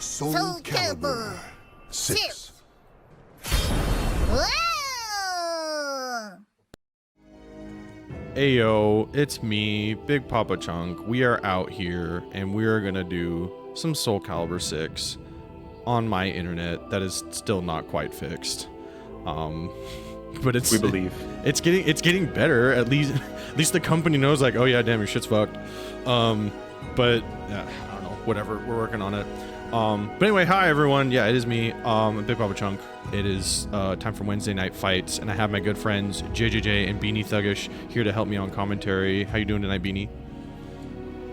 SoulCalibur 6. Ayo, it's me, Bigpapachunk. We are out here, and we are gonna do some SoulCalibur 6 on my internet that is still not quite fixed. But we believe it's getting better. At least the company knows, like, oh yeah, damn, your shit's fucked. But I don't know, whatever. We're working on it. But anyway, hi everyone. Yeah, it is me, Bigpapachunk. It is time for Wednesday night fights, and I have my good friends JJJ and Beanie Thuggish here to help me on commentary. How you doing tonight, Beanie?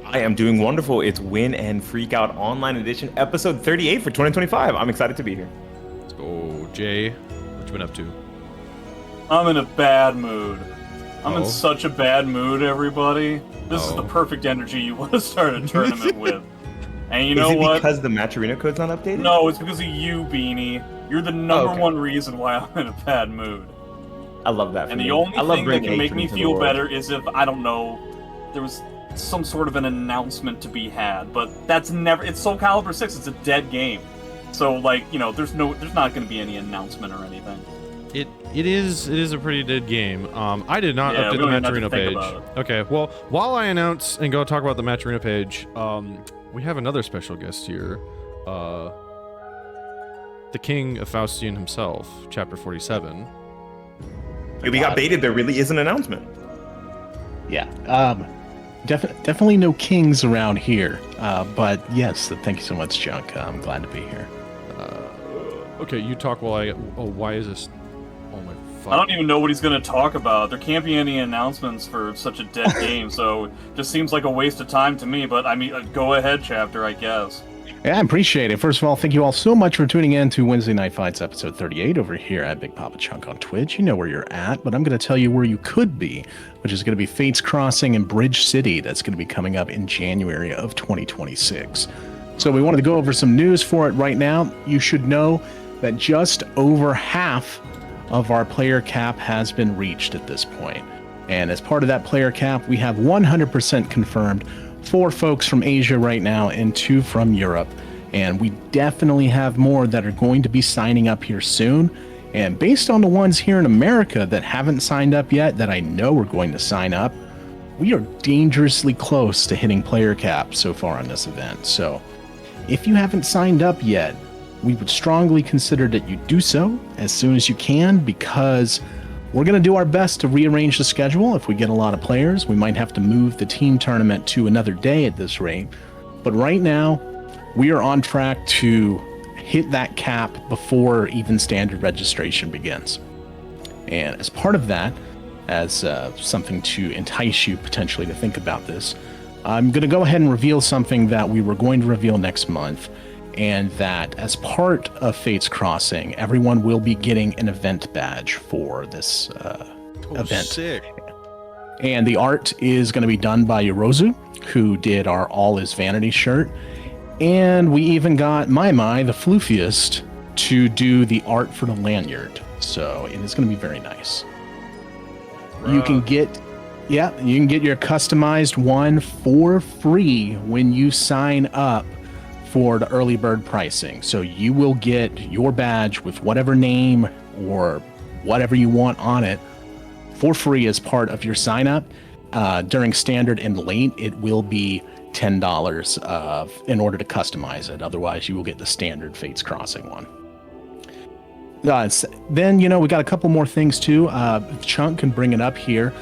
I am doing wonderful. It's Win and Freak Out Online Edition, episode 38 for 2025. I'm excited to be here. Let's go, Jay. What you been up to? I'm in a bad mood. I'm in such a bad mood, everybody. This is the perfect energy you want to start a tournament with. And you know what? Is it because the match arena code's not updated? No, it's because of you, Beanie. You're the number one reason why I'm in a bad mood. I love that. And the only thing that can make me feel better is if, I don't know, there was some sort of an announcement to be had. But that's never. It's SoulCalibur 6. It's a dead game. So, like, you know, there's not going to be any announcement or anything. It is a pretty dead game. I did not update the match arena page. Okay, well, while I announce and go talk about the match arena page, we have another special guest here. The King of Faustian himself, Chapter 47. We got baited. There really is an announcement. Yeah. Definitely no kings around here. But yes, thank you so much, Junk. I'm glad to be here. Okay, you talk while I... Oh, why is this... Oh my fuck. I don't even know what he's going to talk about. There can't be any announcements for such a dead game, so it just seems like a waste of time to me. But, I mean, go ahead, Chapter, I guess. Yeah, I appreciate it. First of all, thank you all so much for tuning in to Wednesday Night Fights episode 38 over here at Bigpapachunk on Twitch. You know where you're at, but I'm going to tell you where you could be, which is going to be Fates Crossing and Bridge City. That's going to be coming up in January of 2026. So we wanted to go over some news for it right now. You should know that just over half of our player cap has been reached at this point. And as part of that player cap, we have 100% confirmed 4 folks from Asia right now and 2 from Europe. And we definitely have more that are going to be signing up here soon. And based on the ones here in America that haven't signed up yet, that I know are going to sign up, we are dangerously close to hitting player cap so far on this event. So if you haven't signed up yet, we would strongly consider that you do so as soon as you can, because we're going to do our best to rearrange the schedule. If we get a lot of players, we might have to move the team tournament to another day at this rate. But right now, we are on track to hit that cap before even standard registration begins. And as part of that, as something to entice you potentially to think about this, I'm going to go ahead and reveal something that we were going to reveal next month. And that as part of Fates Crossing, everyone will be getting an event badge for this event. Sick. And the art is going to be done by Yorozu, who did our All Is Vanity shirt. And we even got Mai, the floofiest, to do the art for the lanyard. So it is going to be very nice. You can get your customized one for free when you sign up for the early bird pricing. So you will get your badge with whatever name or whatever you want on it for free as part of your sign up. During standard and late, it will be $10 in order to customize it. Otherwise, you will get the standard Fates Crossing one. Then, we got a couple more things too. Chunk can bring it up here.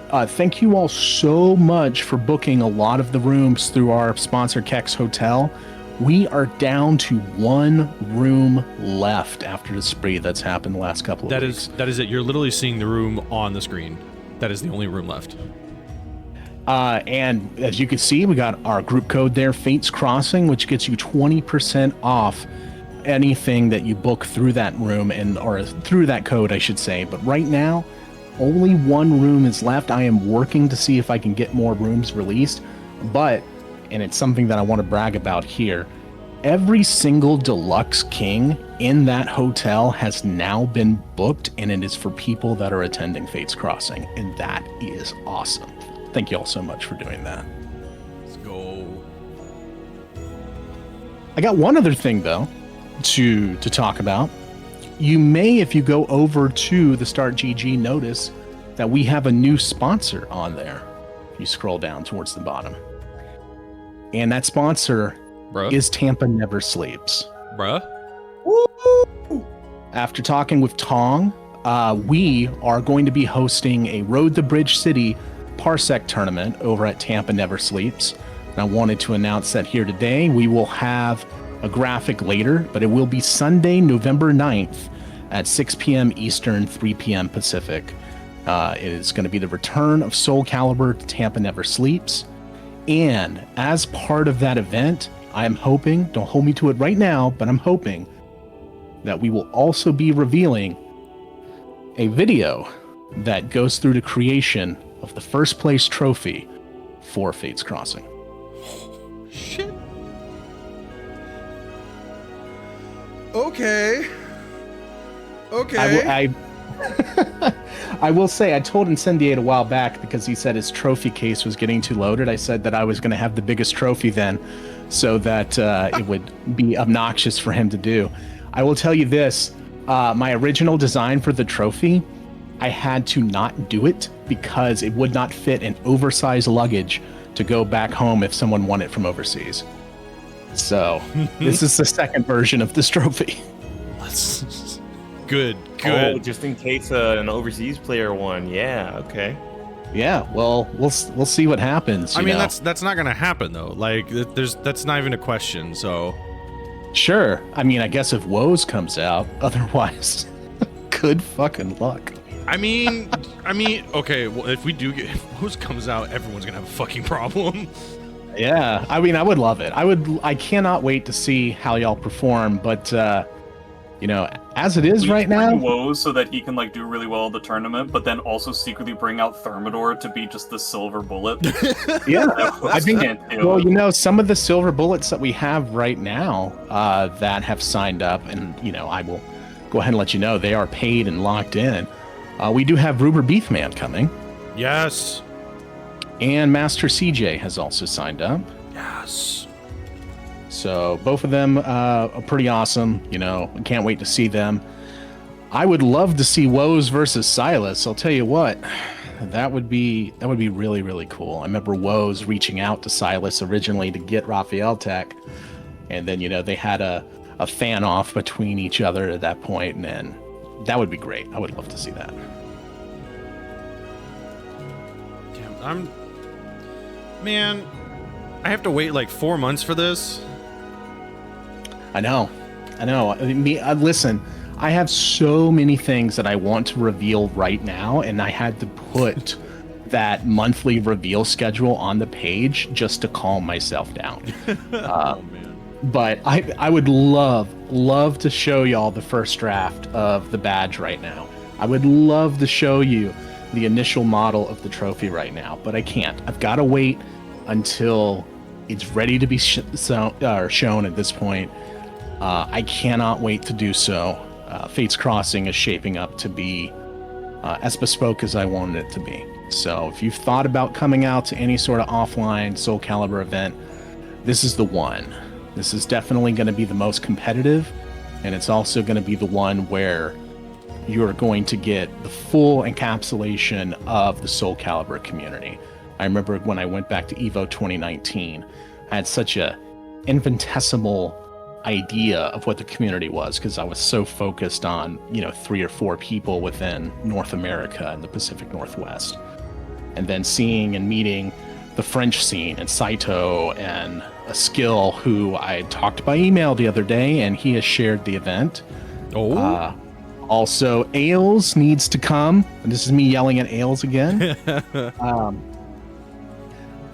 Thank you all so much for booking a lot of the rooms through our sponsor, Kex Hotel. We are down to 1 room left after the spree that's happened the last couple of weeks. That is it. You're literally seeing the room on the screen. That is the only room left. And as you can see, we got our group code there, Fates Crossing, which gets you 20% off anything that you book through that room, or through that code, I should say. But right now, only 1 room is left. I am working to see if I can get more rooms released, and it's something that I want to brag about here. Every single deluxe king in that hotel has now been booked, and it is for people that are attending Fates Crossing, and that is awesome. Thank you all so much for doing that. Let's go. I got one other thing though to talk about. You may, if you go over to the Start GG, notice that we have a new sponsor on there. If you scroll down towards the bottom, and that sponsor is Tampa Never Sleeps. Bruh. Woo! After talking with Tong, we are going to be hosting a Road to Bridge City Parsec tournament over at Tampa Never Sleeps. And I wanted to announce that here today. We will have a graphic later, but it will be Sunday, November 9th at 6 p.m. Eastern, 3 p.m. Pacific. It is going to be the return of SoulCalibur to Tampa Never Sleeps. And as part of that event, I am hoping, don't hold me to it right now, but I'm hoping that we will also be revealing a video that goes through the creation of the first place trophy for Fates Crossing. Shit. Okay. I will say, I told Incendiate a while back because he said his trophy case was getting too loaded. I said that I was going to have the biggest trophy then so that it would be obnoxious for him to do. I will tell you this, my original design for the trophy, I had to not do it because it would not fit in oversized luggage to go back home if someone won it from overseas. So this is the second version of this trophy. Good. Oh, just in case an overseas player won. Yeah, okay. Yeah, well, we'll see what happens. I mean, that's not gonna happen though. Like, that's not even a question. So, sure. I mean, I guess if Woes comes out, otherwise, good fucking luck. I mean, okay. Well, if if Woes comes out, everyone's gonna have a fucking problem. Yeah, I mean, I would love it. I cannot wait to see how y'all perform. But as it is right now, Woes so that he can do really well at the tournament, but then also secretly bring out Thermidor to be just the silver bullet. Yeah, I think. Well, some of the silver bullets that we have right now that have signed up, and I will go ahead and let you know they are paid and locked in. We do have Ruber Beefman coming. Yes. And Master CJ has also signed up. Yes. So both of them are pretty awesome. I can't wait to see them. I would love to see Woes versus Silas. I'll tell you what, that would be really, really cool. I remember Woes reaching out to Silas originally to get Raphael Tech, and then they had a fan off between each other at that point, and then that would be great. I would love to see that. Damn, I have to wait 4 months for this. I know. Listen, I have so many things that I want to reveal right now, and I had to put that monthly reveal schedule on the page just to calm myself down. Oh, man. But I would love to show y'all the first draft of the badge right now. I would love to show you the initial model of the trophy right now, but I can't. I've got to wait until it's ready to be shown at this point. I cannot wait to do so. Fates Crossing is shaping up to be as bespoke as I wanted it to be. So if you've thought about coming out to any sort of offline SoulCalibur event, this is the one. This is definitely going to be the most competitive, and it's also going to be the one where you're going to get the full encapsulation of the SoulCalibur community. I remember when I went back to EVO 2019, I had such a infinitesimal idea of what the community was because I was so focused on 3 or 4 people within North America and the Pacific Northwest, and then seeing and meeting the French scene and Saito and a skill who I talked by email the other day, and he has shared the event. Also, Ailes needs to come, and this is me yelling at Ailes again.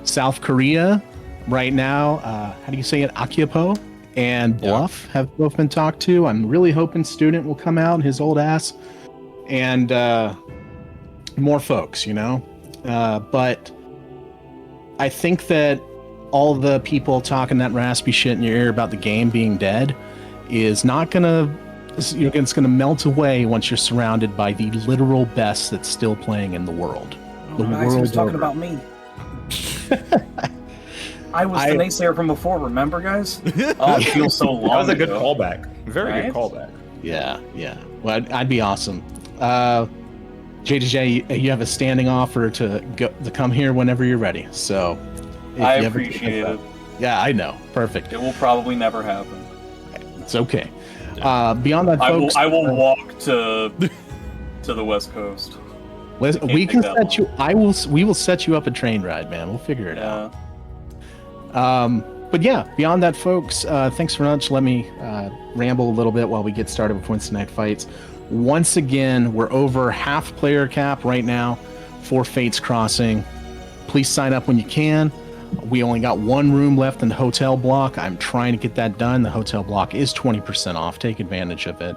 South Korea right now, how do you say it, Akyapo and Bluff have both been talked to. I'm really hoping Student will come out, his old ass, and more folks, but I think that all the people talking that raspy shit in your ear about the game being dead is not gonna, it's gonna melt away once you're surrounded by the literal best that's still playing in the world. The nice, world he was talking over. about me. I was the naysayer from before, remember, guys? Oh, it feels so long That was a good ago. callback. Very Right? good callback. Yeah. Well, I'd be awesome. JJJ, you have a standing offer to come here whenever you're ready. So I appreciate it. Yeah, I know. Perfect. It will probably never happen. It's okay. Beyond that, folks, I will walk to the West Coast. We can set you. We will set you up a train ride, man. We'll figure it out. But yeah, beyond that, folks, thanks very much. Let me ramble a little bit while we get started with Wednesday Night Fights. Once again, we're over half player cap right now for Fates Crossing. Please sign up when you can. We only got one room left in the hotel block. I'm trying to get that done. The hotel block is 20% off. Take advantage of it.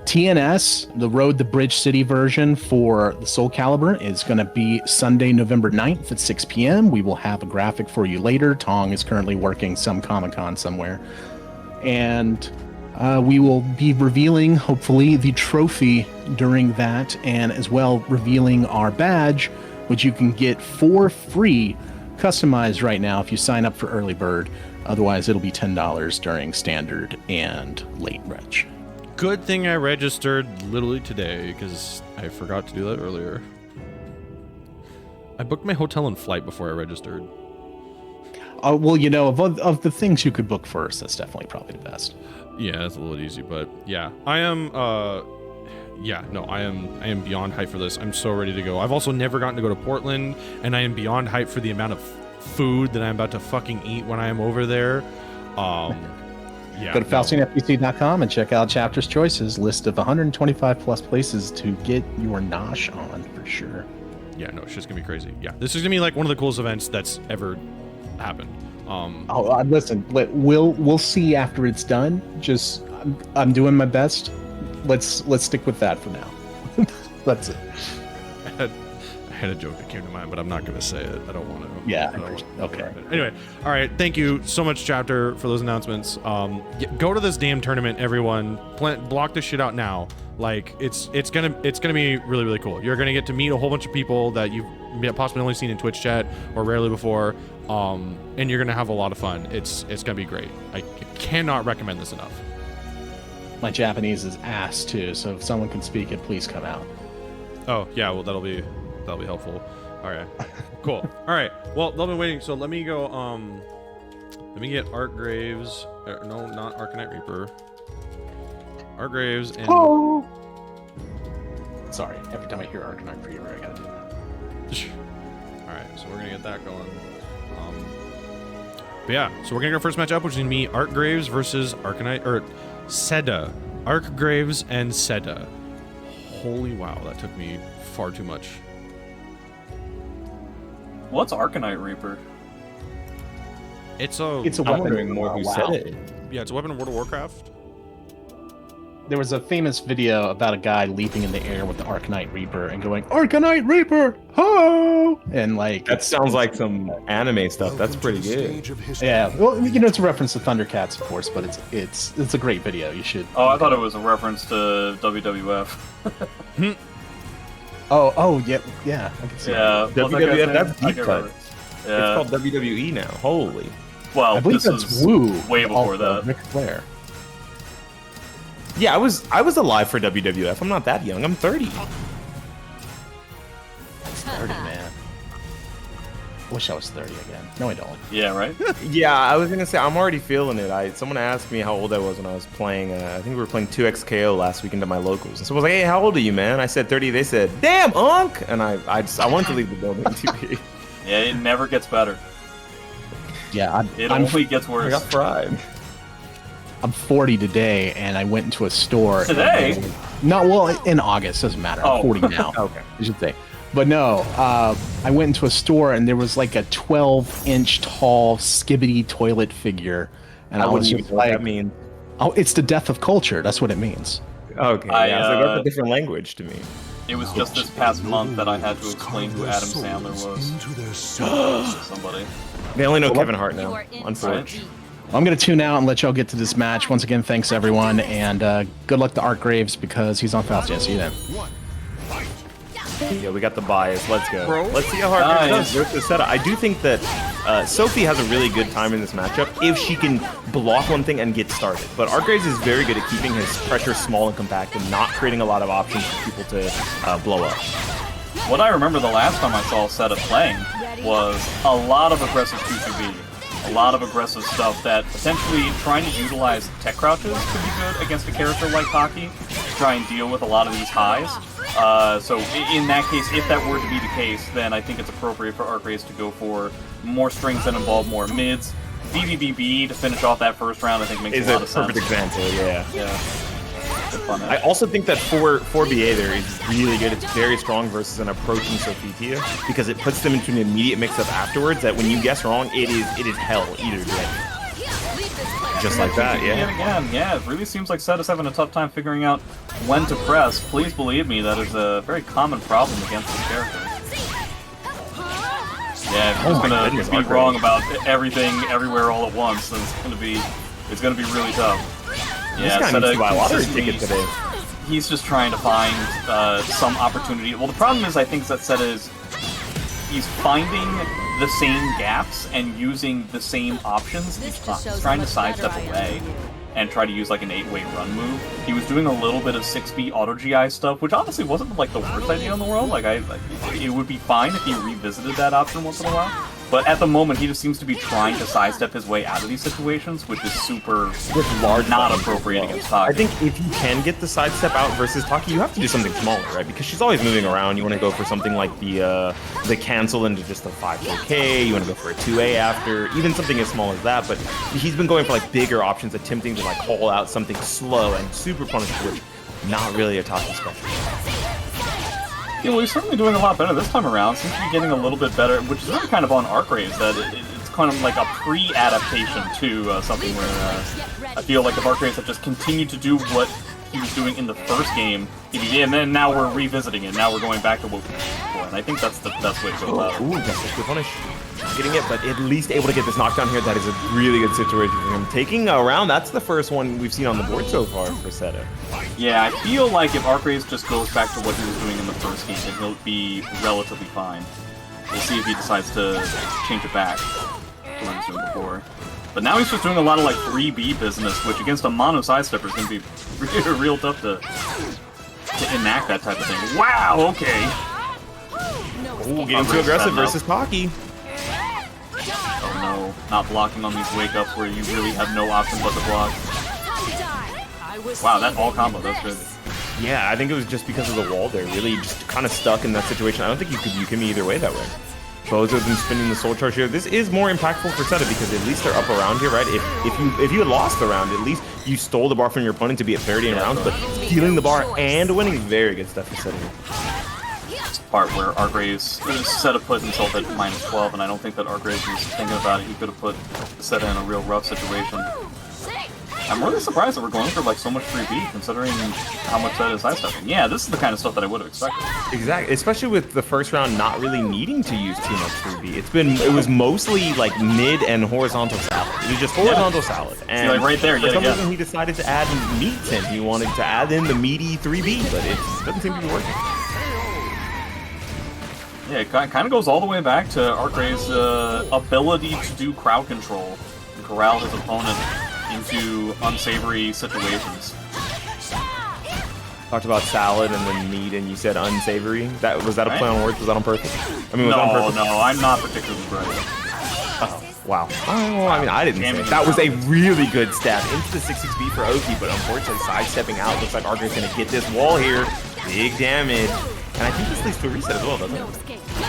TNS, the Road to Bridge City version for the SoulCalibur, is going to be Sunday, November 9th at 6 p.m. We will have a graphic for you later. Tong is currently working some Comic-Con somewhere. And we will be revealing, hopefully, the trophy during that, and as well revealing our badge, which you can get for free, customized right now if you sign up for Early Bird. Otherwise, it'll be $10 during Standard and Late Reg. Good thing I registered literally today, because I forgot to do that earlier. I booked my hotel and flight before I registered. Well, you know, of the things you could book first, that's definitely probably the best. Yeah, that's a little easy, but yeah, I am I am beyond hyped for this. I'm so ready to go. I've also never gotten to go to Portland, and I am beyond hyped for the amount of food that I'm about to fucking eat when I am over there. Yeah. Go to FalsteinFPC.com and check out Chapter's Choices list of 125 plus places to get your nosh on for sure. Yeah, no, it's just gonna be crazy. Yeah, this is gonna be like one of the coolest events that's ever happened. Listen, we'll see after it's done. Just I'm doing my best. Let's stick with that for now. That's it. I had a joke that came to mind, but I'm not gonna say it. I don't want to. Yeah. Okay. Anyway, all right. Thank you so much, Chapter, for those announcements. Go to this damn tournament, everyone. Block this shit out now. Like it's gonna be really, really cool. You're gonna get to meet a whole bunch of people that you've possibly only seen in Twitch chat or rarely before. And you're gonna have a lot of fun. It's gonna be great. I cannot recommend this enough. My Japanese is ass too, so if someone can speak it, please come out. Oh yeah, well that'll be helpful. All right, cool. All right, well they've been waiting, so let me go. Let me get Art Graves. No, not ArcaniteReaper. Art Graves and. Oh. Sorry, every time I hear ArcaniteReaper, I gotta do that. All right, so we're gonna get that going. But yeah, so we're gonna go first matchup, which is gonna be Art Graves versus SEDA. Arc Graves and SEDA. Holy wow, that took me far too much. What's ArcaniteReaper? It's a I'm weapon. wondering more who said it. Yeah, it's a weapon in World of Warcraft. There was a famous video about a guy leaping in the air with the ArcaniteReaper and going, "ArcaniteReaper, ho!" And like That sounds like some anime stuff. That's pretty good. yeah. Well, you know, it's a reference to Thundercats, of course, but it's a great video. You should. Oh, I thought it was a reference to WWF. Oh, yeah. I can see. Yeah, that. what's that guy's WWF, name? that's I deep can't cut. remember. Yeah. It's called WWE now. Holy. Well, I believe this that's is Woo. way before also, that. Ric Flair. Yeah, I was alive for WWF. I'm not that young. I'm 30. 30, man. I wish I was 30 again. No, I don't. Yeah, right? Yeah, I was gonna say I'm already feeling it. Someone asked me how old I was when I was playing. I think we were playing 2XKO last weekend at my locals, and someone was like, "Hey, how old are you, man?" I said 30. They said, "Damn, Unc!" And I wanted to leave the building. Yeah, it never gets better. Yeah, It I'm only gets worse. I got fried. I'm 40 today, and I went into a store. Today? No, well, in August, doesn't matter. I'm Oh. 40 now. Okay. I should say. But no, I went into a store, and there was like a 12-inch tall skibbity toilet figure, and I was wouldn't just even know what like, that means. "Oh, it's the death of culture." That's what it means. Okay, yeah, so that's a different language to me. It was just this past month that I had to explain who Adam Sandler was to somebody. They only know Kevin Hart now, Right? unfortunately. I'm going to tune out and let y'all get to this match. Once again, thanks everyone, and good luck to Art Graves because he's on Falstein's. See you then. Yeah, we got the bias. Let's go. Bro. Let's see how hard it Nice. does versus SEDA. I do think that Sophie has a really good time in this matchup if she can block one thing and get started. But Arcgraves is very good at keeping his pressure small and compact and not creating a lot of options for people to blow up. What I remember the last time I saw SEDA playing was a lot of aggressive 2-2-B. A lot of aggressive stuff that potentially trying to utilize tech crouches could be good against a character like Taki to try and deal with a lot of these highs. So in that case, if that were to be the case, then I think it's appropriate for Arcgraves to go for more strings that involve more mids. BBBB to finish off that first round I think makes a lot of sense. Is a perfect example, yeah. Fun, I also think that for BA there is really good. It's very strong versus an approaching Sophitia because it puts them into an immediate mix-up afterwards that when you guess wrong, it is hell either way. Just like that, yeah. It really seems like SEDA's having a tough time figuring out when to press. Please believe me, that is a very common problem against this character. Yeah, if you're just gonna be wrong about everything, everywhere, all at once, then it's gonna be really tough. Yeah, SEDA today. He's just trying to find some opportunity. Well, the problem is, I think that SEDA he's finding the same gaps and using the same options each time. He's trying to sidestep away and try to use like an 8-way run move. He was doing a little bit of 6B auto GI stuff, which honestly wasn't like the worst idea in the world. Like it would be fine if he revisited that option once in a while. But at the moment, he just seems to be trying to sidestep his way out of these situations, which is super not appropriate against Taki. I think if you can get the sidestep out versus Taki, you have to do something smaller, right? Because she's always moving around. You want to go for something like the cancel into just a 5K. You want to go for a 2A after, even something as small as that. But he's been going for like bigger options, attempting to like haul out something slow and super punishable, which not really a Taki special. Yeah, well, he's certainly doing a lot better this time around. Seems to be getting a little bit better, which is really kind of on Arcgraves, that it's kind of like a pre-adaptation to something where I feel like if Arcgraves had just continued to do what he was doing in the first game, and then now we're revisiting it. Now we're going back to what we did before, and I think that's the best way to go about it. Ooh, that's a good punish. Getting it, but at least able to get this knockdown here. That is a really good situation for him. Taking a round, that's the first one we've seen on the board so far for SEDA. Yeah, I feel like if Arcgraves just goes back to what he was doing in the first game, then he'll be relatively fine. We'll see if he decides to change it back to what he was doing before. But now he's just doing a lot of like 3B business, which against a mono sidestepper is going to be real tough to enact that type of thing. Wow, okay. Ooh, getting too aggressive versus Taki. Oh no, not blocking on these wake-ups where you really have no option but to block. Wow, that all combo, that's good. Yeah, I think it was just because of the wall there, really just kind of stuck in that situation. I don't think you could UKIM either way that way. Both of them spinning the soul charge here. This is more impactful for SEDA because at least they're up around here, right? If you had lost the round, at least you stole the bar from your opponent to be at 30 in rounds, but stealing the bar and winning, very good stuff for SEDA. Part where Arcgraves SEDA put himself at -12, and I don't think that Arcgraves was thinking about it. He could have put SEDA in a real rough situation. I'm really surprised that we're going for like so much 3B, considering how much SEDA is sidestepping. Yeah, this is the kind of stuff that I would have expected. Exactly, especially with the first round not really needing to use too much 3B. It was mostly like mid and horizontal salad. It was just horizontal salad. And like right there, for some reason he decided to add meats in. He wanted to add in the meaty 3B, but it doesn't seem to be working. Yeah, it kind of goes all the way back to Arcgraves' ability to do crowd control and corral his opponent into unsavory situations. Talked about salad and then meat, and you said unsavory. Was that a play on words? Was that on purpose? I mean, was that on purpose? No, I'm not particularly bright. Oh, wow. Well, I mean, I didn't say it. That was a really good stab into the 6-6B for Oki, but unfortunately sidestepping out. Looks like Arcgraves going to get this wall here. Big damage. And I think this leads to a reset as well, doesn't it?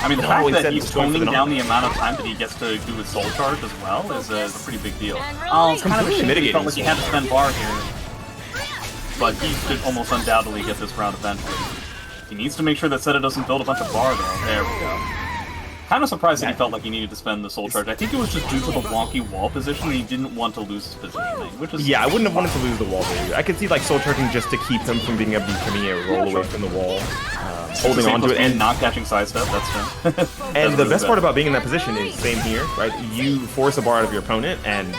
I mean, the fact that he's toning down the amount of time that he gets to do his soul charge as well is a pretty big deal. It's kind of a shame he felt like he had to spend bar here. But he should almost undoubtedly get this round eventually. He needs to make sure that SEDA doesn't build a bunch of bar though. There we go. Kind of surprised that he felt like he needed to spend the soul charge. I think it was just due to the wonky wall position and he didn't want to lose his positioning, which is... Yeah, I wouldn't have wanted to lose the wall there. I could see like soul charging just to keep him from being able to roll away from the wall. Holding on to it and not catching sidestep, that's true. And the best part about being in that position is same here, right? You force a bar out of your opponent and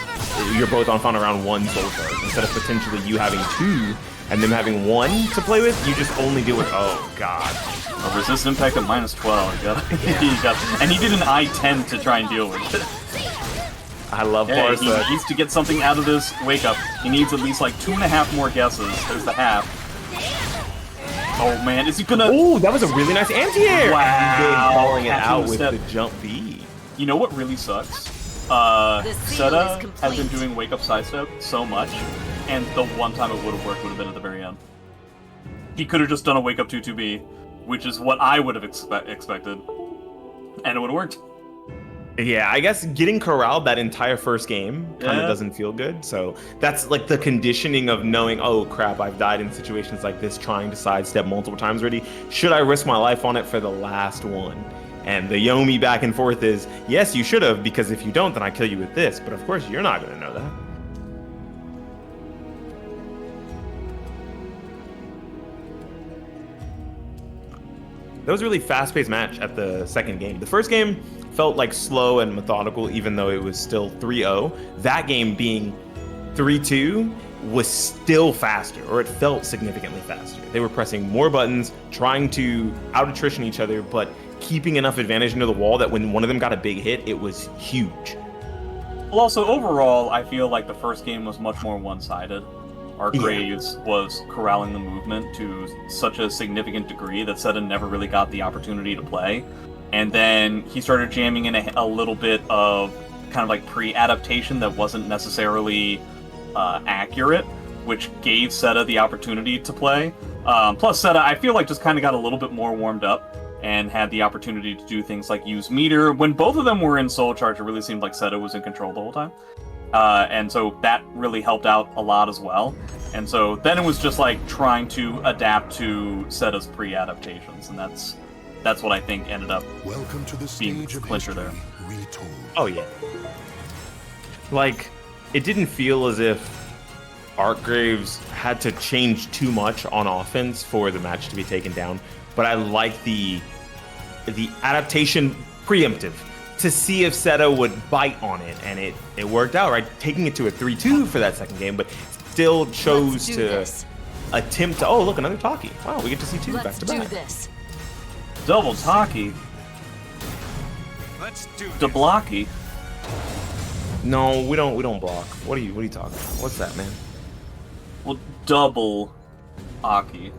you're both on around one soul charge. Instead of potentially you having two and them having one to play with, you just only deal with, oh god. A resist impact at -12, and he did an I-10 to try and deal with it. I love He Parsec. needs to get something out of this wake up. He needs at least like 2.5 more guesses. There's the half. Oh man, is he gonna? Oh, that was a really nice anti-air. Wow. And then calling it Catching out the with step. the jump B. You know what really sucks? seal SEDA is has been complete. doing wake up sidestep so much, and the one time it would have worked would have been at the very end. He could have just done a wake up 2-2B, which is what I would have expected, and it would have worked. Yeah, I guess getting corralled that entire first game kind of Yeah. doesn't feel good. So that's like the conditioning of knowing, oh crap, I've died in situations like this, trying to sidestep multiple times already. Should I risk my life on it for the last one? And the Yomi back and forth is, yes, you should have, because if you don't, then I kill you with this. But of course, you're not going to know that. That was a really fast-paced match at the second game. The first game felt like slow and methodical, even though it was still 3-0. That game being 3-2 was still faster, or it felt significantly faster. They were pressing more buttons, trying to out-attrition each other, but keeping enough advantage into the wall that when one of them got a big hit, it was huge. Well, also overall, I feel like the first game was much more one-sided. Our Grøh was corralling the movement to such a significant degree that SEDA never really got the opportunity to play. And then he started jamming in a little bit of kind of like pre-adaptation that wasn't necessarily accurate, which gave SEDA the opportunity to play. Plus, SEDA, I feel like, just kind of got a little bit more warmed up and had the opportunity to do things like use meter. When both of them were in Soul Charge, it really seemed like SEDA was in control the whole time. And so that really helped out a lot as well. And so then it was just like trying to adapt to SEDA's pre-adaptations, and that's what I think ended up Welcome to the being stage of clincher there. history retold. Oh, yeah. Like, it didn't feel as if Artgraves had to change too much on offense for the match to be taken down, but I like the adaptation preemptive to see if SEDA would bite on it, and it worked out, right? Taking it to a 3-2 for that second game, but still chose Let's do to this. attempt to, oh, look, another Taki. Wow, we get to see two Let's back to do back. this. Double Taki. Let's do To this. blocky. No, we don't block. What are you talking about? What's that, man? Well, double Aki.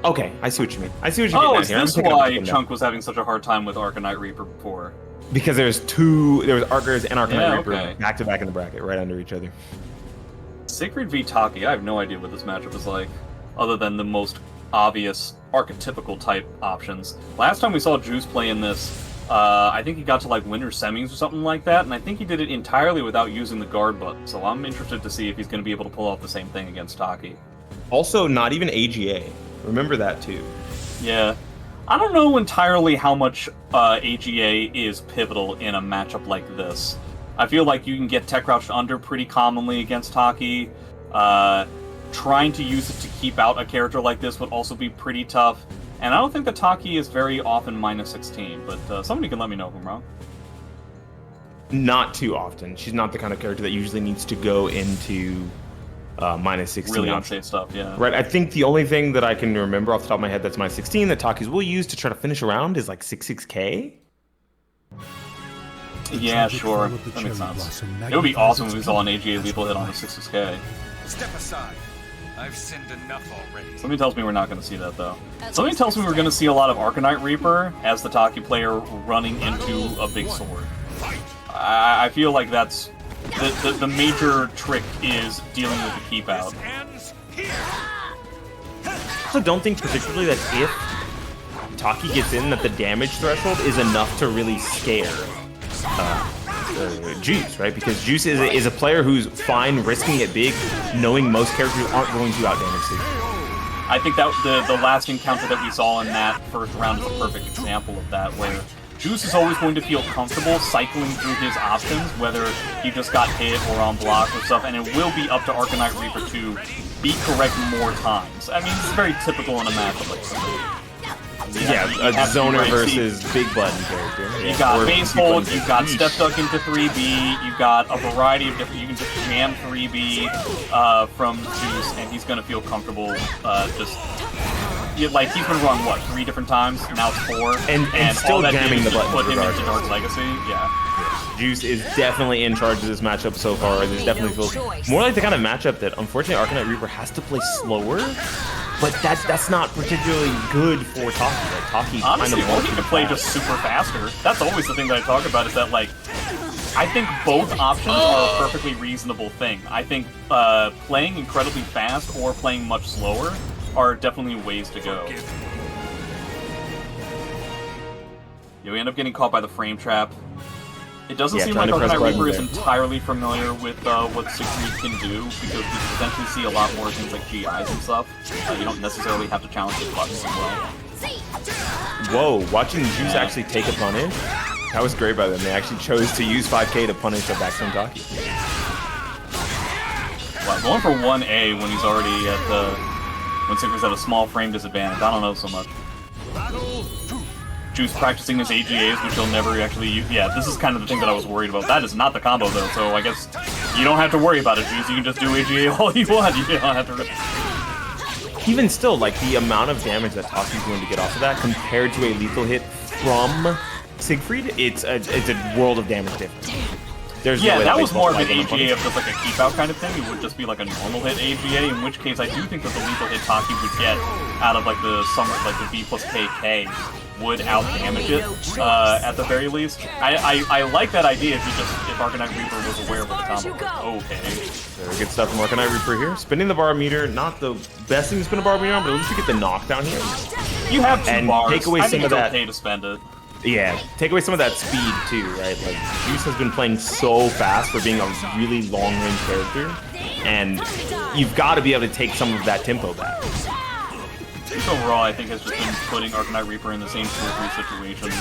Okay, I see what you mean. I see what you're Oh, getting is at here. I'm this picking up why what you're Chunk was having such a hard time with ArcaniteReaper before? Because there was Archers and ArcaniteReaper okay. back to back in the bracket, right under each other. Siegfried v Taki, I have no idea what this matchup is like, other than the most obvious archetypical type options. Last time we saw Juice play in this, I think he got to like winter semis or something like that, and I think he did it entirely without using the guard button, so I'm interested to see if he's going to be able to pull off the same thing against Taki. Also, not even AGA. Remember that too. Yeah. I don't know entirely how much AGA is pivotal in a matchup like this. I feel like you can get tech crouched under pretty commonly against Taki. Trying to use it to keep out a character like this would also be pretty tough. And I don't think that Taki is very often -16, but somebody can let me know if I'm wrong. Not too often. She's not the kind of character that usually needs to go into -16. Really option. unsafe stuff, yeah. Right, I think the only thing that I can remember off the top of my head that's -16 that Takis will use to try to finish around is like 6-6K. Yeah, sure. That makes sense. It would be awesome if we saw an AGA lethal hit on a 6-6K. Step aside. I've sinned enough already. Something tells me we're not going to see that, though. That's Something what's tells me we're next. going to see a lot of ArcaniteReaper as the Taki player running into a big sword. I feel like that's... The major trick is dealing with the keep out. Ends here. I also don't think particularly that if Taki gets in, that the damage threshold is enough to really scare Juice, right? Because Juice is a player who's fine risking it big, knowing most characters aren't going to outdamage him. I think that the last encounter that we saw in that first round is a perfect example of that, where Juice is always going to feel comfortable cycling through his options, whether he just got hit or on block or stuff, and it will be up to ArcaniteReaper to be correct more times. I mean, it's very typical in a matchup like this. Yeah, You a have to be zoner ready. versus big button character. You got Or base big hold, button you got character. step duck into 3B, you got a variety of different, you can just jam 3B from Juice, and he's going to feel comfortable just like he's been wrong what 3 different times, now it's 4, and still all that jamming did the was just buttons put him into regardless. Dark Legacy. Yeah. Juice is definitely in charge of this matchup so far. This definitely feels more like the kind of matchup that, unfortunately, ArcaniteReaper has to play slower. But that's not particularly good for Taki. Like, Taki Honestly, kind of wants he can play just super faster. That's always the thing that I talk about, is that, like, I think both options are a perfectly reasonable thing. I think playing incredibly fast or playing much slower are definitely ways to go. Yeah, we end up getting caught by the frame trap. It doesn't seem like ArcaniteReaper is entirely familiar with what Siegfried can do, because we potentially see a lot more things like GIs and stuff. You don't necessarily have to challenge his buttons as well. Whoa, watching Juice actually take a punish, that was great by them. They actually chose to use 5k to punish a backstone Taki. Well, going for 1A when he's already at the... when Siegfried's at a small frame disadvantage, I don't know so much. Juice practicing his AGAs, which he'll never actually use. Yeah, this is kind of the thing that I was worried about. That is not the combo, though, so I guess you don't have to worry about it, Juice. You can just do AGA all you want. You don't have to... Even still, like, the amount of damage that Taki's going to get off of that compared to a lethal hit from Siegfried, it's a world of damage difference. There's yeah, no way that was more of an like AGA of just like a keep out kind of thing. It would just be like a normal hit AGA, in which case I do think that the lethal hit Taki would get out of like the summer, like the V plus KK would out damage it at the very least. I like that idea if ArcaniteReaper was aware of what the combo was. Okay. Very good stuff from ArcaniteReaper here. Spinning the bar meter, not the best thing to spin a bar meter on, but at least you get the knockdown here. You have 2 bars. Take away I some think of it's that. okay to spend it. Yeah, take away some of that speed too, right? Like, Juice has been playing so fast for being a really long-range character, and you've got to be able to take some of that tempo back. Juice overall, I think, has just been putting ArcaniteReaper in the same 2 or 3 situations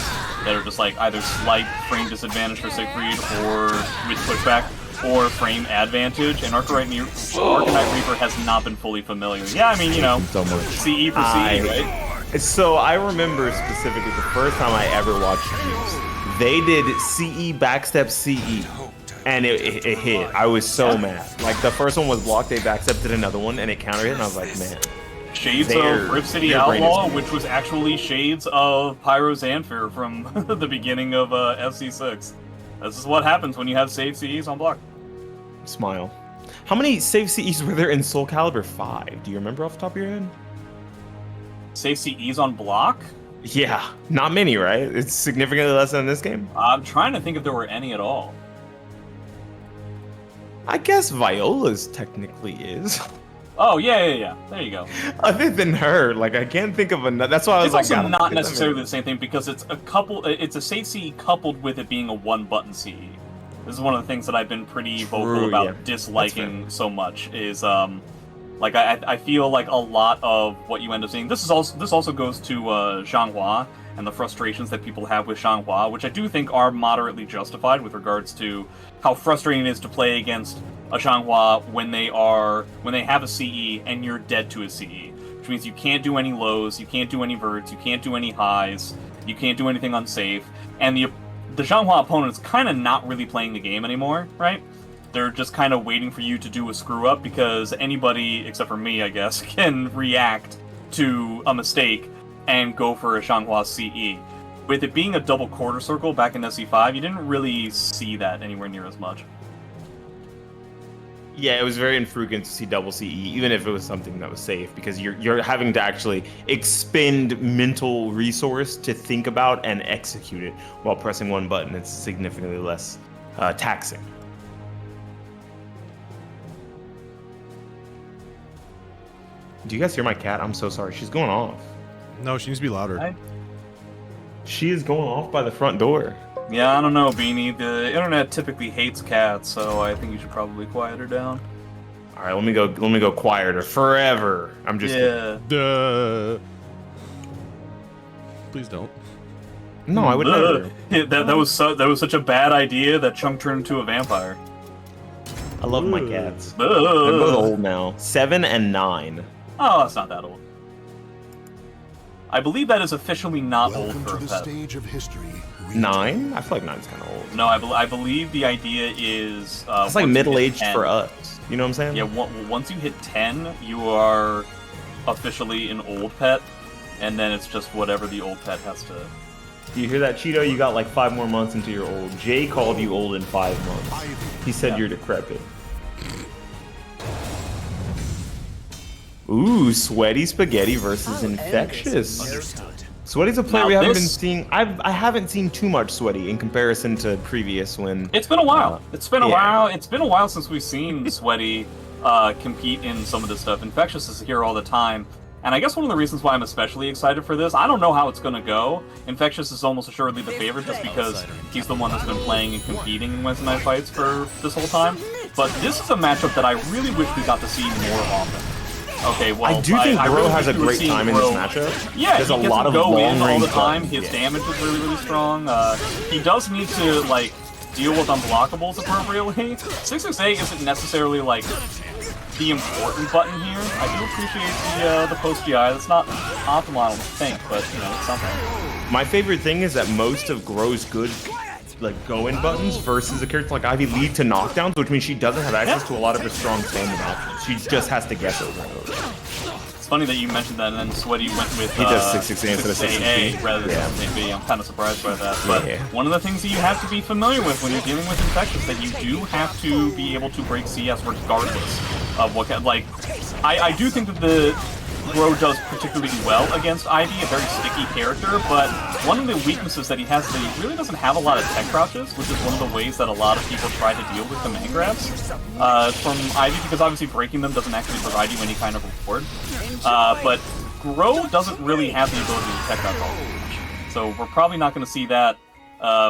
that are just like either slight frame disadvantage for Siegfried or with pushback, or frame advantage, and ArcaniteReaper has not been fully familiar. Yeah, I mean, you know, CE for CE, right? So I remember specifically the first time I ever watched Juice, they did CE backstep CE, and it hit. I was so mad. Like, the first one was blocked, they backstepped another one, and it countered it, and I was like, man. Shades of Rip City Outlaw, which was actually shades of Pyro Zanfir from the beginning of FC6. This is what happens when you have save CEs on block. Smile. How many save CEs were there in SoulCalibur 5? Do you remember off the top of your head? Save CEs on block? Yeah, not many, right? It's significantly less than this game. I'm trying to think if there were any at all. I guess Viola's technically is. Oh, yeah. There you go. Other than her, like, I can't think of another. That's why I was it's like, also not necessarily the same thing, because it's a save CE coupled with it being a 1-button CE. This is one of the things that I've been pretty vocal about disliking so much, is like, I feel like a lot of what you end up seeing. This also goes to Zhanghua and the frustrations that people have with Zhanghua, which I do think are moderately justified with regards to how frustrating it is to play against a Zhanghua when they have a CE and you're dead to a CE, which means you can't do any lows, you can't do any verts, you can't do any highs, you can't do anything unsafe, and the Zhanghua opponent's kind of not really playing the game anymore, right? They're just kind of waiting for you to do a screw-up, because anybody, except for me, I guess, can react to a mistake and go for a Zhanghua CE. With it being a double quarter circle back in SE5, you didn't really see that anywhere near as much. Yeah, it was very infrequent to see double CE, even if it was something that was safe, because you're having to actually expend mental resource to think about and execute it while pressing one button. It's significantly less taxing. Do you guys hear my cat? I'm so sorry. She's going off. No, she needs to be louder. She is going off by the front door. Yeah, I don't know, Beanie. The internet typically hates cats, so I think you should probably quiet her down. All right, let me go quiet her forever. I'm just Duh. Please don't. No, I would never. that was such a bad idea that Chunk turned into a vampire. I love my cats. They're both old now. 7 and 9. Oh, that's not that old. I believe that is officially not Welcome old for to a the pet. stage of history. 9? I feel like 9's kind of old. No, I believe the idea is... It's like middle-aged for us. You know what I'm saying? Yeah, once you hit 10, you are officially an old pet. and then it's just whatever the old pet has to. Do you hear that, Cheeto? You got like 5 more months into your old. Jay called you old in 5 months. He said you're decrepit. Ooh, Sweatyspaghetti versus Infectious. Sweaty's a player Now we haven't been this- seeing. I haven't seen too much Sweaty in comparison to previous when. It's been a while. It's been a yeah. while. It's been a while since we've seen Sweaty compete in some of this stuff. Infectious is here all the time. And I guess one of the reasons why I'm especially excited for this, I don't know how it's going to go. Infectious is almost assuredly the favorite just because he's the one that's been playing and competing in Wednesday Night Fights for this whole time. But this is a matchup that I really wish we got to see more often. Okay, well, I do think I Grøh really has a wish we were great seeing time in this Grøh- matchup. Yeah, There's he a gets lot to of go in all long-range the time. buttons, His yeah. damage is really, really strong. He does need to, like, deal with unblockables appropriately. 668 isn't necessarily, like, the important button here. I do appreciate the post GI. That's not optimal, I don't think, but, you know, it's something. My favorite thing is that most of Grøh's good go-in buttons versus a character like Ivy lead to knockdowns, which means she doesn't have access to a lot of her strong standing options. She just has to guess over and over. It's funny that you mentioned that, and then Sweaty went with He does 668 instead of 668 rather than 668B. I'm kind of surprised by that. But Yeah. one of the things that you have to be familiar with when you're dealing with Infectious that you do have to be able to break CS regardless of what kind. Like, I do think that the Grøh does particularly well against Ivy, a very sticky character, but one of the weaknesses that he has is that he really doesn't have a lot of tech crouches, which is one of the ways that a lot of people try to deal with command grabs from Ivy, because obviously breaking them doesn't actually provide you any kind of reward. But Grøh doesn't really have the ability to tech crouch all that much, so we're probably not going to see that.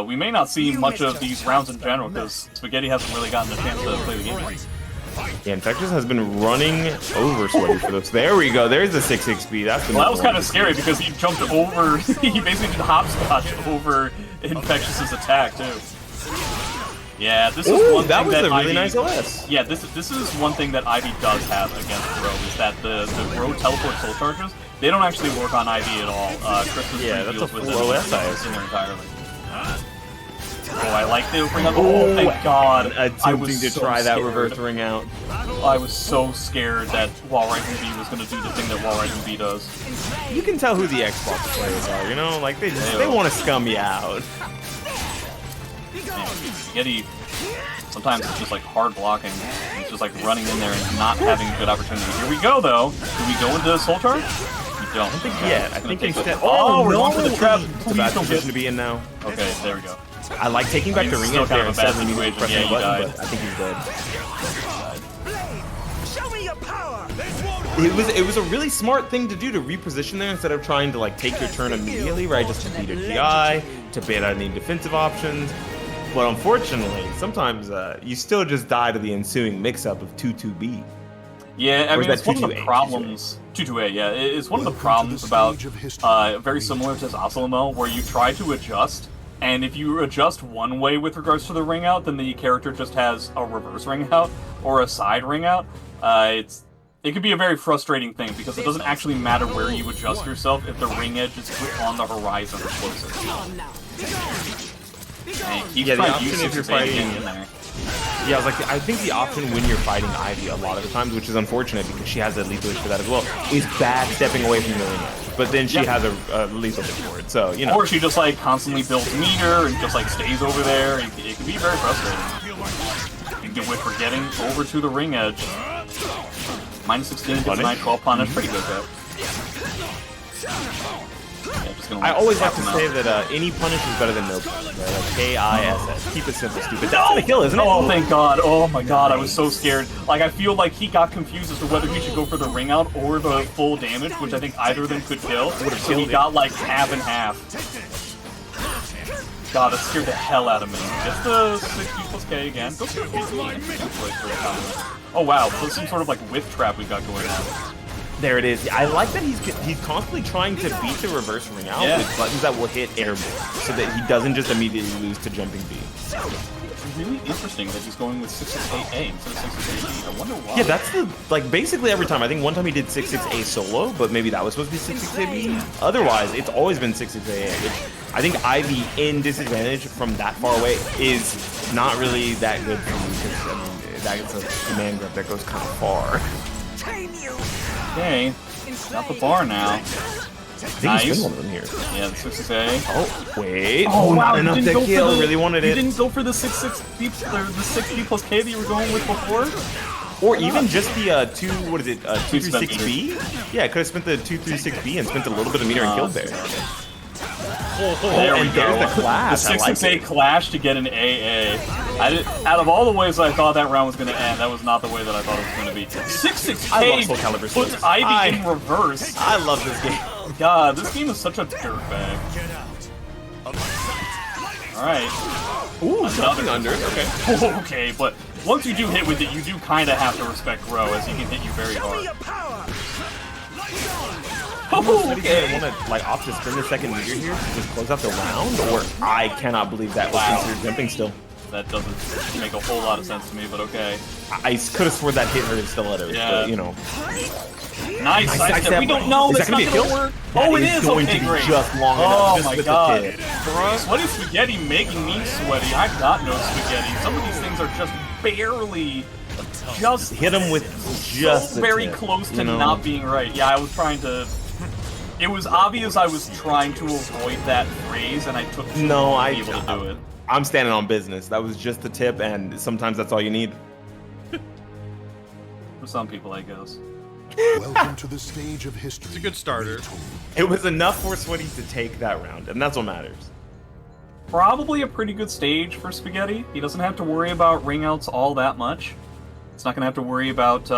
We may not see much of these rounds in general, because Spaghetti hasn't really gotten a chance to play the game yet. Yeah, Infectious has been running over Sweaty for those. There we go. There's the 6-6B. That's the Well, that was number kind one. of scary because he jumped over. He basically did hopscotch over Infectious's attack too. Yeah, this is Ooh, one that thing was that a really Ivy, nice OS. Yeah, this is one thing that Ivy does have against Grøh is that the Grøh teleport soul charges, they don't actually work on Ivy at all. Christmas Yeah, that's deals a with full them OS, I assume. in there entirely. Oh, I like the ring out. Oh, thank God! I Attempting was to so try that scared. reverse ring out. I was so scared that Wall Rising B was going to do the thing that Wall Rising B does. You can tell who the Xbox players are, you know? Like, they want to scum you out. Man, Spaghetti, sometimes it's just like hard blocking. It's just like running in there and not having a good opportunity. Here we go, though. Do we go into Soul Charge? We don't. I don't think yet. I think instead. Oh, we're no! going for the trap. It's a bad position to be in now. Okay, there we go. I like taking back the He's ring still out there kind of a instead bad of me situation. pressing Yeah, the he button, died. but I think he's dead. Show me your power. It was a really smart thing to do to reposition there instead of trying to like take your turn immediately, right? Just to beat a GI, to bait out any defensive options. But unfortunately, sometimes you still just die to the ensuing mix-up of 2-2B. Yeah, I Or is mean, that it's one of the 2-2A? problems. 2-2A, yeah. It's one of the problems about very similar to Azwel, where you try to adjust, and if you adjust one way with regards to the ring out, then the character just has a reverse ring out or a side ring out. It can be a very frustrating thing because it doesn't actually matter where you adjust yourself if the ring edge is on the horizon or closer. And he keeps Yeah, the trying to option use if you're 668 fighting- in there. Yeah, I was like, I think the option when you're fighting Ivy a lot of the times, which is unfortunate because she has a lethal hit for that as well, is bad stepping away from the ring edge. But then she has a lethal hit for it, so, you know. Or she just like constantly builds meter and just like stays over there. It can be very frustrating. You can whip for getting over to the ring edge. Minus 16 gets 9-12 punish. Pretty good, though. Yeah, just gonna, I always like to tap say him out. that any punish is better than no punish, right? Like KISS. Keep it simple, stupid. That's gonna kill, isn't it? Oh, thank God. Oh my God, I was so scared. Like, I feel like he got confused as to whether he should go for the ring out or the full damage, which I think either of them could kill. So he got like half and half. God, that scared the hell out of me. Gets the 60 plus K again. Go for the Oh wow, so some sort of like whiff trap we've got going on. There it is. I like that he's constantly trying to beat the reverse ring out with buttons that will hit airborne, so that he doesn't just immediately lose to jumping B. It's really interesting that he's going with 668A instead of 668B. I wonder why. Yeah, that's the, like, basically every time. I think one time he did 668A solo, but maybe that was supposed to be 668B. Otherwise, it's always been 668A, which I think Ivy in disadvantage from that far away is not really that good for me, because, I mean, that's a command grab that goes kind of far. Okay, got the bar now. I think he's been one of them here. Yeah, the 6-6A. Oh, wait. Oh, wow, not enough to kill. Really wanted it. You didn't go for the 6-6B, the 6B plus K that you were going with before? Or even just the 236B? Yeah, I could have spent the 236B and spent a little bit of meter and killed there. There we go. There's the clash. The 6-6A clash to get an AA. Out of all the ways I thought that round was going to end, that was not the way that I thought it was going to be. 6-6K puts Ivy in reverse. I love this game. God, this game is such a dirtbag. Alright. Ooh, something under. Okay. Okay, but once you do hit with it, you do kind of have to respect Grøh, as he can hit you very hard. Oh, okay. I want to like opt to spend a second meter here to just close out the round, or I cannot believe that was considered jumping still. That doesn't make a whole lot of sense to me, but okay. I could have sworn that hit her in stilettos, but you know. Nice sidestep. We don't know. That's not gonna work. Oh, it is. Going Okay, to be great. just long Oh enough. my god. Sweatyspaghetti making me sweaty. I've got no spaghetti. Some of these things are just barely. Just hit him with just so very close to not being right. Yeah, I was trying to. It was obvious I was trying to avoid that phrase, and I took too long to be able to do it. I'm standing on business. That was just the tip, and sometimes that's all you need. For some people, I guess. Welcome to the stage of history. It's a good starter. It was enough for Sweaty to take that round, and that's what matters. Probably a pretty good stage for Spaghetti. He doesn't have to worry about ring outs all that much. It's not gonna have to worry about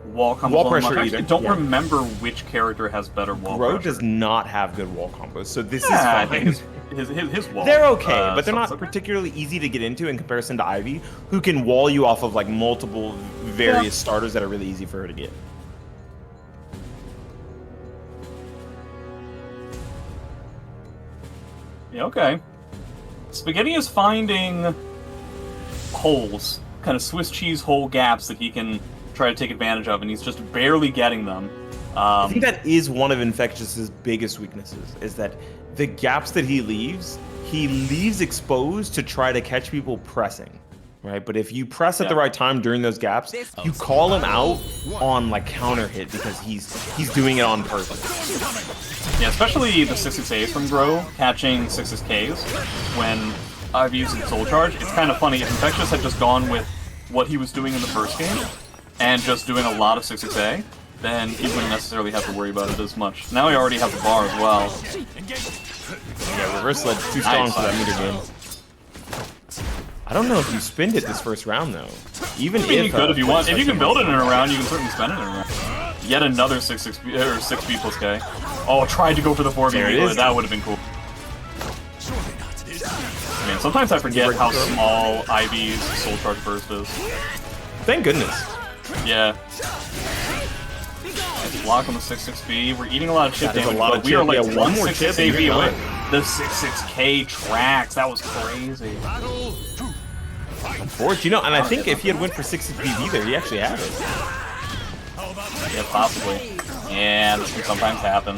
wall combos. Wall pressure I either. don't remember which character has better wall Grøh pressure. does not have good wall combos, so this is fine. His wall. They're okay, but they're not particularly easy to get into in comparison to Ivy, who can wall you off of like multiple various starters that are really easy for her to get. Yeah, okay. Spaghetti is finding holes, kind of Swiss cheese hole gaps that he can try to take advantage of, and he's just barely getting them. I think that is one of Infectious's biggest weaknesses, is that the gaps that he leaves exposed to try to catch people pressing, right? But if you press at the right time during those gaps, you call him out on like counter hit because he's doing it on purpose. Yeah, especially the 6-6As from Grøh catching 6-6Ks when I've used Soul Charge. It's kind of funny, if Infectious had just gone with what he was doing in the first game and just doing a lot of 6-6A, then he wouldn't necessarily have to worry about it as much. Now he already has the bar as well. Yeah, reverse ledge too strong for that meter game. I don't know if you spend it this first round though. Even if you could if you want. If you can build it in a round, you can certainly spend it in a round. Yet another 6-6B or 6B plus K. Oh, tried to go for the 4B. That would have been cool. I mean, sometimes I forget how small Ivy's Soul Charge burst is. Thank goodness. Yeah. Nice block on the 6-6B. We're eating a lot of chip damage, but we are like one more 6-6AB away. The 6-6K tracks. That was crazy. Unfortunate, you know, and I think if he had went for 6-6BB there, he actually had it. Yeah, possibly. Yeah, this can sometimes happen.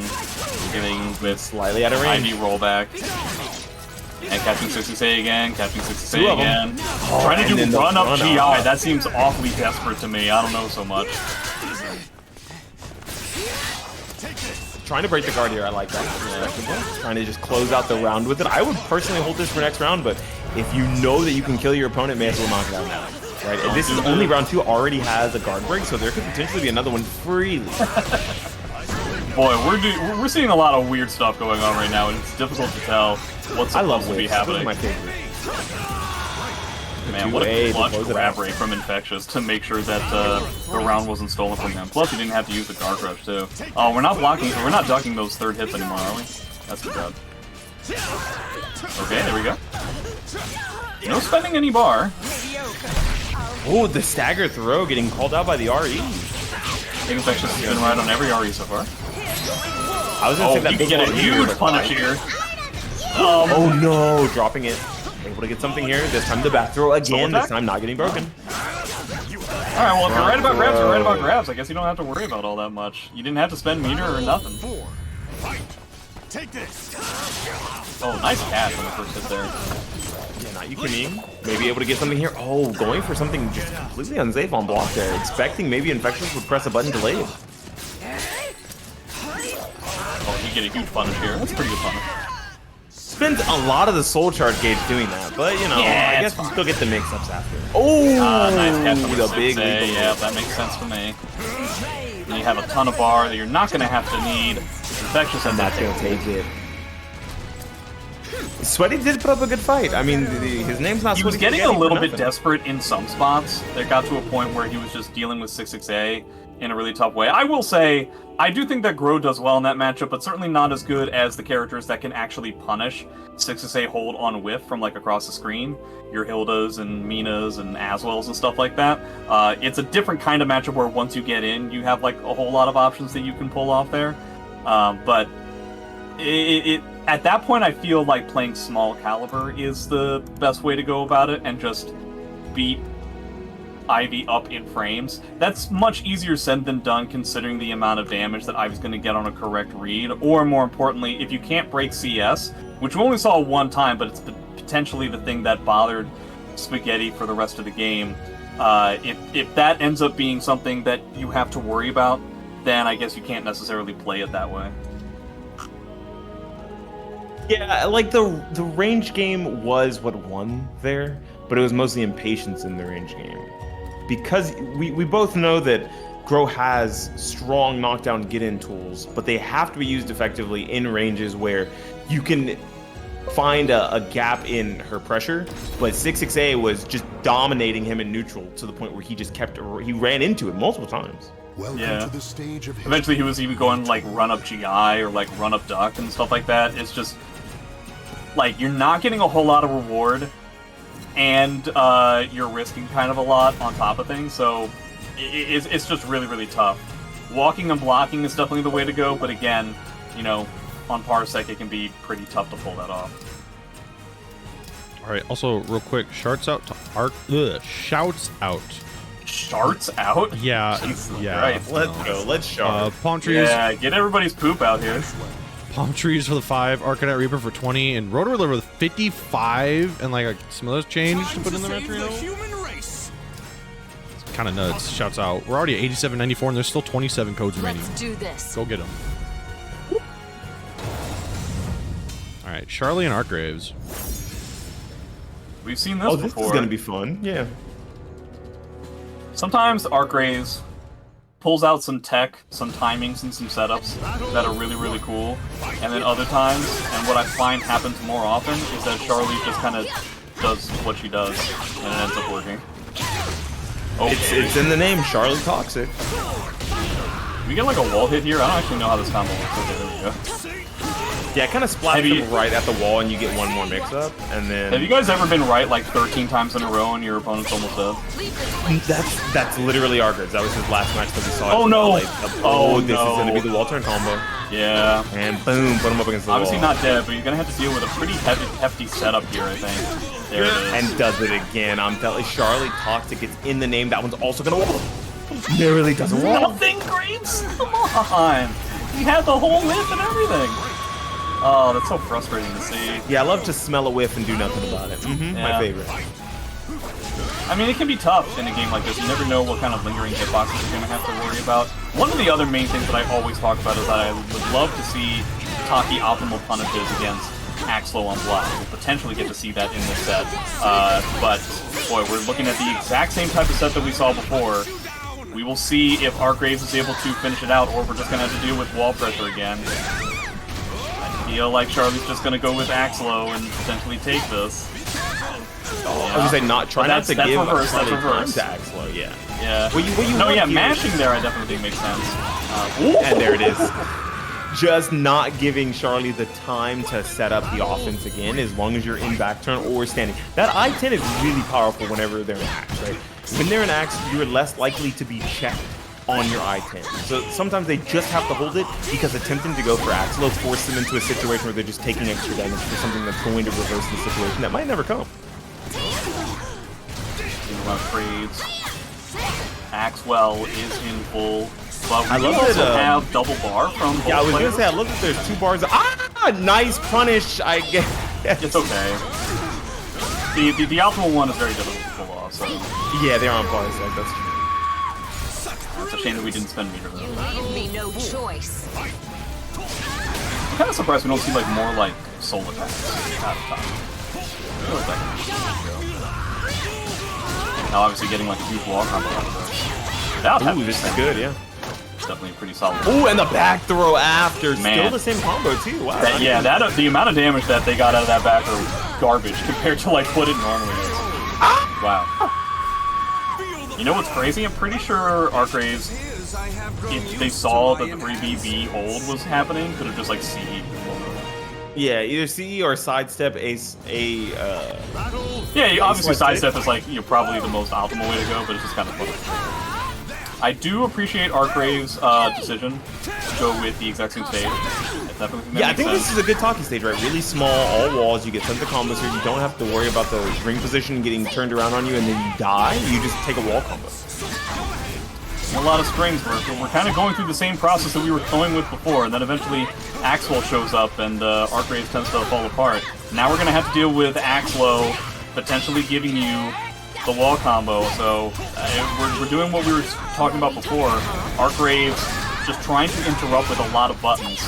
Getting with slightly out of range. Ivy rollback. And catching 6-6A again, catching 6-6A again. Trying to do run-up GI, that seems awfully desperate to me. I don't know so much. Trying to break the guard here, I like that. Yeah. Trying to just close out the round with it. I would personally hold this for next round, but if you know that you can kill your opponent, may as well knock it out now. Right? And this is only round 2, already has a guard break, so there could potentially be another one freely. Boy, we're seeing a lot of weird stuff going on right now, and it's difficult to tell what's supposed to be happening. My favorite. Man, what a clutch grab rate from Infectious to make sure that the round wasn't stolen from him. Plus, he didn't have to use the guard rush too. Oh, we're not blocking, we're not ducking those third hits anymore, are we? That's good job. Okay, there we go. No spending any bar. Oh, the stagger throw getting called out by the RE. I think Infectious has been right on every RE so far. I was gonna say that he can get a huge punish here. Oh no, dropping it. Able to get something here. This time the back throw again. This time not getting broken. Alright, well if you're right about grabs, you're right about grabs. I guess you don't have to worry about all that much. You didn't have to spend meter or nothing. Oh, nice catch on the first hit there. Yeah, not you kidding. Maybe able to get something here. Oh, going for something just completely unsafe on block there. Expecting maybe Infectious would press a button delayed. Oh, he you get a huge punish here. That's a pretty good punish. Spends a lot of the soul charge gauge doing that, but you know, Yeah, I guess it's you fine. still get the mix-ups after. Oh, Nice catch on the big 6A. leap. Yeah, that makes sense to me. And you have a ton of bar that you're not going to have to need. Infectious And that's gonna take it. Sweaty did put up a good fight. I mean, his name's not He was Sweaty getting a Spaghetti little for bit nothing. desperate in some spots. There got to a point where he was just dealing with 6A in a really tough way. I will say, I do think that Grøh does well in that matchup, but certainly not as good as the characters that can actually punish 6A hold on whiff from like across the screen. Your Hildas and Minas and Azwels and stuff like that. It's a different kind of matchup where once you get in, you have like a whole lot of options that you can pull off there. But at that point, I feel like playing SoulCalibur is the best way to go about it and just beat Ivy up in frames. That's much easier said than done considering the amount of damage that Ivy's going to get on a correct read, or more importantly, if you can't break CS, which we only saw one time, but it's potentially the thing that bothered Spaghetti for the rest of the game. If that ends up being something that you have to worry about, then I guess you can't necessarily play it that way. Yeah, like the range game was what won there, but it was mostly impatience in the range game. Because we both know that Grøh has strong knockdown get-in tools, but they have to be used effectively in ranges where you can find a gap in her pressure, but 6A was just dominating him in neutral to the point where he ran into it multiple times. Welcome Yeah. to the stage of history. Eventually he was even going like run up GI or like run up duck and stuff like that. It's just like you're not getting a whole lot of reward, and you're risking kind of a lot on top of things, so it's just really, really tough. Walking and blocking is definitely the way to go, but again, you know, on Parsec it can be pretty tough to pull that off. All right. Also, real quick, shouts out to shouts out. Sharts out? Yeah, Jesus yeah. Christ. Let's go. Let's show. Palm trees. Yeah, get everybody's poop out here. Palm trees for the 5, ArcaniteReaper for 20, and Rotor with 55, and like some of those change to put in the retro. It's kind of nuts. Shouts out. We're already at 87.94, and there's still 27 codes remaining. Let's do this. Go get them. All right, Charlie and Artgraves. We've seen this Oh, before. this is gonna be fun. Yeah. Sometimes Artgraves pulls out some tech, some timings, and some setups that are really, really cool. And then other times, and what I find happens more often, is that Charlie just kind of does what she does, and it ends up working. Okay. It's in the name, Charlie Toxic. We get like a wall hit here? I don't actually know how this combo works. Okay, there we go. Yeah, it kind of splats Have you- them right at the wall, and you get one more mix-up, and then Have you guys ever been right like 13 times in a row and your opponent's almost dead? that's literally Argers. That was his last match that we saw. Oh, no. Like, Oh, this is no. gonna be the wall turn combo, Yeah. and boom, put him up against the Obviously wall. not dead, but you're gonna have to deal with a pretty hefty setup here, I think. There it is. And does it again. I'm telling you, Charlie Toxic gets in the name. That one's also gonna wall. Literally doesn't wall. Nothing, Graves! Come on! He had the whole whiff and everything! Oh, that's so frustrating to see. Yeah, I love to smell a whiff and do nothing about it. Yeah. My favorite. I mean, it can be tough in a game like this. You never know what kind of lingering hitboxes you're going to have to worry about. One of the other main things that I always talk about is that I would love to see Taki optimal punishes against Axlo on block. We'll potentially get to see that in this set. But, boy, we're looking at the exact same type of set that we saw before. We will see if Artgraves is able to finish it out, or if we're just going to have to deal with wall pressure again. I feel like Charlie's just going to go with Axlo and potentially take this. I was gonna say try not to that's give reverse, Charlie that's reverse. time to Axlo, yeah. Yeah. What you no, want yeah, here- mashing there I definitely think makes sense. And there it is. Just not giving Charlie the time to set up the offense again, as long as you're in back turn or standing. That I-10 is really powerful whenever they're in Axe, right? When they're in Axe, you're less likely to be checked on your I-10. So sometimes they just have to hold it because attempting to go for Axlo force them into a situation where they're just taking extra damage for something that's going to reverse the situation that might never come. Trades. Axwell is in full. But I we love also that, have double bar from both Yeah, I was players. gonna say, I love that there's 2 bars. Nice punish, I guess. It's okay. The optimal one is very difficult to pull off, so Yeah, they're on bars, like, that's true. it's a shame that we didn't spend meter though. Leave me no choice. I'm kind of surprised we don't see like more like soul attacks out of time. Now obviously getting like a huge wall combo out of this. Ooh, this is good, yeah. Definitely pretty solid. Ooh, and the back throw after. Man. Still the same combo, too. Wow. The amount of damage that they got out of that back throw was garbage compared to like what it normally is. Wow. You know what's crazy? I'm pretty sure Arcraves, if they saw that the 3BB hold was happening, could have just like CE'd. Yeah, either CE or sidestep Yeah, obviously sidestep is like probably the most optimal way to go, but it's just kind of fun. I do appreciate Arcrave's decision to go with the exact same stage. Yeah, I think this is a good Taki stage, right? Really small, all walls, you get tons of combos here, you don't have to worry about the ring position getting turned around on you and then you die, you just take a wall combo. A lot of strings, we're kind of going through the same process that we were going with before, and then eventually Azwel shows up and Arcrave tends to fall apart. Now we're going to have to deal with Azwel potentially giving you the wall combo, so we're doing what we were talking about before. Arcrave just trying to interrupt with a lot of buttons,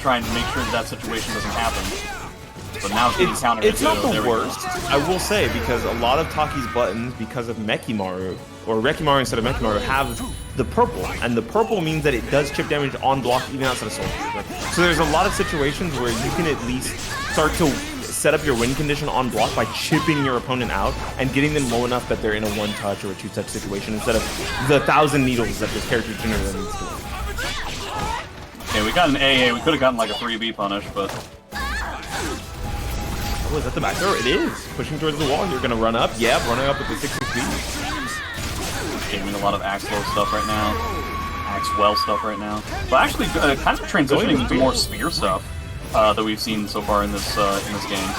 trying to make sure that situation doesn't happen. But now it's getting countered. It's not the worst, I will say, because a lot of Taki's buttons, because of Mekimaru, or Rekimaru instead of Mekimaru, have the purple, and the purple means that it does chip damage on block even outside of Soul. So there's a lot of situations where you can at least start to set up your win condition on block by chipping your opponent out and getting them low enough that they're in a one-touch or a two-touch situation instead of the 1,000 needles that this character generator needs to win. Okay, we got an AA. We could have gotten like a 3B punish, but... Oh, is that the back throw? It is. Pushing towards the wall. You're going to run up. Yeah, running up with the 6-6B. Gaming a lot of Azwel stuff right now. Azwel stuff right now. But actually, kind of transitioning into more spear stuff that we've seen so far in this game,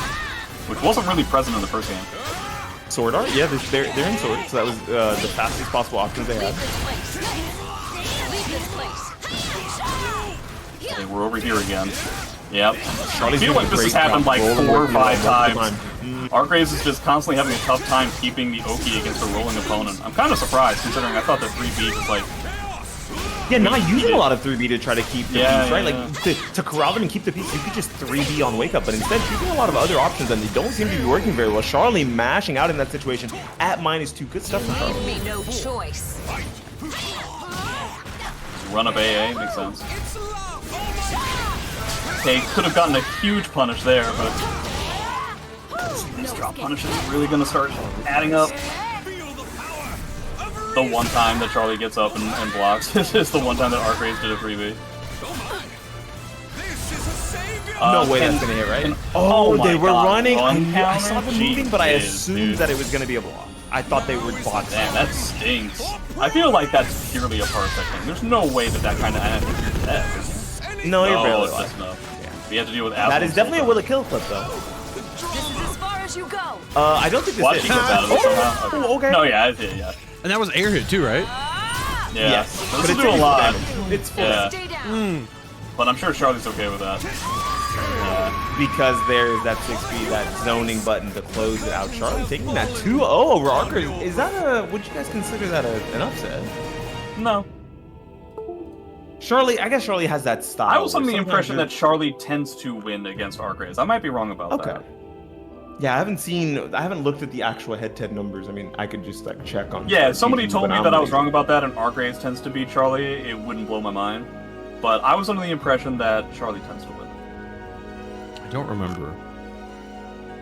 which wasn't really present in the first game. Sword art? Yeah, they're in sword, so that was the fastest possible options they had. Okay, we're over here again. Yep. Charlie's I feel like this has happened like 4 or 5 times. Arcraves is just constantly having a tough time keeping the Oki against a rolling opponent. I'm kind of surprised, considering I thought that 3B was like... Yeah, not using a lot of 3B to try to keep the piece, right? Yeah. Like, to corral them and keep the piece, you could just 3B on wake up, but instead using a lot of other options, and they don't seem to be working very well. Charlie mashing out in that situation at -2. Good stuff from Charlie. Me no choice. Run up AA, makes sense. Okay, could have gotten a huge punish there, but... These drop punishes are really going to start adding up. The one time that Charlie gets up and blocks is the one time that Arcraves did a 3B. No way that's gonna hit, right? They were running. I saw them moving, but I assumed that it was gonna be a block. I thought they were bots. Damn, that stinks. I feel like that's purely a Parsec thing. There's no way that kind of... I think you're dead. No, you're barely it's alive. just no. We have to deal with Azwel. That is definitely a will it kill clip, though. This is as far as you go. I don't think this Watch is. he gets out of it somehow. Okay. Okay. No, yeah, it's hit, yeah. And that was air hit too, right? Yeah. Yes, This but will do a lot. It's full. Yeah. Stay down. But I'm sure Charlie's okay with that. Because there's that 6B, that zoning button to close it out. Charlie taking that 2-0 over Archer. Is that would you guys consider that an upset? No. Charlie, I guess Charlie has that style. I was under the impression that Charlie tends to win against Arcraves. I might be wrong about that. Yeah, I haven't looked at the actual head-to-head numbers. I mean, I could just like check on. Yeah, if somebody TV, told but me I'm that I was like- wrong about that and Arcraves tends to beat Charlie, it wouldn't blow my mind. But I was under the impression that Charlie tends to win. I don't remember.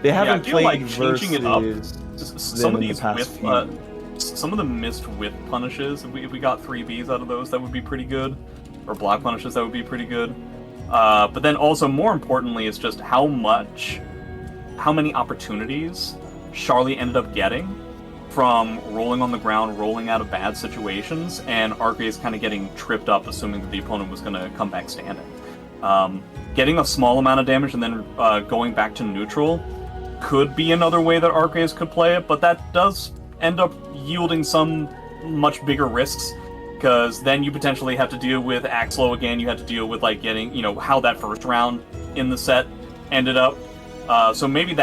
They haven't I feel played like versus changing it up. Some of in the these past whiff, some of the missed whip punishes. If we got 3Bs out of those, that would be pretty good. Or block punishes, that would be pretty good. But then also, more importantly, is just how many opportunities Charlie ended up getting from rolling on the ground, rolling out of bad situations, and Arcraves kind of getting tripped up, assuming that the opponent was going to come back standing. Getting a small amount of damage and then going back to neutral could be another way that Arcraves could play it, but that does end up yielding some much bigger risks, because then you potentially have to deal with Azwel again, you have to deal with like getting, how that first round in the set ended up. So maybe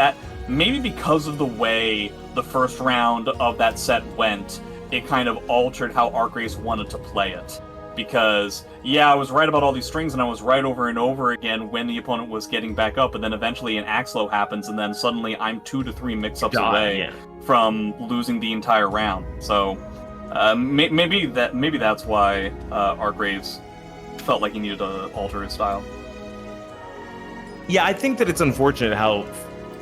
because of the way the first round of that set went, it kind of altered how Arcraves wanted to play it. because, yeah, I was right about all these strings, and I was right over and over again when the opponent was getting back up, but then eventually an Axlow happens, and then suddenly I'm 2 to 3 mix-ups away from losing the entire round. So maybe that's why Argraves felt like he needed to alter his style. Yeah, I think that it's unfortunate how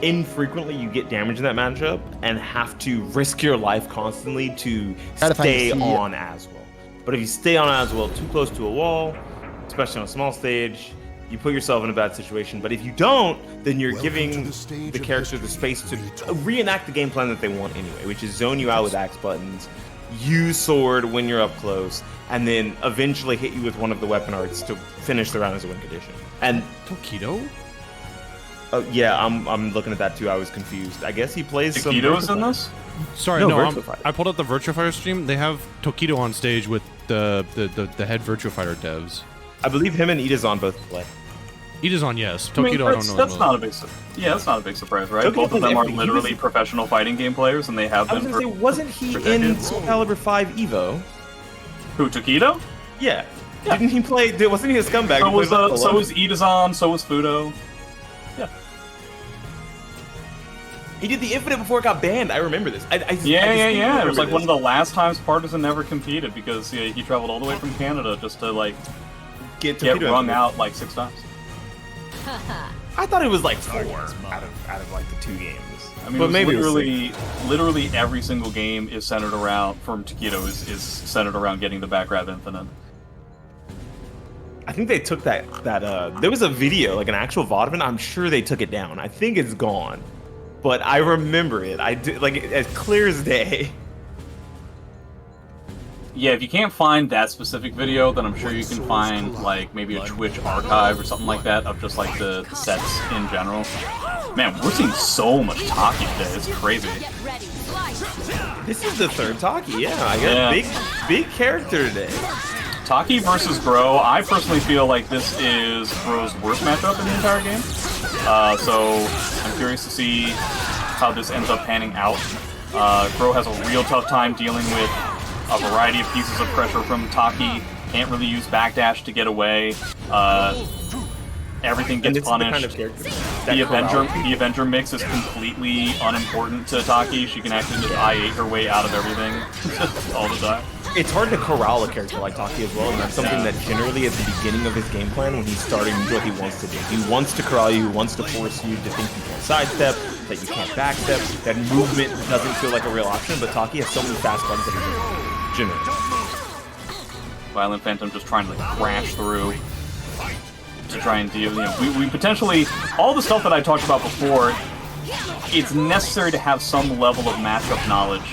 infrequently you get damage in that matchup and have to risk your life constantly to stay on Azwel. But if you stay on Azwel too close to a wall, especially on a small stage, you put yourself in a bad situation. But if you don't, then you're giving the character the space to reenact the game plan that they want anyway, which is zone you out with axe buttons, use sword when you're up close, and then eventually hit you with one of the weapon arts to finish the round as a win condition. And Tokido? Yeah, I'm looking at that too. I was confused. I guess he plays some. Tokido's in this? Sorry, no, I pulled up the Virtua Fighter stream. They have Tokido on stage with the head Virtua Fighter devs. I believe him and Idazan both play. Idazan, yes. Tokido, I don't know. That's not a big that's not a big surprise, right? Both of them are literally professional fighting game players, and they have been. I was gonna say, wasn't he in SoulCalibur 5 Evo? Who, Tokido? Yeah. Didn't he play? Wasn't he a scumbag? So was Idazan. So was Fudo. Yeah. He did the Infinite before it got banned. I remember this. Yeah. It was like one of the last times Partisan ever competed because he traveled all the way from Canada just to like get rung out like 6 times. I thought it was like 4 out of like the 2 games. I mean, but maybe literally every single game is centered around from Tokido is centered around getting the back grab infinite. I think they took that there was a video, like an actual VOD, I'm sure they took it down. I think it's gone. But I remember it. I did, like, as clear as day. Yeah, if you can't find that specific video, then I'm sure you can find, like, maybe a Twitch archive or something like that of just, like, the sets in general. Man, we're seeing so much Taki today. It's crazy. This is the 3rd Taki, yeah. I got big character today. Taki versus Grøh. I personally feel like this is Grøh's worst matchup in the entire game. So I'm curious to see how this ends up panning out. Grøh has a real tough time dealing with a variety of pieces of pressure from Taki. Can't really use backdash to get away. Everything gets punished. The Avenger mix is completely unimportant to Taki. She can actually just I-8 her way out of everything all the time. It's hard to corral a character like Taki as well, and that's something that generally at the beginning of his game plan, when he's starting what he wants to do. He wants to corral you, he wants to force you to think you can't sidestep, that you can't backstep, that movement doesn't feel like a real option, but Taki has so many fast buttons that he generally. ViolinPhantom just trying to like crash through to try and deal, we potentially, all the stuff that I talked about before, it's necessary to have some level of matchup knowledge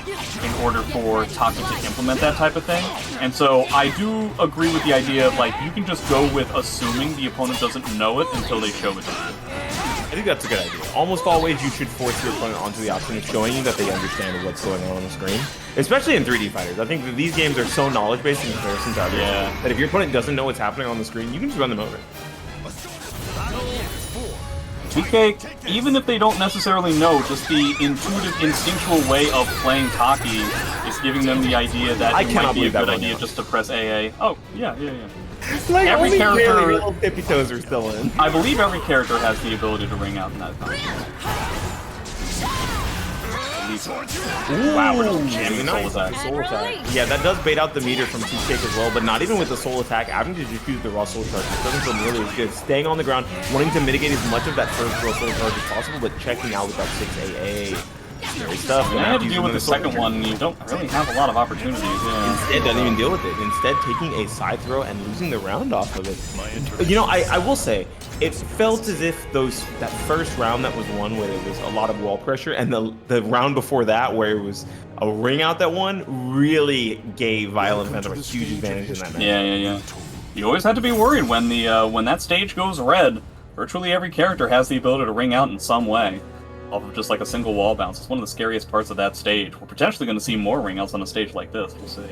in order for Taki to implement that type of thing. And so I do agree with the idea of, like, you can just go with assuming the opponent doesn't know it until they show it to you. I think that's a good idea. Almost always you should force your opponent onto the option of showing you that they understand what's going on the screen. Especially in 3D fighters. I think that these games are so knowledge-based in comparison to others that if your opponent doesn't know what's happening on the screen, you can just run them over. Toothcake, even if they don't necessarily know, just the intuitive, instinctual way of playing Taki is giving them the idea that it might be a good idea just to press AA. Oh, yeah. Like, every character, little tippy toes are still in. I believe every character has the ability to ring out in that time. Wow, we're just jamming soul attack. Yeah, that does bait out the meter from Toothcake as well, but not even with the soul attack. Having to just use the raw soul charge, it doesn't feel nearly as good. Staying on the ground, wanting to mitigate as much of that first raw soul charge as possible, but checking out with that 6 AA. Scary stuff. When you have to deal with the second one, you don't really have a lot of opportunities. Instead, doesn't even deal with it. Instead, taking a side throw and losing the round off of it. You know, I will say, it felt as if that first round that was won where there was a lot of wall pressure, and the round before that where it was a ring out that won really gave ViolinPhantom a huge advantage in that match. Yeah. You always have to be worried when when that stage goes red. Virtually every character has the ability to ring out in some way, off of just like a single wall bounce. It's one of the scariest parts of that stage. We're potentially going to see more ring outs on a stage like this. We'll see.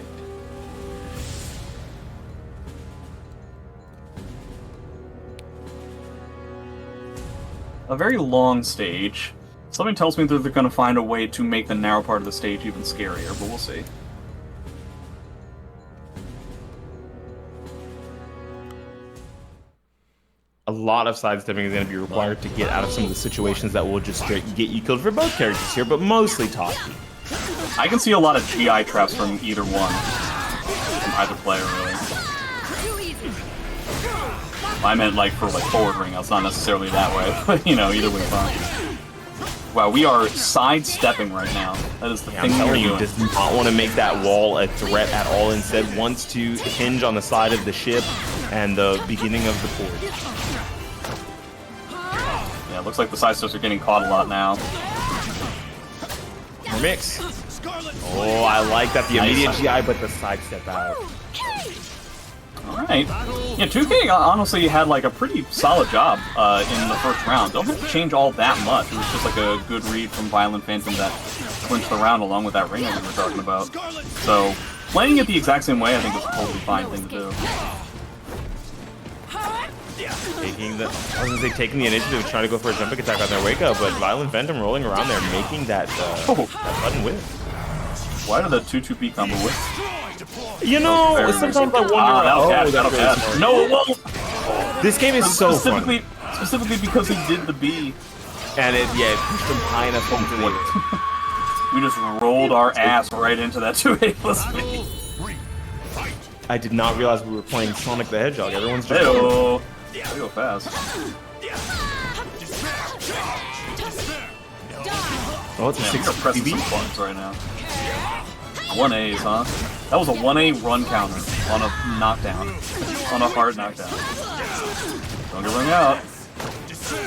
A very long stage. Something tells me that they're going to find a way to make the narrow part of the stage even scarier, but we'll see. a lot of sidestepping is going to be required to get out of some of the situations that will just straight get you killed for both characters here, but mostly Taki. I can see a lot of GI traps from either one, from either player really. I meant like for like forward ring outs, not necessarily that way, but you know, either way fine. Wow, we are sidestepping right now. That is the thing we're doing. Does not want to make that wall a threat at all. Instead, wants to hinge on the side of the ship and the beginning of the port. Yeah, it looks like the sidesteps are getting caught a lot now. Mix. Oh, I like that. The immediate GI, but the sidestep out. Alright. Yeah, 2K honestly had like a pretty solid job in the first round. Don't have to change all that much. It was just like a good read from ViolinPhantom that clinched the round along with that ring that we were talking about. So, playing it the exact same way I think is a totally fine thing to do. Taking the initiative, trying to go for a jumping attack on their wake up, but ViolinPhantom rolling around there, making that, that button whip. Why did the 2-2-P combo whip? You know, sometimes I wonder. That'll pass. No, it won't. This game is so fun. Specifically because he did the B. And it pushed him high enough into the. We just rolled our ass right into that 2A plus B. I did not realize we were playing Sonic the Hedgehog. Everyone's just. Hey-oh. They go fast. Oh, it's a 6 we're pressing some buttons right now. 1As, huh? That was a 1A run counter on a knockdown. On a hard knockdown. Don't get rung out.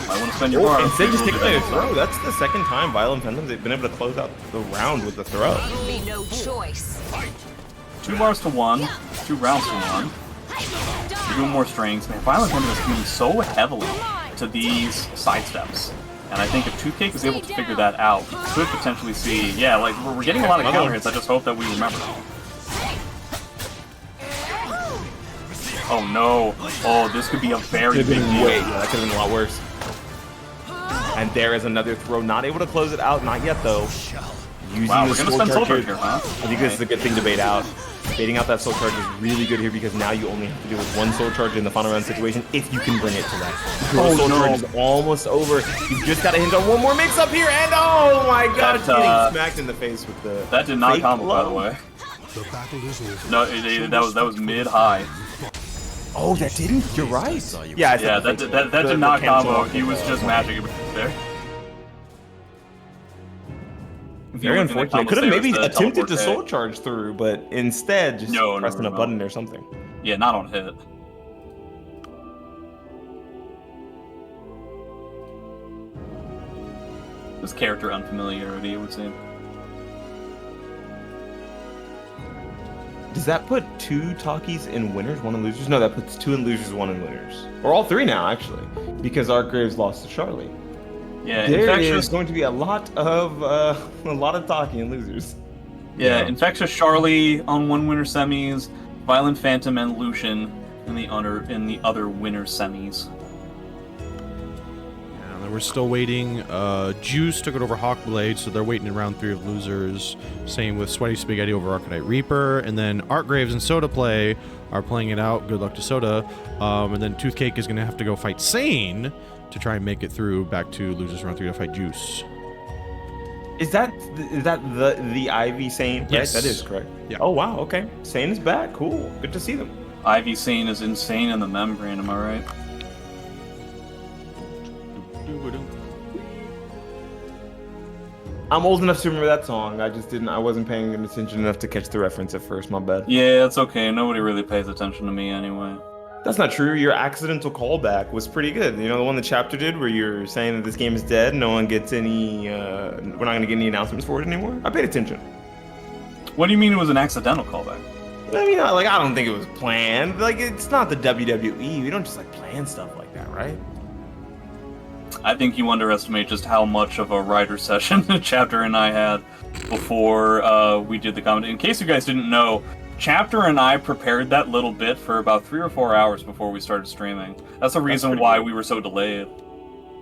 Might want to spend your bar. Instead, just take a throw. That's the second time ViolinPhantom they've been able to close out the round with the throw. Be no choice. 2 bars to 1, 2 rounds to 1. We're doing more strings. Man, ViolinPhantom is committing so heavily to these sidesteps. And I think if toothcake is able to figure that out, we could potentially see, yeah, like, we're getting a lot of counter hits, I just hope that we remember. Oh no. Oh, this could be a very big deal. That could have been a lot worse. And there is another throw, not able to close it out, not yet though. Using wow, the we're gonna spend soul charge here, huh? I think this is a good thing to bait out. Baiting out that soul charge is really good here because now you only have to deal with 1 soul charge in the final round situation if you can bring it to that. Your soul charge is almost over. You've just got to hint on one more mix up here, and oh my god, getting smacked in the face with the. That did not combo, by the way. The battle is over. No, that was mid high. Oh, that didn't. You're right. Yeah, that did not combo. He was just magic there. Very unfortunate. Could have maybe attempted to soul charge through, but instead just pressing a button or something. Yeah, not on hit. This character unfamiliarity, it would seem. Does that put 2 Takis in winners, 1 in losers? No, that puts 2 in losers, 1 in winners. Or all 3 now, actually, because Artgraves lost to Charlie. Yeah, there Infectious is going to be a lot of Taki in losers. Yeah, Infectious Charlie on 1 winner semis, ViolinPhantom and Lucian in the other winner semis. Yeah, and we're still waiting. Juice took it over Hawkblade, so they're waiting in round 3 of losers. Same with Sweatyspaghetti over ArcaniteReaper, and then Artgraves and Soda Play are playing it out. Good luck to Soda. And then Toothcake is going to have to go fight Sane to try and make it through back to losers round 3 to fight Juice. Is that the Ivy Sane? Yes, right? That is correct. Yeah. Oh wow. Okay. Sane is back. Cool. Good to see them. Ivy Sane is insane in the membrane. Am I right? I'm old enough to remember that song. I wasn't paying attention enough to catch the reference at first. My bad. Yeah, it's okay. Nobody really pays attention to me anyway. That's not true. Your accidental callback was pretty good. You know, the one the chapter did where you're saying that this game is dead, no one gets any, we're not going to get any announcements for it anymore. I paid attention. What do you mean it was an accidental callback? I mean, like, I don't think it was planned. Like, it's not the WWE. We don't just, like, plan stuff like that, right? I think you underestimate just how much of a writer session Chapter and I had before we did the comment. In case you guys didn't know, Chapter and I prepared that little bit for about 3 or 4 hours before we started streaming. That's the reason why we were so delayed.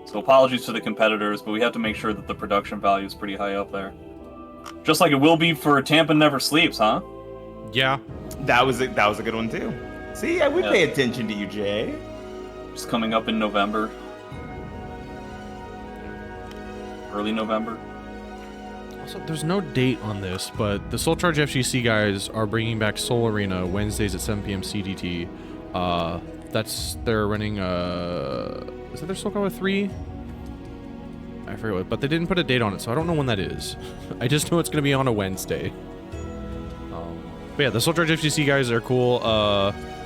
So apologies to the competitors, but we have to make sure that the production value is pretty high up there. Just like it will be for Tampa Never Sleeps, huh? Yeah. That was a good one too. See, we pay attention to you, Jay. It's coming up in November. Early November. Also, there's no date on this, but the Soul Charge FGC guys are bringing back Soul Arena Wednesdays at 7 p.m. CDT. They're running is that their SoulCalibur 3? I forget what, but they didn't put a date on it, so I don't know when that is. I just know it's gonna be on a Wednesday. But yeah, the Soul Charge FGC guys are cool.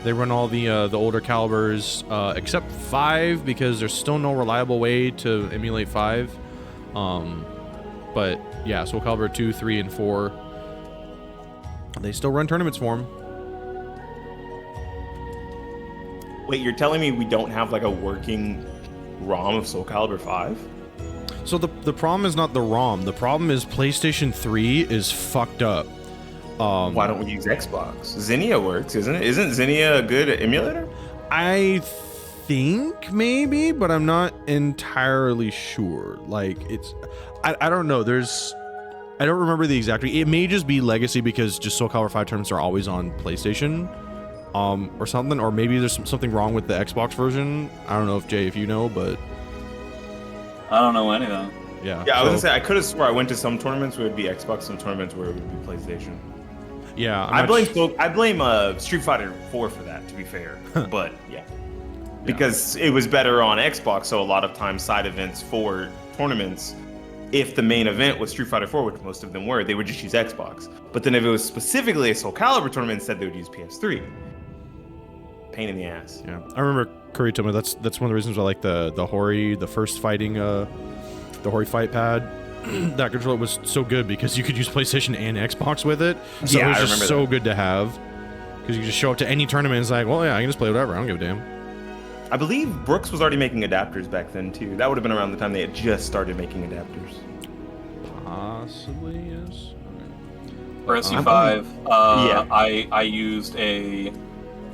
They run all the older calibers, except 5, because there's still no reliable way to emulate 5. But yeah, SoulCalibur 2, 3, and 4. They still run tournaments for them. Wait, you're telling me we don't have like a working ROM of SoulCalibur 5? So the problem is not the ROM. The problem is PlayStation 3 is fucked up. Why don't we use Xbox? Zinnia works, isn't it? Isn't Zinnia a good emulator? I think maybe, but I'm not entirely sure. Like, it's... I don't know. I don't remember the exact... It may just be legacy because just SoulCalibur 5 tournaments are always on PlayStation. Or something. Or maybe there's something wrong with the Xbox version. I don't know if, Jay, if you know, but... I don't know anything. Yeah. Yeah, I was gonna say, I could have swore I went to some tournaments where it would be Xbox, some tournaments where it would be PlayStation. Yeah. I blame Street Fighter 4 for that, to be fair. But yeah, because it was better on Xbox, so a lot of times side events for tournaments, if the main event was Street Fighter 4, which most of them were, they would just use Xbox. But then if it was specifically a SoulCalibur tournament, instead they would use PS3. Pain in the ass. Yeah, I remember Curry told me that's one of the reasons I like the Hori, the first fighting, the Hori fight pad. That controller was so good because you could use PlayStation and Xbox with it. So Yeah, it was I just remember so that. good to have. Because you could just show up to any tournament and it's like, well, yeah, I can just play whatever. I don't give a damn. I believe Brooks was already making adapters back then too. That would have been around the time they had just started making adapters. Possibly, yes. For SC5, I used an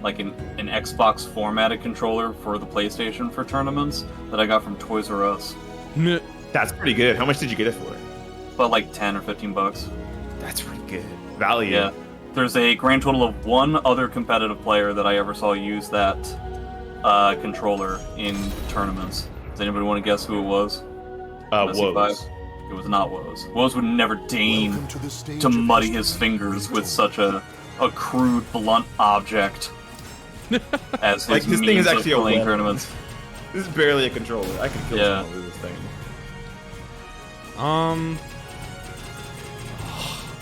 Xbox formatted controller for the PlayStation for tournaments that I got from Toys R Us. Meh. That's pretty good. How much did you get it for? But like 10 or 15 bucks. That's pretty good. Value. Yeah. There's a grand total of one other competitive player that I ever saw use that controller in tournaments. Does anybody want to guess who it was? Woes. It was not Woes. Woes would never deign Welcome to the stage to of muddy history. his fingers with such a crude, blunt object as his Like, this means thing is of actually a playing weapon. tournaments. This is barely a controller. I could kill Yeah. someone with this thing. I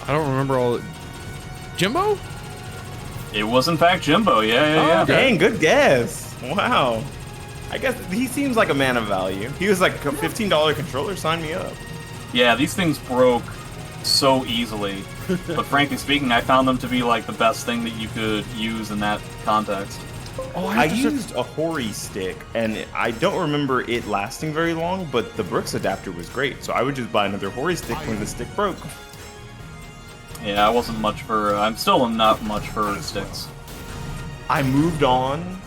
don't remember all. Jimbo? It was in fact Jimbo. Yeah. Dang, good guess. Wow. I guess he seems like a man of value. He was like a $15 controller. Sign me up. Yeah, these things broke so easily. But frankly speaking, I found them to be like the best thing that you could use in that context. Oh, I used a Hori stick, and I don't remember it lasting very long, but the Brooks adapter was great, so I would just buy another Hori stick when the stick broke. Yeah, I wasn't much for. I'm still not much for sticks. I moved on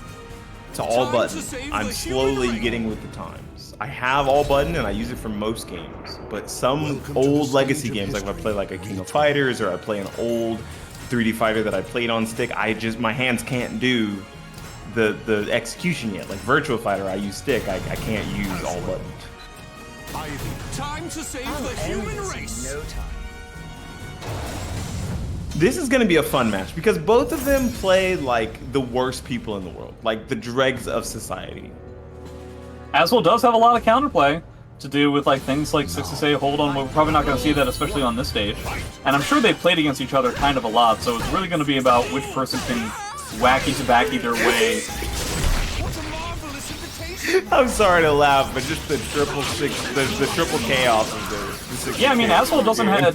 to all button. I'm slowly getting with the times. I have all button, and I use it for most games, but some Welcome to old the legacy stage of games, like if I history. play like a King of Fighters, or I play an old 3D fighter that I played on stick, my hands can't do the execution yet. Like Virtua Fighter, I use stick. I can't use all button. Time to save the human race. No time. This is going to be a fun match because both of them play like the worst people in the world, like the dregs of society. Azwel does have a lot of counterplay to do with like things like 6-6-8 hold on. We're probably not going to see that, especially on this stage. And I'm sure they've played against each other kind of a lot, so it's really going to be about which person can wacky tobacco their way. What a marvelous invitation. I'm sorry to laugh, but just the triple chaos of the Yeah, I mean, Azwel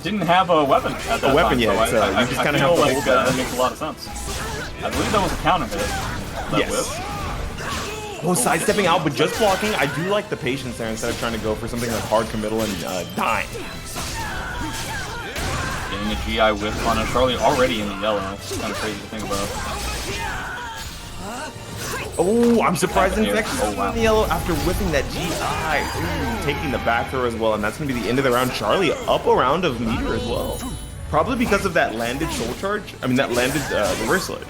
didn't have a weapon at that weapon time, yet, so I you just I kinda feel have to like hold that. that makes a lot of sense. I believe that was a counter hit. That Yes. whip. Oh, sidestepping out, but just blocking. I do like the patience there instead of trying to go for something like hard committal and dying. Getting a GI whip on a Charlie already in the yellow. It's kind of crazy to think about. Oh, I'm surprised Infectious Oh, is wow. in the yellow after whipping that GI. Ooh, taking the back throw as well, and that's going to be the end of the round. Charlie up a round of meter as well. Probably because of that landed soul charge. I mean, that landed reverse ledge.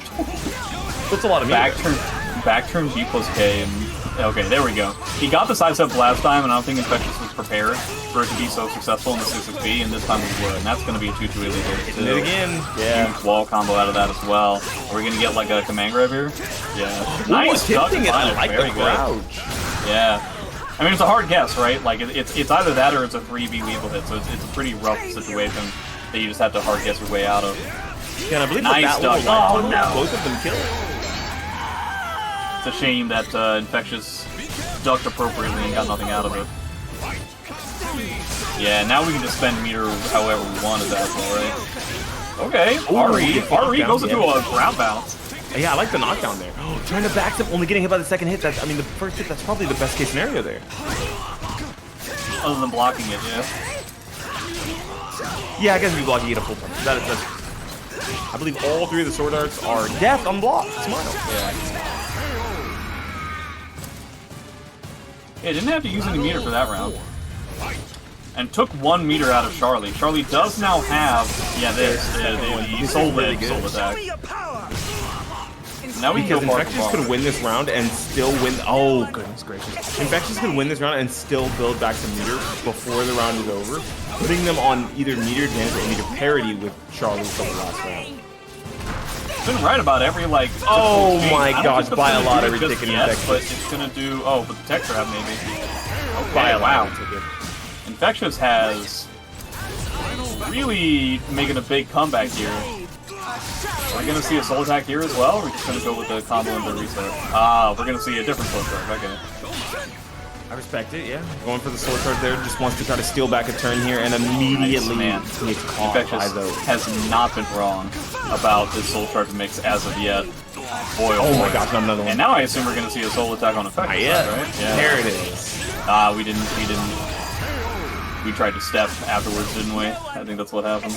Puts a lot of meter. Back turn B plus K, and Okay, there we go. He got the sidestep last time, and I don't think Infectious was prepared for it to be so successful in the 6-6B, and this time we would. And that's going to be a 2-2 illegal. Hitting it again. Yeah. Huge wall combo out of that as well. Are we going to get like a command grab here? Yeah. Nice duck. I like Very the crouch. Good. Yeah. I mean, it's a hard guess, right? Like, it's either that or it's a 3B weasel hit, so it's a pretty rough situation that you just have to hard guess your way out of. Yeah, and I believe nice duck. Oh, no. Both of them killed. It's a shame that Infectious ducked appropriately and got nothing out of it. Yeah, now we can just spend meter however we want at that point, right? Okay, RE goes into a ground bounce. Yeah, I like the knockdown there. Oh, trying to backstep, only getting hit by the second hit. That's, I mean, the first hit, that's probably the best case scenario there. Other than blocking it, yeah. Yeah, I guess if you're blocking it a full time. That's, I believe all three of the sword arts are death unblocked. Smile. Yeah, didn't have to use any meter for that round. And took 1 meter out of Charlie. Charlie does now have, the soul attack. Now we because can Infectious could win this round and still win. Oh, goodness gracious. Infectious could win this round and still build back to meter before the round is over, putting them on either meter advantage or meter parity with Charlie for the last round. Been right about every, like, oh my gosh, by a lot every ticket Infectious. But it's gonna do, but the tech trap maybe. Okay, by a wow. lot ticket. Infectious has really making a big comeback here. Are we gonna see a soul attack here as well, or are we just gonna go with the combo and the reset? We're gonna see a different soul attack, okay. I respect it, yeah. Going for the soul charge there, just wants to try to steal back a turn here and immediately gets caught by those. Has not been wrong about this soul charge mix as of yet. Boy, oh my gosh, another one. And now I assume we're gonna see a soul attack on Infectious, right? Yeah. There it is. We didn't. We tried to step afterwards, didn't we? I think that's what happened.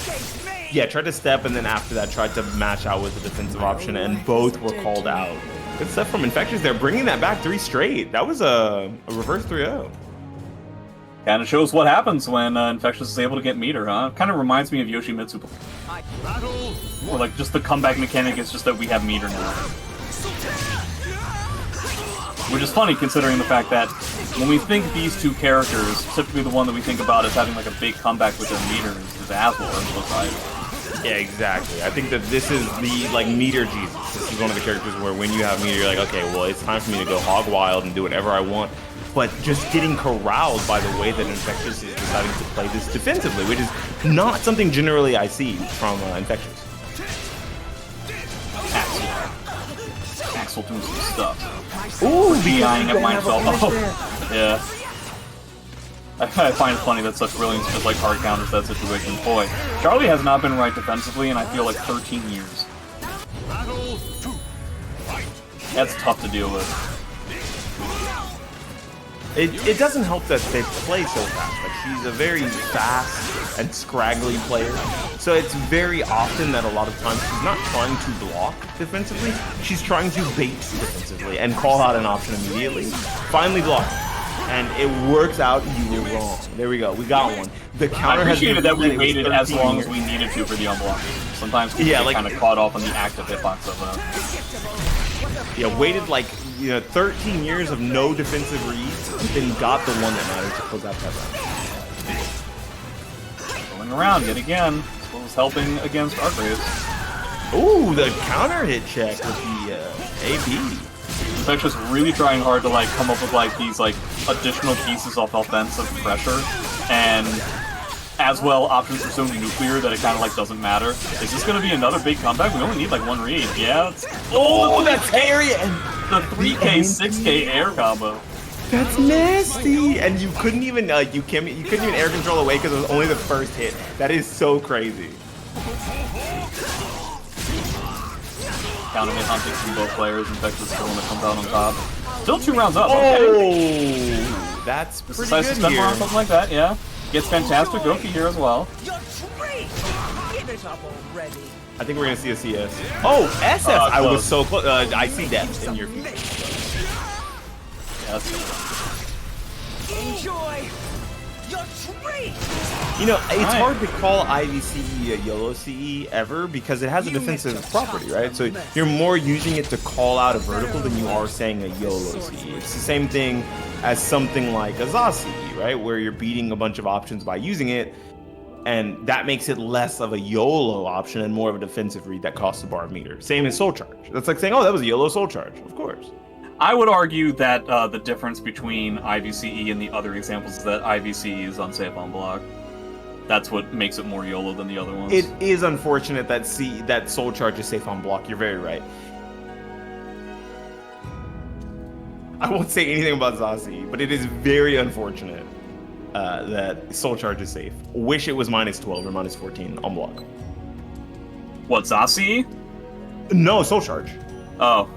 Yeah, tried to step, and then after that tried to match out with the defensive option, and both were called out. Good stuff from Infectious there, bringing that back 3 straight. That was a reverse 3-0. Kind of shows what happens when Infectious is able to get meter, huh? Kind of reminds me of Yoshimitsu. Or like just the comeback mechanic is just that we have meter now. Which is funny considering the fact that when we think these two characters, typically the one that we think about as having like a big comeback with their meter is Azwel. Yeah, exactly. I think that this is the like meter Jesus. This is one of the characters where when you have meter, you're like, okay, well, it's time for me to go hog wild and do whatever I want. But just getting corralled by the way that Infectious is deciding to play this defensively, which is not something generally I see from Infectious. Axel doing some stuff. Ooh, behind at myself. Oh, yeah. I find it funny that such brilliance just like hard counters that situation. Boy, Charlie has not been right defensively in I feel like 13 years. That's tough to deal with. It doesn't help that they play so fast. Like, she's a very fast and scraggly player. So it's very often that a lot of times she's not trying to block defensively. She's trying to bait defensively and call out an option immediately. Finally block. And it works out. You were wrong. There we go. We got one. The counter I appreciated that we waited as long years. as we needed to for the unblocking. Sometimes we get kind of caught off on the active hitbox of Yeah, waited like 13 years of no defensive reads, then got the one that mattered to close out that round. Going around yet again. This was helping against Arcraves. Ooh, the counter hit check with the AB. Infectious really trying hard to like come up with like these like additional pieces of offensive pressure, and Azwel options are so nuclear that it kind of like doesn't matter. Is this gonna be another big comeback? We only need like one read. Yeah. Oh, that's scary. And the 3K 6K air combo. That's nasty. And you couldn't even you couldn't even air control away because it was only the first hit. That is so crazy. Counter hit hunting from both players. Infectious still one that comes out on top. Still 2 rounds up. Oh, okay. That's pretty good here. Something like that, yeah. Gets fantastic Goki here as well. I think we're gonna see a CS. Oh, SS! I was so close. I see death in your feet. Yes. Enjoy. You know, it's hard to call Ivy CE a YOLO CE ever because it has a defensive property, right? So you're more using it to call out a vertical than you are saying a YOLO CE. It's the same thing as something like a ZA CE, right? Where you're beating a bunch of options by using it, and that makes it less of a YOLO option and more of a defensive read that costs a bar of meter. Same as Soul Charge. That's like saying, oh, that was a YOLO Soul Charge. Of course. I would argue that the difference between IVCE and the other examples is that IVCE is unsafe on block. That's what makes it more YOLO than the other ones. It is unfortunate that Soul Charge is safe on block. You're very right. I won't say anything about Zazi, but it is very unfortunate that Soul Charge is safe. Wish it was -12 or -14 on block. What, Zazi? No, Soul Charge. Oh.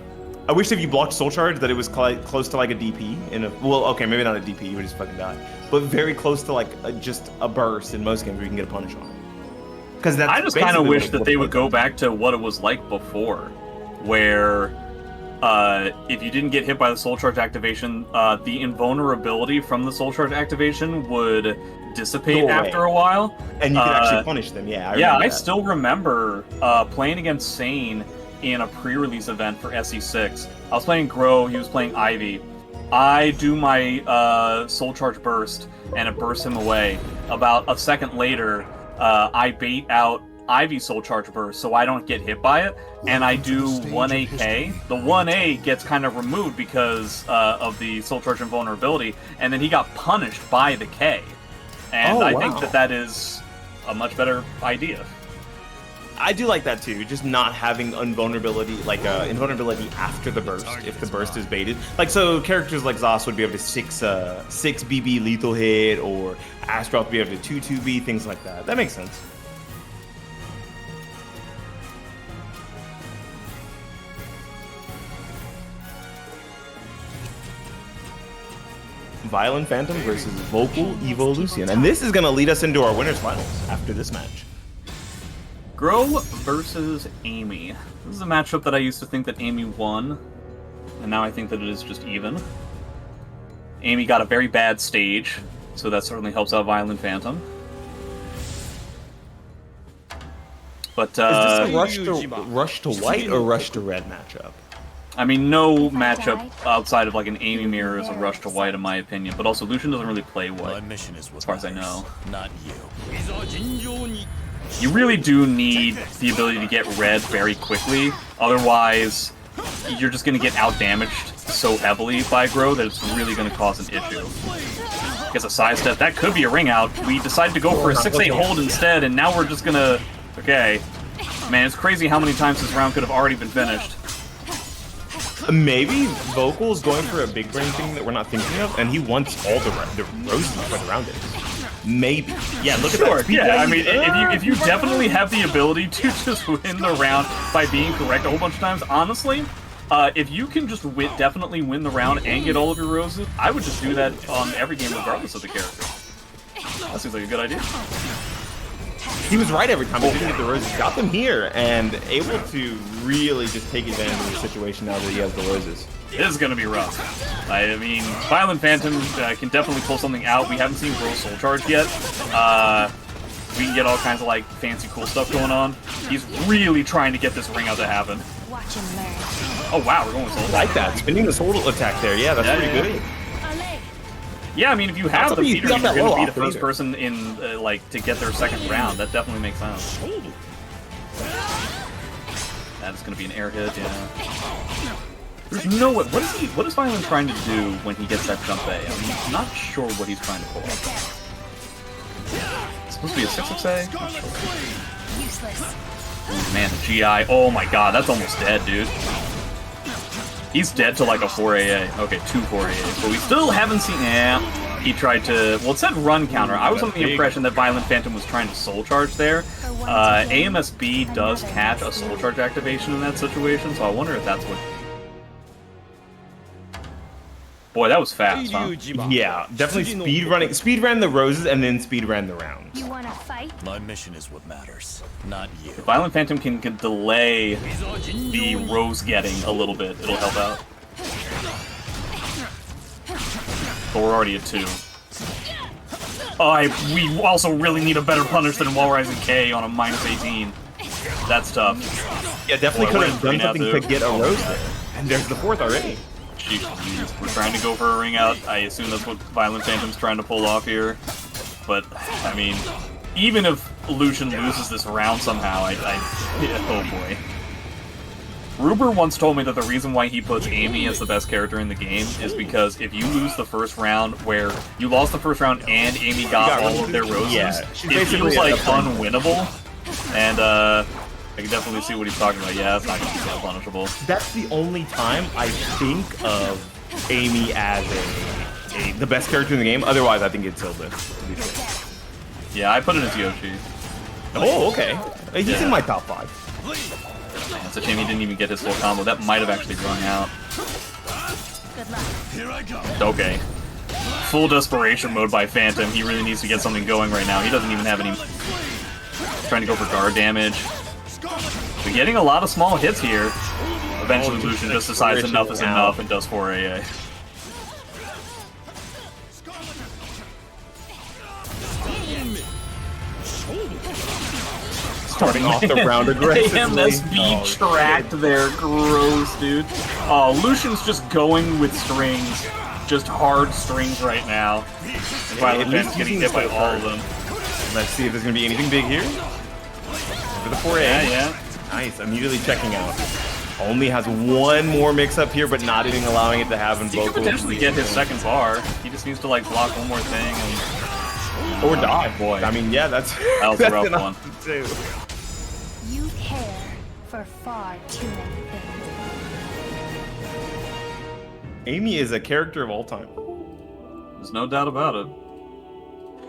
I wish if you blocked Soul Charge that it was close to like a DP in a, well, okay, maybe not a DP, you would just fucking die, but very close to like just a burst in most games where you can get a punish on. Because that's I just kind of wish that they would go back to what it was like before, where if you didn't get hit by the Soul Charge activation, the invulnerability from the Soul Charge activation would dissipate after a while, and you could actually punish them. Yeah, I still remember playing against Sane in a pre-release event for SE6. I was playing Grøh, he was playing Ivy. I do my Soul Charge burst, and it bursts him away. About a second later, I bait out Ivy's Soul Charge burst so I don't get hit by it, and I do 1AK. The 1A gets kind of removed because of the Soul Charge invulnerability, and then he got punished by the K. And I think that is a much better idea. I do like that too, just not having invulnerability, like invulnerability after the burst, if the burst is baited. Like, so characters like Zos would be able to 6 BB lethal hit, or Astaroth would be able to 2-2B, things like that. That makes sense. ViolinPhantom versus Vocal Evo Lucian. And this is going to lead us into our winners finals after this match. Grøh versus Amy. This is a matchup that I used to think that Amy won, and now I think that it is just even. Amy got a very bad stage, so that certainly helps out ViolinPhantom. But is this a rush to white or rush to red matchup? I mean, no matchup outside of like an Amy mirror is a rush to white, in my opinion. But also, Lucian doesn't really play white, as far as I know. Not you. You really do need the ability to get red very quickly, otherwise you're just going to get out-damaged so heavily by Grøh that it's really going to cause an issue. Gets a sidestep, that could be a ring out. We decided to go for a 6-8 hold instead, and now we're just going to... Okay. Man, it's crazy how many times this round could have already been finished. Maybe Vocal's going for a big brain thing that we're not thinking of, and he wants all the roses for the round. Maybe. Yeah, look at that. Yeah, I mean, if you definitely have the ability to just win the round by being correct a whole bunch of times, honestly, if you can just definitely win the round and get all of your roses, I would just do that on every game regardless of the character. That seems like a good idea. He was right every time. He didn't get the roses. Got them here, and able to really just take advantage of the situation now that he has the roses. This is going to be rough. I mean, ViolinPhantom can definitely pull something out. We haven't seen Grøh Soul Charge yet. We can get all kinds of like fancy cool stuff going on. He's really trying to get this ring out to happen. Watch and learn. Oh wow, we're going with Soul Attack. I like that. Spinning the Soul Attack there. Yeah, that's pretty good. Yeah, I mean, if you have the meter, you're going to be the first person in, like, to get their second round. That definitely makes sense. That's going to be an air hit, yeah. There's no way. What is Violin trying to do when he gets that jump A? I'm not sure what he's trying to pull off. It's supposed to be a 6-6A? Not sure. Ooh, man, the GI. Oh my god, that's almost dead, dude. He's dead to like a 4AA. Okay, 2 4AAs. But we still haven't seen... Yeah, he tried to... Well, it said run counter. I was under the impression that ViolinPhantom was trying to Soul Charge there. AMSB does catch a Soul Charge activation in that situation, so I wonder if that's what... Boy, that was fast, huh? Yeah, definitely speed ran the roses and then speed ran the rounds. You wanna fight? My mission is what matters, not you. If ViolinPhantom can delay the rose getting a little bit, it'll help out. But we're already at 2. We also really need a better punish than Wall Rising K on a -18. That's tough. Yeah, definitely could have done something to get a rose there. And there's the fourth already. Jeez, we're trying to go for a ring out. I assume that's what ViolinPhantom's trying to pull off here. But, I mean, even if Lucian loses this round somehow, oh boy. Ruber once told me that the reason why he puts Amy as the best character in the game is because if you lose the first round where you lost the first round and Amy got all of their roses, it feels like unwinnable. And I can definitely see what he's talking about. Yeah, it's not going to be that punishable. That's the only time I think of Amy as the best character in the game. Otherwise, I think it's Hilda. Yeah, I put it as Yoshi. Oh, okay. He's in my top 5. Man, it's a shame he didn't even get his full combo. That might have actually rung out. Okay. Full desperation mode by Phantom. He really needs to get something going right now. He doesn't even have any... Trying to go for guard damage. But getting a lot of small hits here. Eventually Lucian just decides enough is enough and does 4 AA. Starting off the round aggressively. AMSB tracked there. Gross, dude. Oh, Lucian's just going with strings. Just hard strings right now. ViolinPhantom's getting hit by all of them. Let's see if there's going to be anything big here. For the 4A. Yeah. Nice. Immediately checking out. Only has one more mix-up here, but not even allowing it to happen. He could potentially get his second bar. He just needs to, like, block one more thing and... Or die. Boy. I mean, yeah, that was a rough one. Too. You care for far too many things. Amy is a character of all time. There's no doubt about it.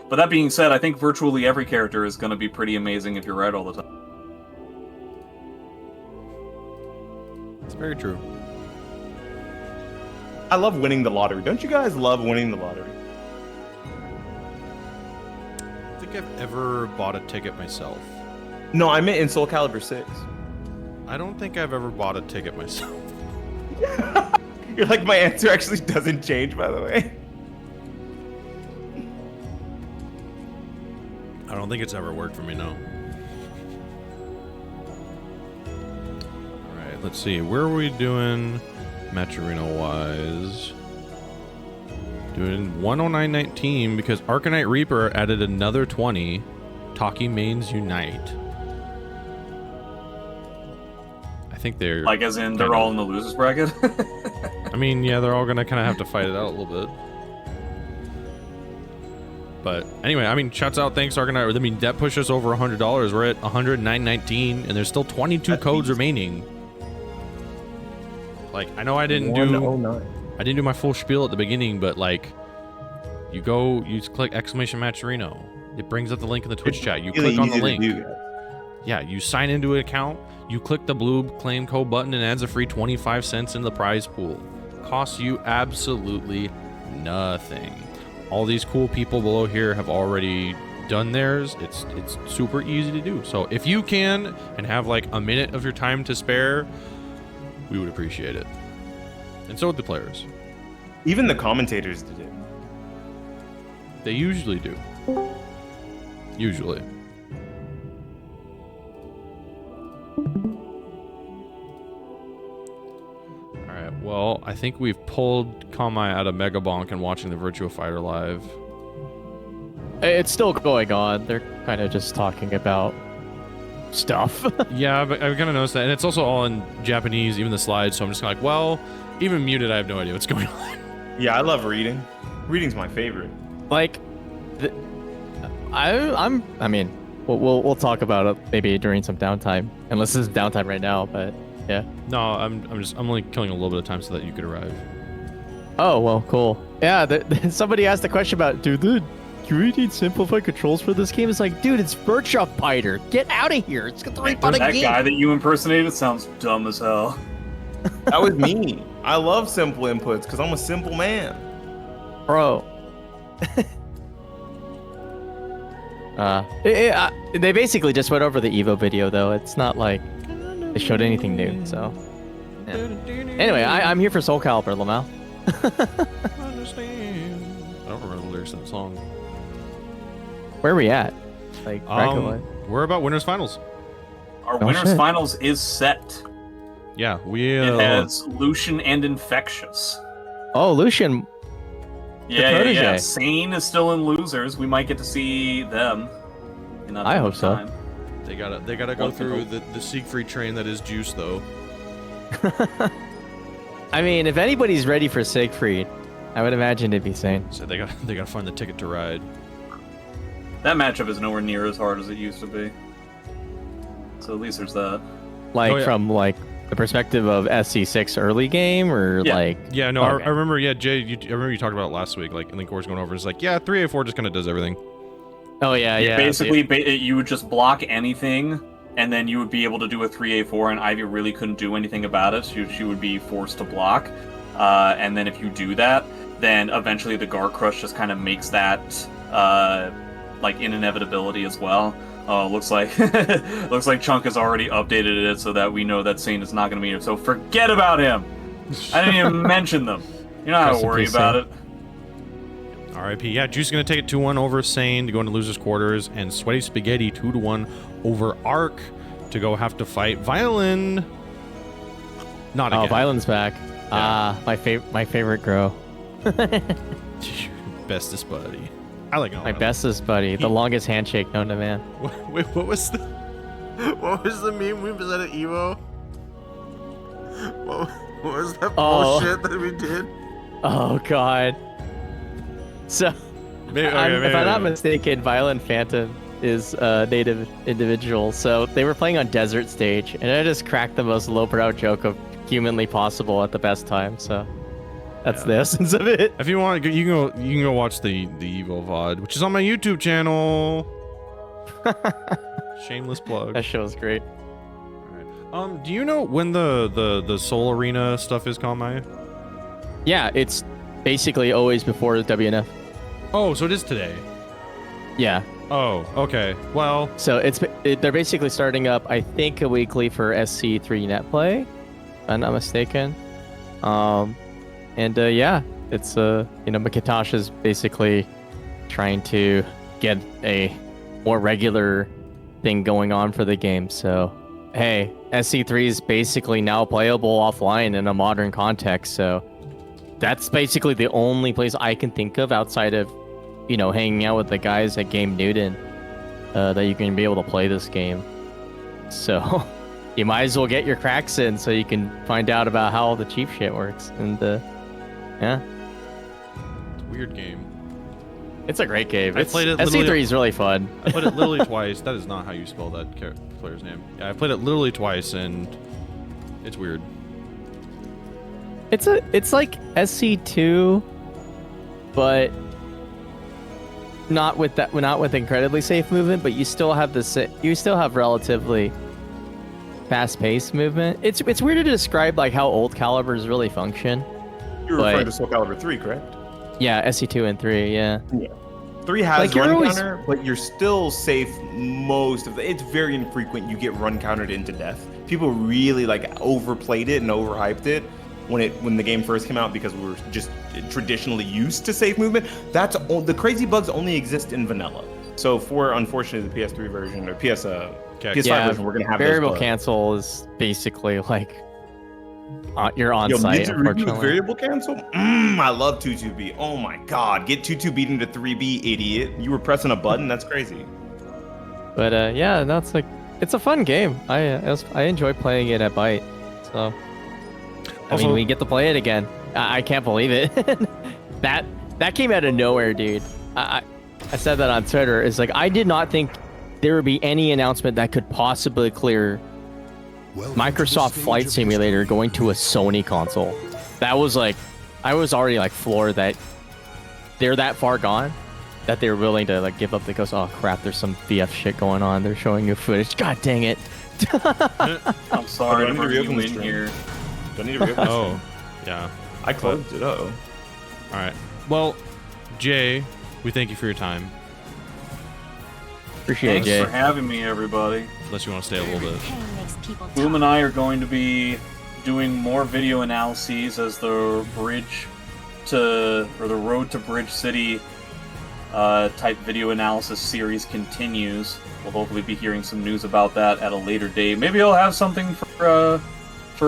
But that being said, I think virtually every character is going to be pretty amazing if you're right all the time. It's very true. I love winning the lottery. Don't you guys love winning the lottery? I think I've ever bought a ticket myself. No, I meant in SoulCalibur 6. I don't think I've ever bought a ticket myself. You're like, my answer actually doesn't change, by the way. I don't think it's ever worked for me, no. Alright, let's see. Where are we doing match arena-wise? Doing 109.19 because ArcaniteReaper added another 20. Taki mains unite. I think they're... Like, as in, they're all in the losers bracket? I mean, yeah, they're all gonna kind of have to fight it out a little bit. But anyway, I mean, shouts out, thanks Arcanite. I mean, that pushed us over $100. We're at 109.19, and there's still 22 codes remaining. Like, I know I didn't do my full spiel at the beginning, but like, you click !match arena. It brings up the link in the Twitch chat. You click on the link. Yeah, you sign into an account. You click the blue claim code button and adds a free 25 cents in the prize pool. Costs you absolutely nothing. All these cool people below here have already done theirs. It's super easy to do. So if you can and have like a minute of your time to spare, we would appreciate it. And so would the players. Even the commentators did it. They usually do. Usually. Alright, well, I think we've pulled Konmai out of Mega Bonk and watching the Virtua Fighter live. It's still going on. They're kind of just talking about stuff. Yeah, but I've kind of noticed that. And it's also all in Japanese, even the slides, so I'm just kind of like, well, even muted, I have no idea what's going on. Yeah, I love reading. Reading's my favorite. Like, I mean, we'll talk about it maybe during some downtime, unless this is downtime right now. But yeah. No, I'm only killing a little bit of time so that you could arrive. Oh well, cool. Yeah, somebody asked the question about, do we need simplified controls for this game? It's like, dude, it's Virtua Fighter. Get out of here. It's the right fun game. That guy that you impersonated sounds dumb as hell. That was me. I love simple inputs because I'm a simple man. Bro. They basically just went over the Evo video, though. It's not like they showed anything new, so. Yeah. Anyway, I'm here for SoulCalibur, Lamau. I don't remember the lyrics of the song. Where are we at? Like, bracket-wise? We're about winners finals. Our Oh, winners shit. finals is set. Yeah, we. It has Lucian and Infectious. Oh, Lucian. Yeah. Sane is still in losers. We might get to see them. In I hope so. time. They gotta go through the Siegfried train that is Juice, though. I mean, if anybody's ready for Siegfried, I would imagine it'd be Sane. So they gotta find the ticket to ride. That matchup is nowhere near as hard as it used to be. So at least there's that. Like, Oh, yeah. from, like, the perspective of SC6 early game, or, Yeah. like... Yeah, no, Okay. I remember. Yeah, Jay, I remember you talked about it last week. Like, and then Core's going over. It's like, yeah, 3A4 just kind of does everything. Oh, yeah. Basically, you would just block anything, and then you would be able to do a 3A4, and Ivy really couldn't do anything about it. She would be forced to block. And then if you do that, then eventually the Guard Crush just kind of makes that like an inevitability as well. Looks like Chunk has already updated it so that we know that Sane is not going to be here. So forget about him. I didn't even mention them. You don't have to worry about it. R.I.P. Yeah, Juice is gonna take it 2-1 over Sane to go into losers quarters, and Sweatyspaghetti 2-1 over Arc to go have to fight Violin. Not again. Oh, Violin's back. Yeah. My favorite Grøh. Bestest buddy. I like My bestest buddy. The longest handshake known to man. Wait, what was the meme we was at Evo? What was that bullshit that we did? Oh, God. So, if I'm not mistaken, ViolinPhantom is a native individual. So they were playing on Desert Stage, and I just cracked the most lowbrow joke of humanly possible at the best time. So that's the essence of it. If you want, you can go watch the Evo VOD, which is on my YouTube channel. Shameless plug. That show is great. Do you know when the Soul Arena stuff is, Konmai? Yeah, it's basically always before the WNF. Oh, so it is today. Yeah. Oh, okay. Well, so they're basically starting up, I think, a weekly for SC3 net play, if I'm not mistaken. Yeah, it's Makitosh is basically trying to get a more regular thing going on for the game. So, hey, SC3 is basically now playable offline in a modern context. So that's basically the only place I can think of outside of, hanging out with the guys at Game Newton, that you can be able to play this game. So you might as well get your cracks in so you can find out about how all the cheap shit works. And yeah, it's a weird game. It's a great game. I played it. SC3 is really fun. I played it literally twice. That is not how you spell that player's name. Yeah, I played it literally twice, and it's weird. It's like SC2, but not with incredibly safe movement, but you still have relatively fast-paced movement. It's weird to describe like how old calibers really function. You're referring to SoulCalibur 3, correct? Yeah, SC2 and 3, yeah. 3 has Like, run counter, but you're still safe most of the... It's very infrequent you get run countered into death. People really overplayed it and overhyped it when the game first came out because we were just traditionally used to safe movement. The crazy bugs only exist in vanilla. So for, unfortunately, the PS3 version or PS5 version, we're going to have variable those bugs. cancel is basically like you're on site, unfortunately. Variable cancel? I love 2-2-beat. Oh my god, get 2-2-beat into 3B, idiot. You were pressing a button? That's crazy. But yeah, no, it's a fun game. I enjoy playing it at Byte. So I mean, we get to play it again. I can't believe it. that came out of nowhere, dude. I said that on Twitter. It's like I did not think there would be any announcement that could possibly clear Microsoft Flight Simulator going to a Sony console. That was like, I was already floored that they're that far gone that they're willing to give up the ghost. Oh crap, there's some VF shit going on. They're showing new footage. God dang it. I'm sorry to bring you in here. Do I need to reopen Oh, yeah. I closed it. All right. Well, Jay, we thank you for your time. Appreciate it, Jay. Thanks for having me, everybody. Unless you want to stay a little bit. Boom and I are going to be doing more video analyses as the road to Bridge City type video analysis series continues. We'll hopefully be hearing some news about that at a later date. Maybe I'll have something for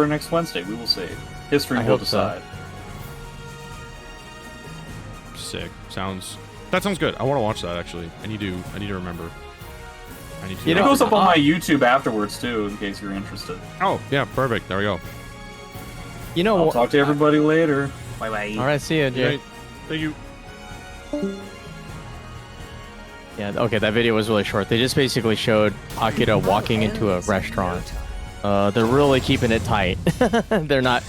next Wednesday. We will see. History will decide. Sick. That sounds good. I want to watch that actually. I need to remember. It goes up on my YouTube afterwards too, in case you're interested. Oh yeah, perfect. There we go. You know, I'll talk to everybody later. Bye bye. All right, see you, Jay. Thank you. Yeah, okay, that video was really short. They just basically showed Akira walking into a restaurant. They're really keeping it tight. They're not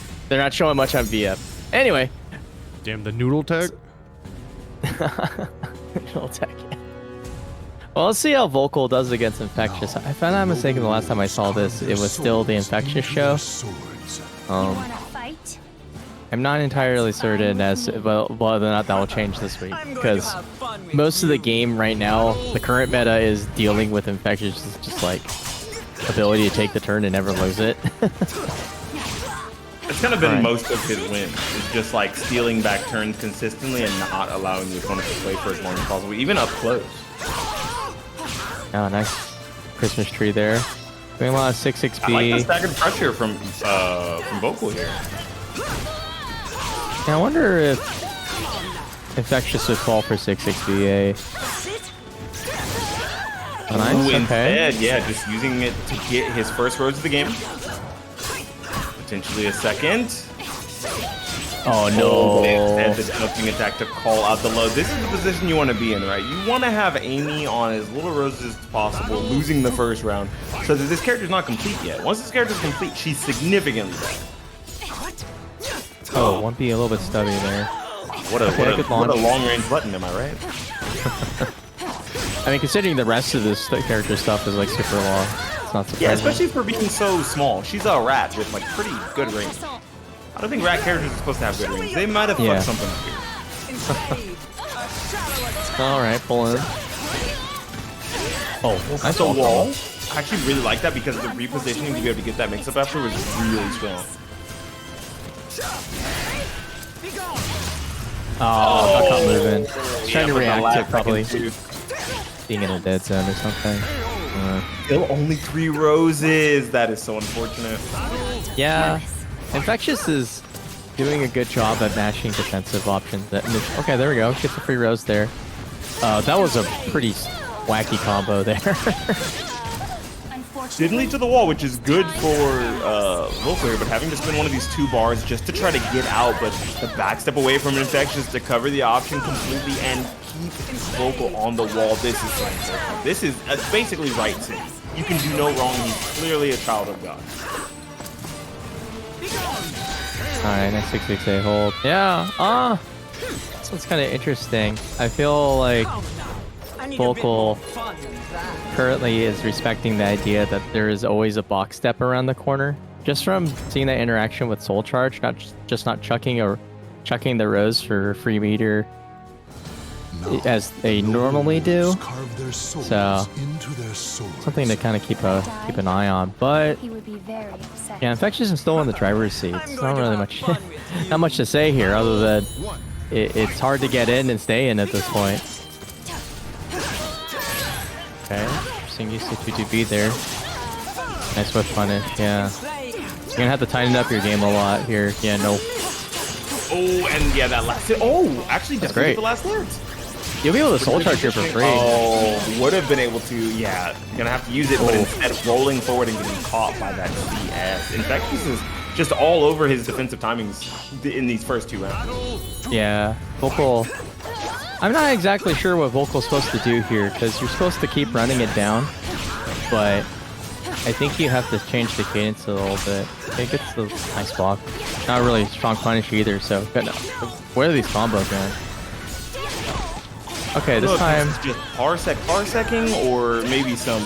showing much on VF. Anyway. Damn, the noodle tech. Noodle tech. Yeah. Well, let's see how Vocal does against Infectious. If I'm not mistaken, the last time I saw this, it was still the Infectious show. I'm not entirely certain as well whether or not that will change this week, because most of the game right now, the current meta is dealing with Infectious, just like ability to take the turn and never lose it. It's kind of been most of his wins. It's just like stealing back turns consistently and not allowing the opponent to play for as long as possible, even up close. Oh, nice Christmas tree there. Doing a lot of 6-6B. I like the staggered pressure from Vocal here. Yeah, I wonder if Infectious would fall for 6-6BA. Oh, nice. Ooh, okay. Instead, yeah, just using it to get his first rose of the game. Potentially a second. Oh no! Instead, the jumping attack to call out the load. This is the position you want to be in, right? You want to have Amy on as little roses as possible, losing the first round, so that this character's not complete yet. Once this character's complete, she's significantly better. Oh, 1B a little bit stubby there. What a long-range button, am I right? I mean, considering the rest of this character stuff is like super long, it's not surprising. Yeah, especially for being so small. She's a rat with like pretty good range. I don't think rat characters are supposed to have good range. They might have fucked something up here. Alright, pull in. Oh, nice wall. I actually really like that because the repositioning to be able to get that mix-up after was really strong. Oh, not moving. Trying to react to probably being in a dead zone or something. Still only 3 roses. That is so unfortunate. Yeah. Infectious is doing a good job at matching defensive options. Okay, there we go. Gets a free rose there. That was a pretty wacky combo there. Didn't lead to the wall, which is good for Vocal here, but having to spin one of these 2 bars just to try to get out, but the backstep away from Infectious to cover the option completely and keep Vocal on the wall. This is so important. This is basically right city. You can do no wrong. He's clearly a child of God. Alright, nice 6-6-A hold. Yeah, this one's kind of interesting. I feel like Vocal currently is respecting the idea that there is always a box step around the corner. Just from seeing that interaction with Soul Charge, not chucking the rose for free meter as they normally do. So something to kind of keep an eye on. But yeah, Infectious is still in the driver's seat. It's not really not much to say here other than it's hard to get in and stay in at this point. Okay, interesting use of 2-2B there. Nice whip punish, yeah. You're gonna have to tighten up your game a lot here. Yeah, no. Oh, and yeah, that last hit. Oh, actually, that's great. The last hits. You'll be able to Soul Charge here for free. Oh, would have been able to. Yeah, you're gonna have to use it, but instead of rolling forward and getting caught by that CS. Infectious is just all over his defensive timings in these first 2 rounds. Yeah, Vocal. I'm not exactly sure what Vocal's supposed to do here, because you're supposed to keep running it down, but I think you have to change the cadence a little bit. I think it's the nice block. Not really strong punish either, so where are these combos going? Okay, this time... Just parsecing, or maybe some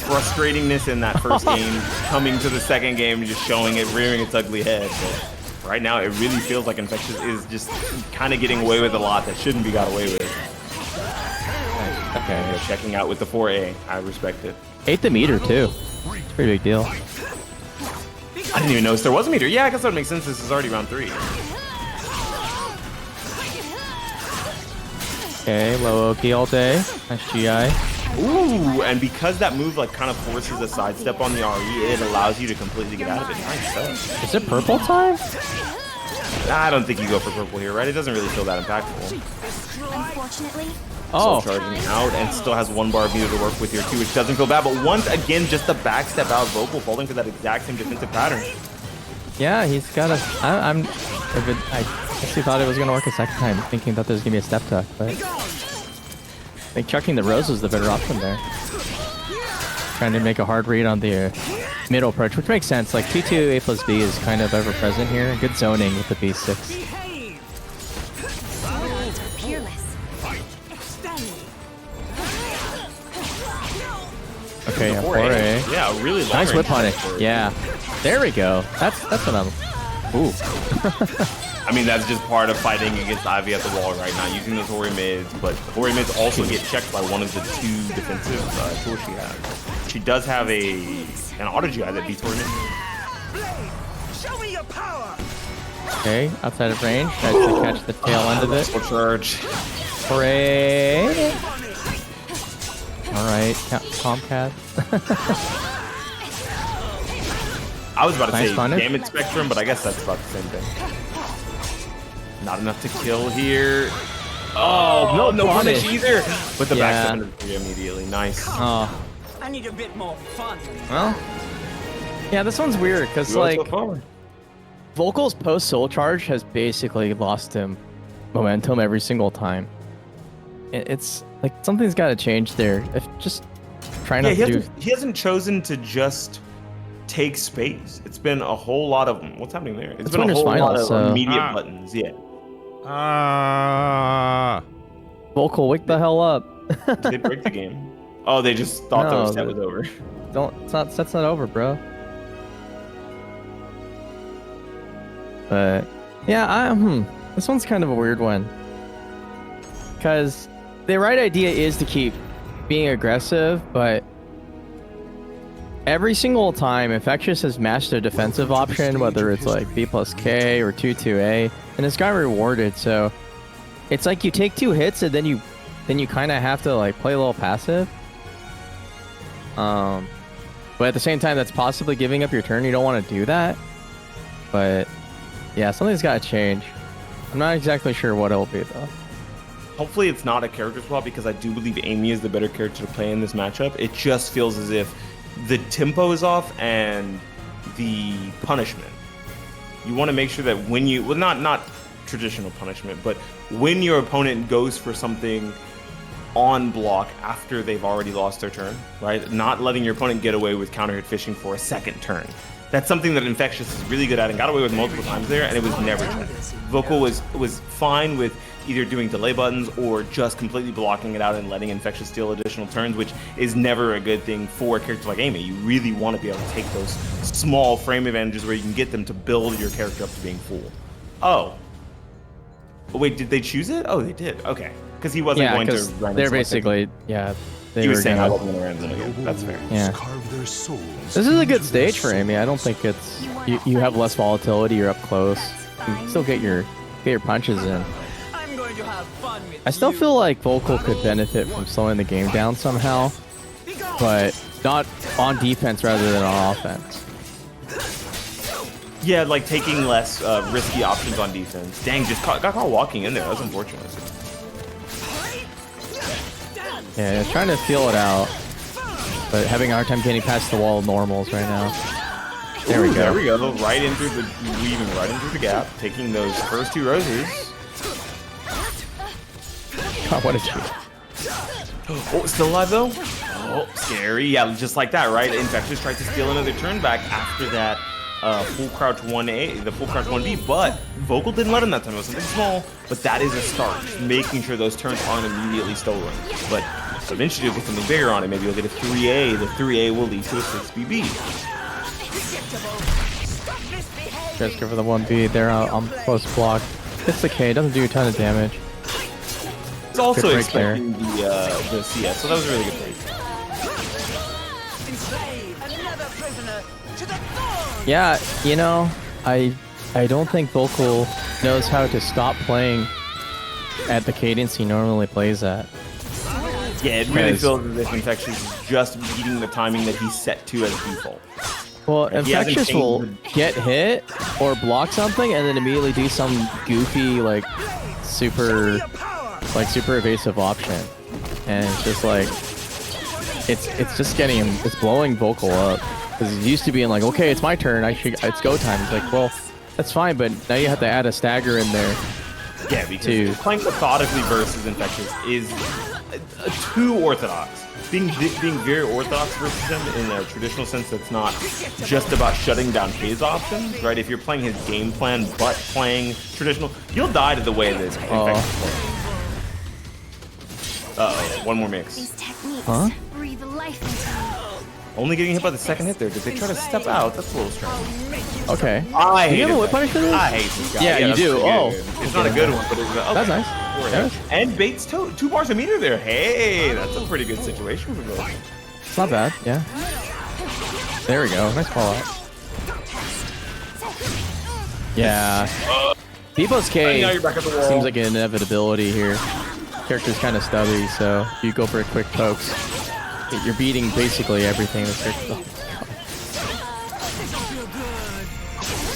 frustratingness in that first game, coming to the second game and just showing it, rearing its ugly head. But right now, it really feels like Infectious is just kind of getting away with a lot that shouldn't be got away with. Okay, checking out with the 4A. I respect it. 8 the meter, too. It's a pretty big deal. I didn't even notice there was a meter. Yeah, I guess that would make sense. This is already round 3. Okay, low OP all day. Nice GI. Ooh, and because that move like kind of forces a sidestep on the RE, it allows you to completely get out of it. Nice stuff. Is it purple time? I don't think you go for purple here, right? It doesn't really feel that impactful. Unfortunately, Oh, Charging out and still has 1 bar of meter to work with here too, which doesn't feel bad. But once again, just the backstep out Vocal falling for that exact same defensive pattern. yeah, he's got a. I guess he thought it was gonna work a second time, thinking that there's gonna be a step tuck, but I think chucking the rose was the better option there. Trying to make a hard read on the middle approach, which makes sense. Like 2-2 A plus B is kind of ever present here. Good zoning with the B6. words are peerless. Okay, yeah, 4A. 4A. Yeah, really long Nice whip range punish. for it. Yeah, there we go. That's what I'm. Ooh. I mean, that's just part of fighting against Ivy at the wall right now, using those Hori mids, but the Hori mids also get checked by one of the 2 defensive tools she has. She does have an auto GI that beats Hori mids. Show me your power. Okay, outside of range. Tries to catch the tail end of it. Full charge. Hooray! All right, Comcast. I was about to Nice say punish. damage spectrum, but I guess that's about the same thing. Not enough to kill here. Oh, no punish punish. either. With the Yeah. backstep into the 3 immediately. Nice. Oh, I need a bit more fun. well. Yeah, this one's weird because You like go so far. Vocal's post soul charge has basically lost him momentum every single time. It's like something's got to change there. If just try not to do. He hasn't chosen to just take space. It's been a whole lot of what's happening there. It's been a winners whole lot finals, of so- immediate buttons. Yeah. Vocal, wake the hell up! Did they break the game? Oh, they just thought No, the set was over. Don't. Set's not over, bro. But yeah, this one's kind of a weird one. Because the right idea is to keep being aggressive, but every single time Infectious has matched a defensive option, whether it's like B plus K or 2-2A, and it's got rewarded. So it's like you take 2 hits and then you kind of have to like play a little passive. But at the same time, that's possibly giving up your turn. You don't want to do that. But yeah, something's got to change. I'm not exactly sure what it'll be though. Hopefully it's not a character swap because I do believe Amy is the better character to play in this matchup. It just feels as if the tempo is off and the punishment. You want to make sure that when you, well, not traditional punishment, but when your opponent goes for something on block after they've already lost their turn, right? Not letting your opponent get away with counter hit fishing for a second turn. That's something that Infectious is really good at and got away with multiple times there, and it was never checked. Vocal was fine with either doing delay buttons or just completely blocking it out and letting Infectious steal additional turns, which is never a good thing for a character like Amy. You really want to be able to take those small frame advantages where you can get them to build your character up to being full. Oh. Wait, did they choose it? Oh, they did. Okay. Because he wasn't going to run. They're basically, yeah. He was saying I wasn't going to run them again. That's fair. Yeah. Carve their souls This is a good into stage their for Amy. I don't think it's you have less volatility. You're up close. You can still get your punches in. I'm going to have fun with I still you. feel like Vocal could benefit from slowing the game down somehow, but not on defense rather than on offense. Yeah, like taking less risky options on defense. Dang, just got caught walking in there. That was unfortunate. Yeah, trying to feel it out, but having a hard time getting past the wall of normals right now. There we go. There we go. Right in through the weaving right into the gap, taking those first 2 roses. God, what a cheat. Oh, still alive though? Oh, scary. Yeah, just like that, right? Infectious tries to steal another turn back after that full crouch 1A, the full crouch 1B, but Vocal didn't let him that time. It was something small, but that is a start. Just making sure those turns aren't immediately stolen. But eventually with something bigger on it, maybe you'll get a 3A. The 3A will lead to a 6BB. Just go for the 1B there on close block. Hits the K, doesn't do a ton of damage. It's also break expecting the CS, so that was a really good break. Another prisoner to the thorn. Yeah, you know, I don't think Vocal knows how to stop playing at the cadence he normally plays at. Yeah, it really Because- feels as if Infectious is just beating the timing that he's set to as default. Well, Like, he hasn't Infectious will changed get hit or block something and then immediately do some goofy, like, super evasive option. And it's just like, it's just getting him, it's blowing Vocal up. Because he's used to being like, okay, it's my turn, it's go time. He's like, well, that's fine, but now you have to add a stagger in there. Yeah, because playing methodically versus Infectious is too orthodox. Being very orthodox versus him in a traditional sense that's not just about shutting down his options, right? If you're playing his game plan but playing traditional, you'll die to the way that Infectious plays. Uh-oh, one more mix. These techniques Huh? breathe life into me. Only getting hit by the second hit there. Did they try to step out? That's a little strange. Okay. I Do you hate have a whip Infectious. punish for this? I hate this guy. Yeah, you that's do. pretty Oh. good. It's not a good one, but it's okay. That's nice. Yeah. And baits 2 bars a meter there. Hey, that's a pretty good situation for both. It's not bad, yeah. There we go. Nice call out. Yeah. Beepos And now K you're back at the wall. seems like an inevitability here. Character's kind of stubby, so if you go for a quick pokes, you're beating basically everything this character.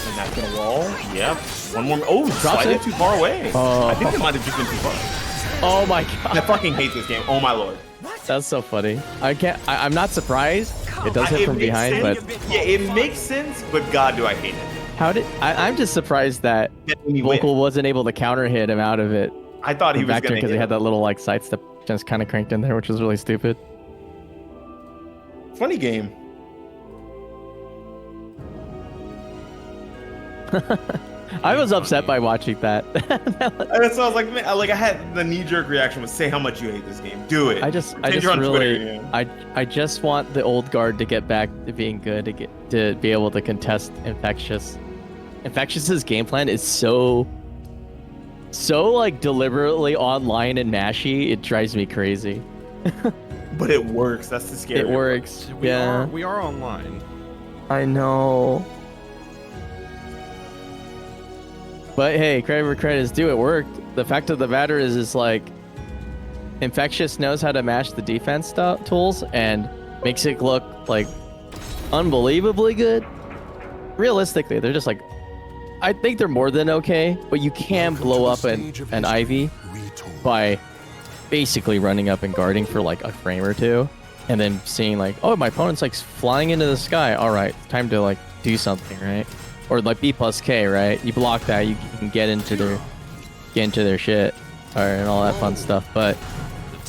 And that's gonna wall. Yep. One more. Oh, Drops slightly it. too far away. Oh. I think it might have just been too far. Oh my I god, fucking hate this game. Oh my lord. that's so funny. I'm not surprised. It does hit It from makes behind, sense. but Yeah, it makes sense, but god do I hate it. how did I'm just surprised that When he went, Vocal wasn't able to counter hit him out of it. I thought he was Back there gonna because hit he had him. that little like sidestep just kind of cranked in there, which was really stupid. Funny game. I was upset by watching that. That's why I was like, man, I had the knee-jerk reaction was say how much you hate this game. Do it. I just Pretend you're on really, Twitter, yeah. I just want the old guard to get back to being good, to be able to contest Infectious. Infectious's game plan is so like deliberately online and mashy. It drives me crazy. But it works. That's the scary. It works. We Yeah, are, we are online. I know. But hey, credit where credit is due. It worked. The fact of the matter is like, Infectious knows how to mash the defense tools and makes it look like unbelievably good. Realistically, they're just like, I think they're more than okay, but you can blow up an Ivy by basically running up and guarding for like a frame or two, and then seeing like, oh, my opponent's like flying into the sky. All right, time to like do something, right? Or like B plus K, right? You block that, you can get into their shit, or and all that fun stuff. But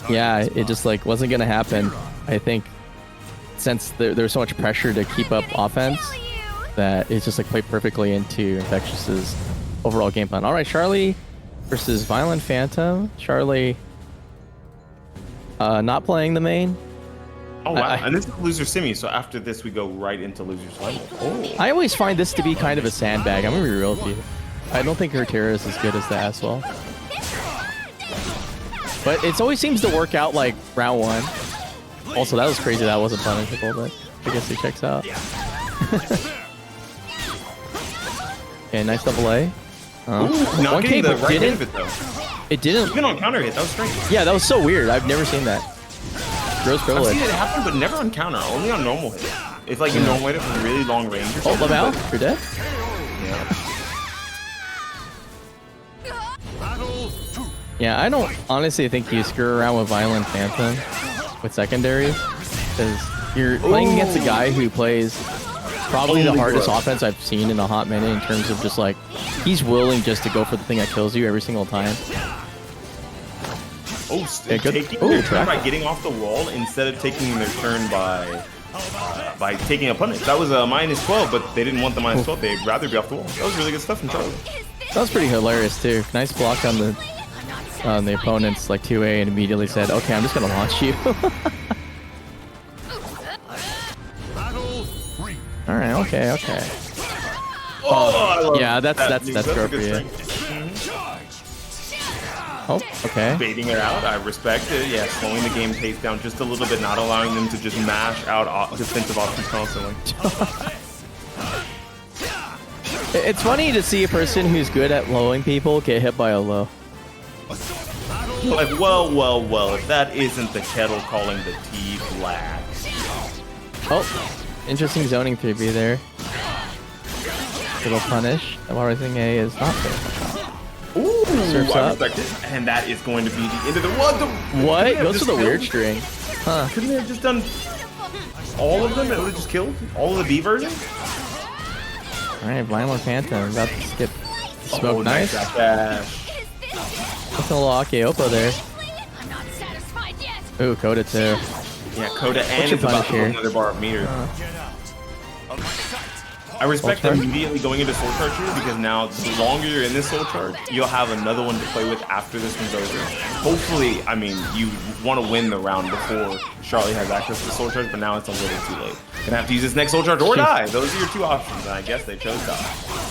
yeah, it just like wasn't gonna happen. I think since there's so much pressure to keep up offense, that it's just like played perfectly into Infectious's overall game plan. All right, Charlie versus ViolinPhantom. Charlie not playing the main. Oh wow! And this is loser semi. So after this, we go right into losers final. Oh. I always find this to be kind of a sandbag. I'm gonna be real with you. I don't think her Tira is as good as the Azwel. But it always seems to work out like round one. Also, that was crazy. That wasn't punishable, but I guess he checks out. Okay, nice double A. Ooh, not getting the right hit of it though. It didn't. Even on counter hit, that was strange. Yeah, that was so weird. I've never seen that. Gross I've privilege. seen it happen, but never on counter. Only on normal hit. If like you normal hit it from really long range. Or Oh, something, Laval, but- you're dead? Yeah, I don't honestly think you screw around with ViolinPhantom with secondaries, because you're playing against a guy who plays probably the Only hardest Grøh. offense I've seen in a hot minute in terms of just like, he's willing just to go for the thing that kills you every single time. Oh, Yeah, good. taking Ooh, their turn by track. getting off the wall instead of taking their turn by taking a punish. That was a -12, but they didn't want the -12. They'd rather be off the wall. That was really good stuff from Charlie. That was pretty hilarious too. Nice block on the opponent's like 2A and immediately said, okay, I'm just gonna launch you. All right, okay. Oh, I love Yeah, that's a Grøh good for you. strength. Oh, okay. Baiting it out, I respect it. Yeah, slowing the game pace down just a little bit, not allowing them to just mash out defensive options constantly. It's funny to see a person who's good at lowing people get hit by a low. Like, well, if that isn't the kettle calling the tea black. Oh, interesting zoning 3B there. Little punish. Rising A is not fair. Ooh, Surf's I up. respect it. And that is going to be the end of the What? Goes to the weird string. Huh. Couldn't they have just done all of them? It would have just killed all of the B version? Alright, ViolinPhantom about to skip smoke. Oh, nice. Dash. That's a little Opo there. I'm not satisfied yet. Ooh, Coda too. Yeah, Coda and your it's about punish to here? put another bar of meter. I respect Soul charge? immediately going into Soul Charge here because now the longer you're in this Soul Charge, you'll have another one to play with after this one's over. Hopefully, I mean, you want to win the round before Charlie has access to Soul Charge, but now it's a little too late. Gonna have to use this next Soul Charge or die. Those are your two options, and I guess they chose die.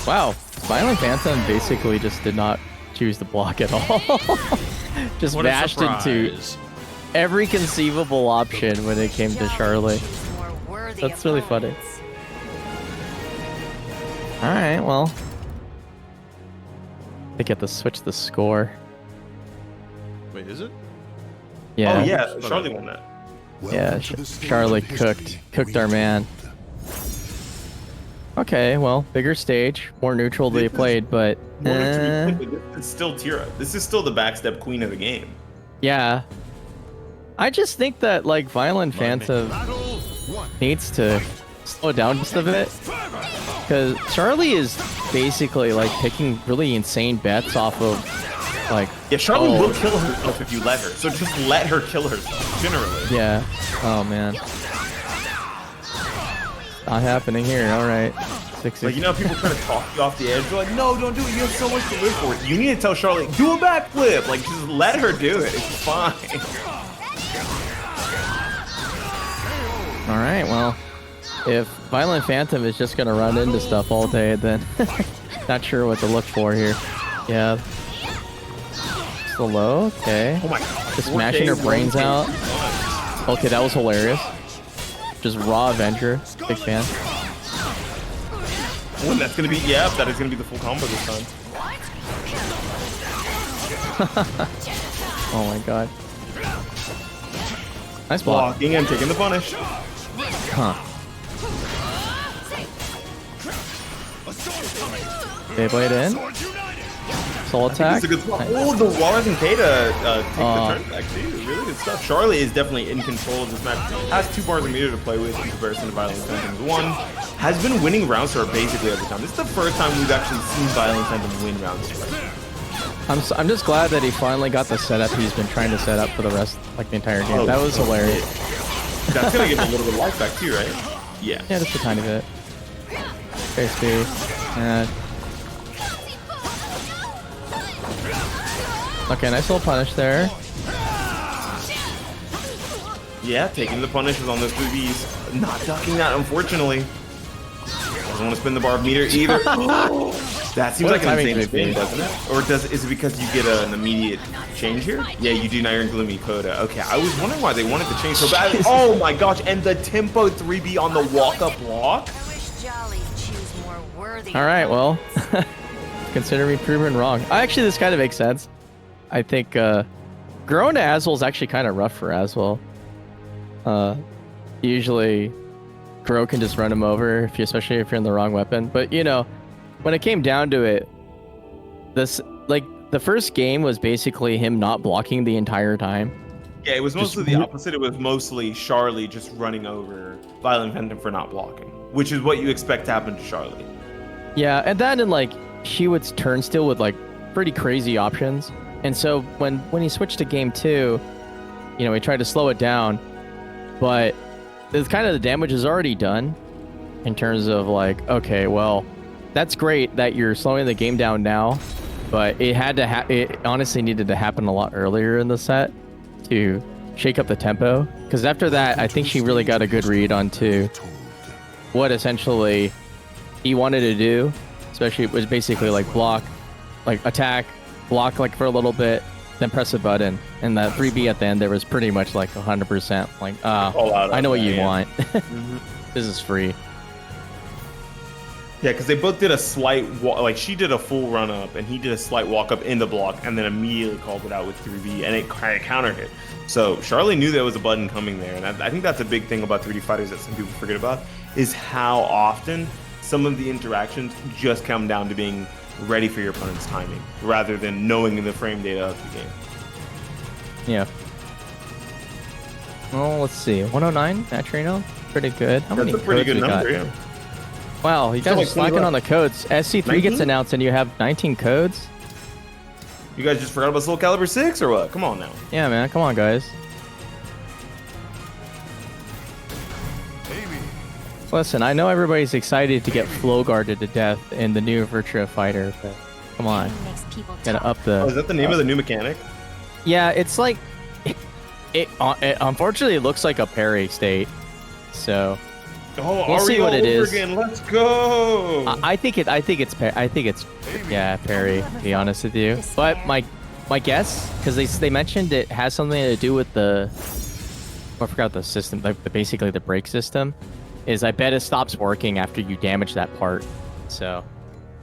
Wow, ViolinPhantom basically just did not choose the block at all. Just What a bashed into surprise. every conceivable option when it came to Charlie. That's really funny. Alright, well. They get to switch the score. Wait, is it? Yeah. Oh yeah, Charlie won that. Yeah, Welcome to the stage Charlie of history cooked our man. Okay, well, bigger stage, more neutral they played, but It's still Tira. This is still the backstep queen of the game. yeah. I just think that like ViolinPhantom needs to slow down just a bit, because Charlie is basically like picking really insane bets off of like. Yeah, Charlie will kill herself if you let her. So just let her kill herself. Generally. Yeah. Oh man. Not happening here. All right. 6-6. Like, you know, people try to talk you off the edge. They're like, no, don't do it. You have so much to live for. You need to tell Charlie, do a backflip. Like, just let her do it. It's fine. All right. Well, if ViolinPhantom is just gonna run into stuff all day, then not sure what to look for here. Yeah. Still low. Okay. Oh my god. Just smashing her brains out. Okay, that was hilarious. Just raw Avenger. Big fan. Oh, and that's gonna be, yeah, that is gonna be the full combo this time. Oh my god. Nice block. Blocking and taking the punish. Huh. Beyblade in. Soul attack. It's a good spot. Nice. Oh, the Walrus and Kata take the turn back too. Really good stuff. Charlie is definitely in control of this match. Has 2 bars of meter to play with in comparison to ViolinPhantom's 1. Has been winning rounds for her basically every time. This is the first time we've actually seen ViolinPhantom win rounds for her. I'm just glad that he finally got the setup he's been trying to set up for the rest, like the entire game. That was hilarious. That's gonna give him a little bit of life back too, right? Yeah. Yeah, just a tiny bit. Very speed. Okay, nice little punish there. Yeah, taking the punishes on those 3Bs. Not ducking that, unfortunately. Doesn't want to spin the bar of meter either. That seems like an insane spin, doesn't it? Or is it because you get an immediate change here? Yeah, you do now. You're in Gloomy Coda. Okay, I was wondering why they wanted to change so bad. Oh my gosh, and the tempo 3B on the walk-up block? Alright, well. Consider me proven wrong. Actually, this kind of makes sense. I think Grøh to Azwel is actually kind of rough for Azwel. Usually Grøh can just run him over, especially if you're in the wrong weapon. But you know, when it came down to it, the first game was basically him not blocking the entire time. Yeah, it was mostly the opposite. It was mostly Charlie just running over ViolinPhantom for not blocking, which is what you expect to happen to Charlie. Yeah, and then in she would turn still with pretty crazy options. And so when he switched to game 2, you know, he tried to slow it down, but the damage is already done in terms of okay, well, that's great that you're slowing the game down now, but it had to it honestly needed to happen a lot earlier in the set to shake up the tempo, because after that, I think she really got a good read onto what essentially he wanted to do, especially it was basically block, attack, block for a little bit, then press a button, and that 3B at the end there was pretty much 100% I know what you want. This is free. Yeah, because they both did a slight like she did a full run up and he did a slight walk up in the block and then immediately called it out with 3D and it kind of counter hit. So Charlie knew there was a button coming there, and I think that's a big thing about 3D fighters that some people forget about is how often some of the interactions just come down to being ready for your opponent's timing rather than knowing the frame data of the game. Yeah. Well, let's see. 109 match right now. Pretty good. How many That's a pretty codes good we number, got? yeah. Wow, you guys like are slacking on the codes. SC3 19? gets announced and you have 19 codes? You guys just forgot about SoulCalibur 6 or what? Come on now. Yeah, man. Come on, guys. Listen, I know everybody's excited to get flow guarded to death in the new Virtua Fighter, but come on. Gotta up the... Oh, is that the name of the new mechanic? Yeah, it's like... It unfortunately, it looks like a parry state. So... Oh, we'll see what it is. Again. Let's go. I think it's yeah, parry, to be honest with you. But my guess, because they mentioned it has something to do with the... I forgot the system, basically the brake system. Is I bet it stops working after you damage that part. So,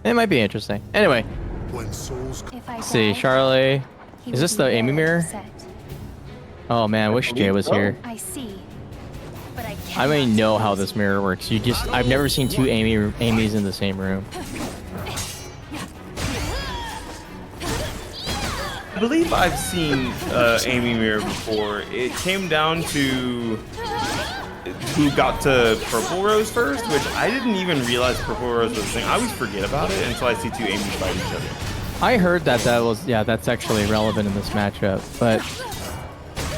it might be interesting. Anyway, When souls let's see, Charlie. Is this the Amy mirror? Oh man, I wish Jay was here. I see. But I I don't even know how this mirror works. I've never seen two Amy's in the same room. I believe I've seen Amy Mirror before. It came down to who got to Purple Rose first, which I didn't even realize Purple Rose was a thing. I always forget about it until I see two Amy's fight each other. I heard that's actually relevant in this matchup, but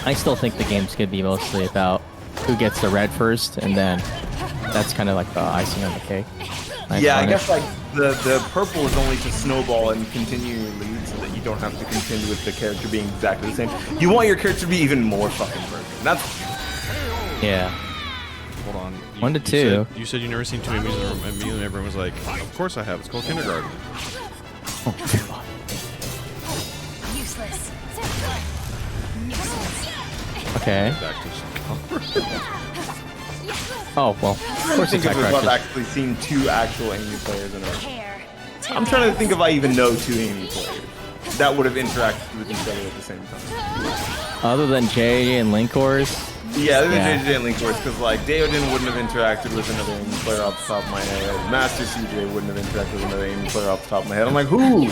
I still think the game's gonna be mostly about who gets the red first, and then that's kind of like the icing on the cake. Nice yeah, punish. I guess like the purple is only to snowball and continue your lead so that you don't have to contend with the character being exactly the same. You want your character to be even more fucking broken. That's Yeah. Hold on. 1 to 2. You said you never seen two Amy's in a room, and immediately everyone was like, of course I have. It's called kindergarten. useless. Okay. Back to Oh well. Of course, think attack of if I've practice. actually seen two actual Amy players in a row. Care. I'm trying to think if I even know two Amy players that would have interacted with each other at the same time. Other than Jay and Linkors. Yeah, there's Yeah. JJ and Link Force, because like Deodin wouldn't have interacted with another Amy player off the top of my head. Master CJ wouldn't have interacted with another Amy player off the top of my head. I'm like, who?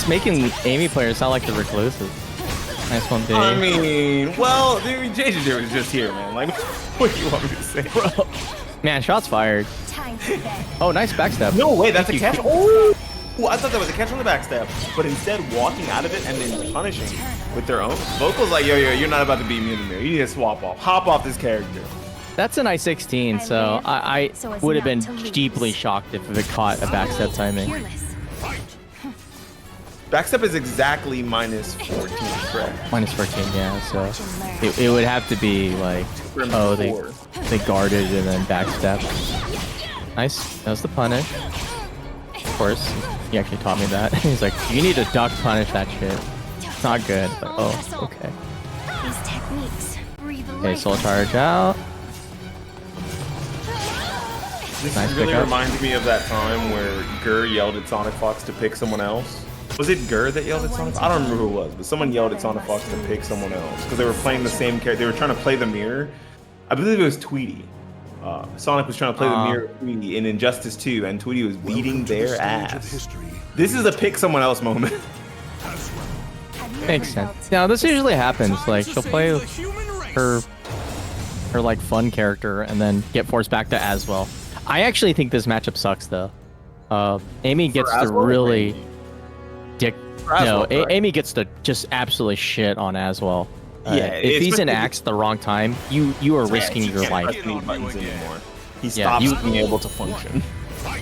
Making Amy players sound like the recluses. Nice one, Dave. I mean, well, JJ was just here, man. Like, what do you want me to say? Man, shots fired. Time for bed. Oh, nice backstab. No way, that's a Thank catch. you. Oh! I thought that was a catch on the backstab, but instead walking out of it and then punishing with their own. Vocal's like, yo, you're not about to beat me in the mirror. You need to swap off. Hop off this character. That's an I-16, so I would have been deeply shocked if it caught a backstab timing. Fearless. Backstep is exactly minus 14, correct? Minus 14, yeah, so it would have to be like, oh, they guarded and then backstab. Nice, that was the punish. Of course, he actually taught me that. He's like, you need to duck punish that shit. It's not good, but oh, okay. These techniques breathe Okay, life. soul charge out. This Nice really pickup. reminded me of that time where Grøh yelled at Sonic Fox to pick someone else. Was it Grøh that yelled at Sonic Fox? I don't remember who it was, but someone yelled at Sonic Fox to pick someone else because they were playing the same character. They were trying to play the mirror. I believe it was Tweety. Sonic was trying to play the mirror of Tweety in Injustice 2, and Tweety was beating their ass. This is a pick someone else moment. Makes sense. Now, this usually happens. Like, she'll play her like fun character and then get forced back to Azwel. I actually think this matchup sucks though. Amy gets to Azwel? really Azwel, correct? Amy gets to just absolutely shit on Azwel. Yeah, if he's in especially- Axe at the wrong time, you are risking He your can't life. press any buttons anymore. He Yeah, stops being able to function.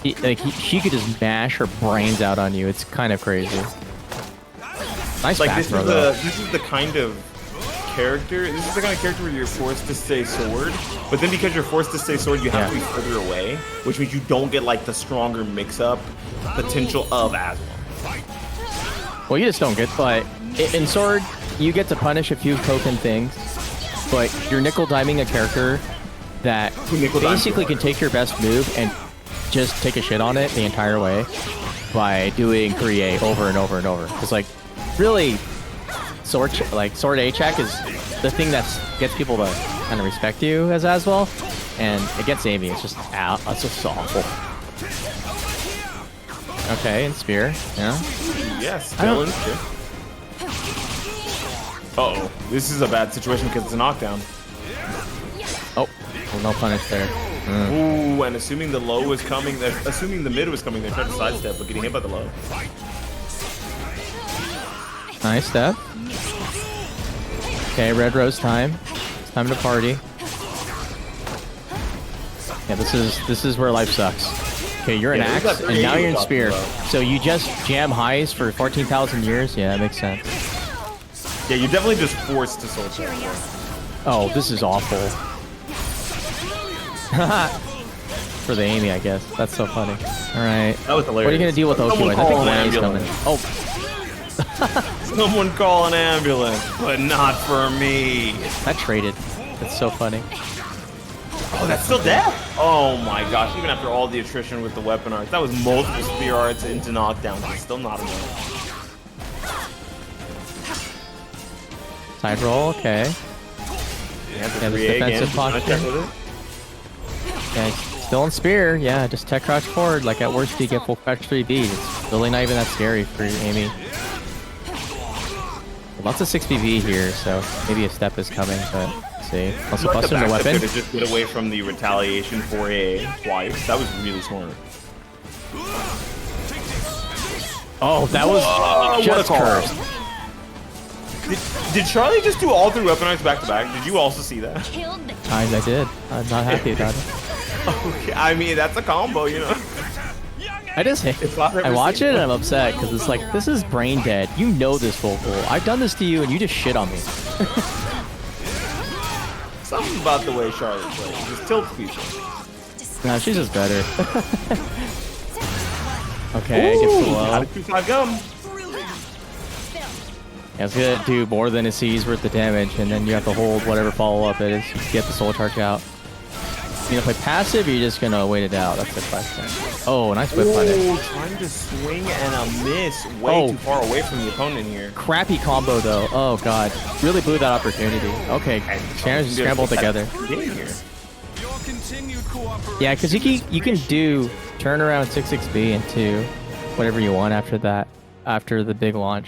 She could just mash her brains out on you. It's kind of crazy. Nice Like back this throw is though. the kind of character. This is the kind of character where you're forced to stay sword, but then because you're forced to stay sword, you have to be further away, which means you don't get like the stronger mix-up potential of Azwel. Well, you just don't get, but in Sword, you get to punish a few token things, but you're nickel diming a character that Nickel dime basically Sword. can take your best move and just take a shit on it the entire way by doing Grøh over and over and over. Because like, really, sword A-check is the thing that gets people to kind of respect you as Azwel, and against Amy, it's just that's just so awful. Okay, and spear, yeah. Yes, still in spear. Uh-oh, this is a bad situation because it's a knockdown. Oh, well, no punish there. Ooh, and assuming the low was coming, assuming the mid was coming, they tried to sidestep, but getting hit by the low. Nice step. Okay, red rose time. It's time to party. Yeah, this is where life sucks. Okay, you're an axe, and now you're in spear. So you just jam highs for 14,000 years? Yeah, that makes sense. Yeah, you're definitely just forced to soul check. Oh, this is awful. For the Amy, I guess. That's so funny. Alright. That was hilarious. What are you going to deal with Oki? I think Wayne's coming. Oh. Someone call an ambulance, but not for me. That traded. That's so funny. Oh, that's still dead? Oh my gosh, even after all the attrition with the weapon arts, that was multiple spear arts into knockdowns. It's still not enough. Side roll, okay. Yeah, this defensive posture. Okay, still in spear. Yeah, just tech crouch forward. Like at worst, you get full crouch 3B. It's really not even that scary for Amy. Lots of 6BV here, so maybe a step is coming, but let's see. Also busting the weapon. To just get away from the retaliation 4A twice. That was really smart. Oh, that was just cursed. Did Charlie just do all 3 weapon arts back to back? Did you also see that? I did. I'm not happy about it. Okay, I mean, that's a combo, you know? I watch it and I'm upset because it's like, this is brain dead. You know this vocal. I've done this to you and you just shit on me. Something about the way Charlotte plays. Just tilts people. Nah, she's just better. Okay, gets the low. How did 2-5 gum? Yeah, it's gonna do more than a C's worth of damage, and then you have to hold whatever follow-up it is to get the soul charge out. You gonna play passive, or you just gonna wait it out? That's the question. Oh, nice whip punish. Oh, trying to swing and a miss. Way too far away from the opponent here. Crappy combo, though. Oh, God. Really blew that opportunity. Okay, Shannon's just scrambled together. Yeah, because you can do turnaround 6-6B into whatever you want after that, after the big launch.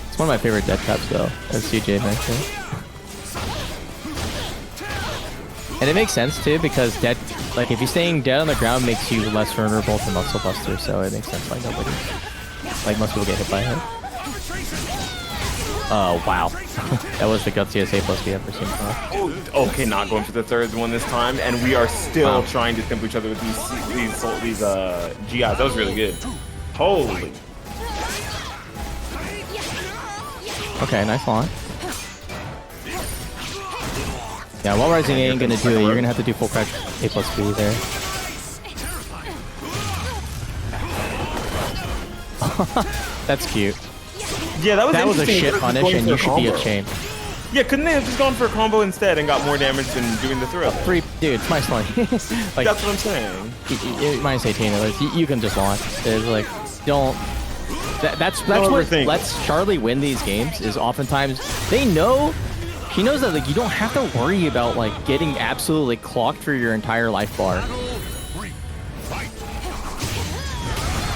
It's one of my favorite death traps, though, as CJ mentioned. And it makes sense, too, because dead, like, if you're staying dead on the ground makes you less vulnerable to Muscle Buster, so it makes sense why nobody, like, most people get hit by it. Oh, wow. That was the gutsiest A+ we ever seen. Oh, okay, not going for the third one this time, and we are still trying to simp each other with these GIs. That was really good. Holy. Okay, nice launch. Yeah, while rising ain't gonna do it, you're gonna have to do full crouch A+B there. That's cute. Yeah, that was a shit punish, and you should be ashamed. Yeah, couldn't they have just gone for a combo instead and got more damage than doing the throw? Dude, it's my sling. Like, that's what I'm saying. Minus 18, you can just launch. It's like, don't. That's what lets Charlie win these games. Is oftentimes she knows that like you don't have to worry about like getting absolutely clocked for your entire life bar.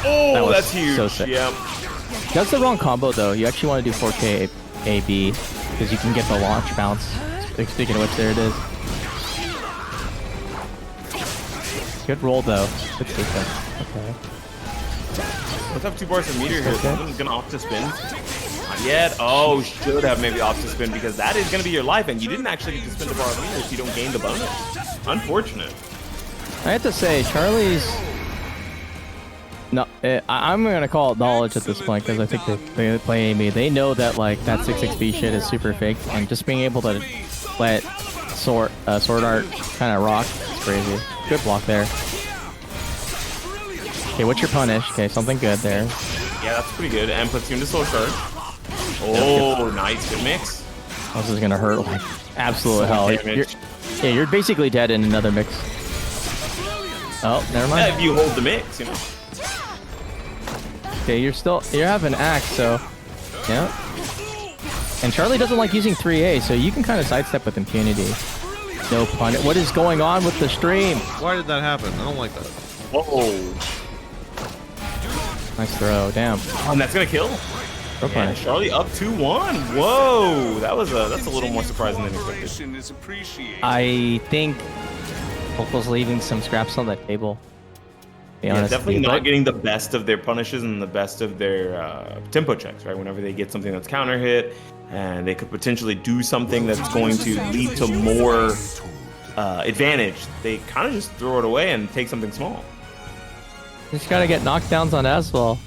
Oh, that's huge. So sick. Yep. That's the wrong combo though. You actually want to do 4K AB because you can get the launch bounce. Speaking of which, there it is. Good roll though. Good defense. Okay. Let's have 2 bars of meteor here. Someone's gonna opt to spin. Not yet. Oh, should have maybe opt to spin because that is gonna be your life, and you didn't actually get to spin the bar of meteor if you don't gain the bonus. Unfortunate. I have to say, Charlie's. No, I'm gonna call it knowledge at this point because I think they play Amy. They know that like that 6-6B shit is super fake, and just being able to let sword art kind of rock is crazy. Good block there. Okay, what's your punish? Okay, something good there. Yeah, that's pretty good. And puts you into soul charge. Oh, nice. Good mix. This is gonna hurt like absolute hell. Yeah, you're basically dead in another mix. Oh, never mind. Yeah, if you hold the mix, you know. Okay, you have an axe, so yeah. And Charlie doesn't like using 3A, so you can kind of sidestep with impunity. No pun. What is going on with the stream? Why did that happen? I don't like that. Whoa. Nice throw. Damn. Oh, and that's gonna kill. Okay. Charlie up 2-1. Whoa, that's a little more surprising than expected. Is appreciated. I think Vocal's leaving some scraps on the table. Be Yeah, honest definitely with you, not but- getting the best of their punishes and the best of their tempo checks, right? Whenever they get something that's counter hit, and they could potentially do something that's going to lead to more advantage, they kind of just throw it away and take something small. Just gotta get knockdowns on Azwel.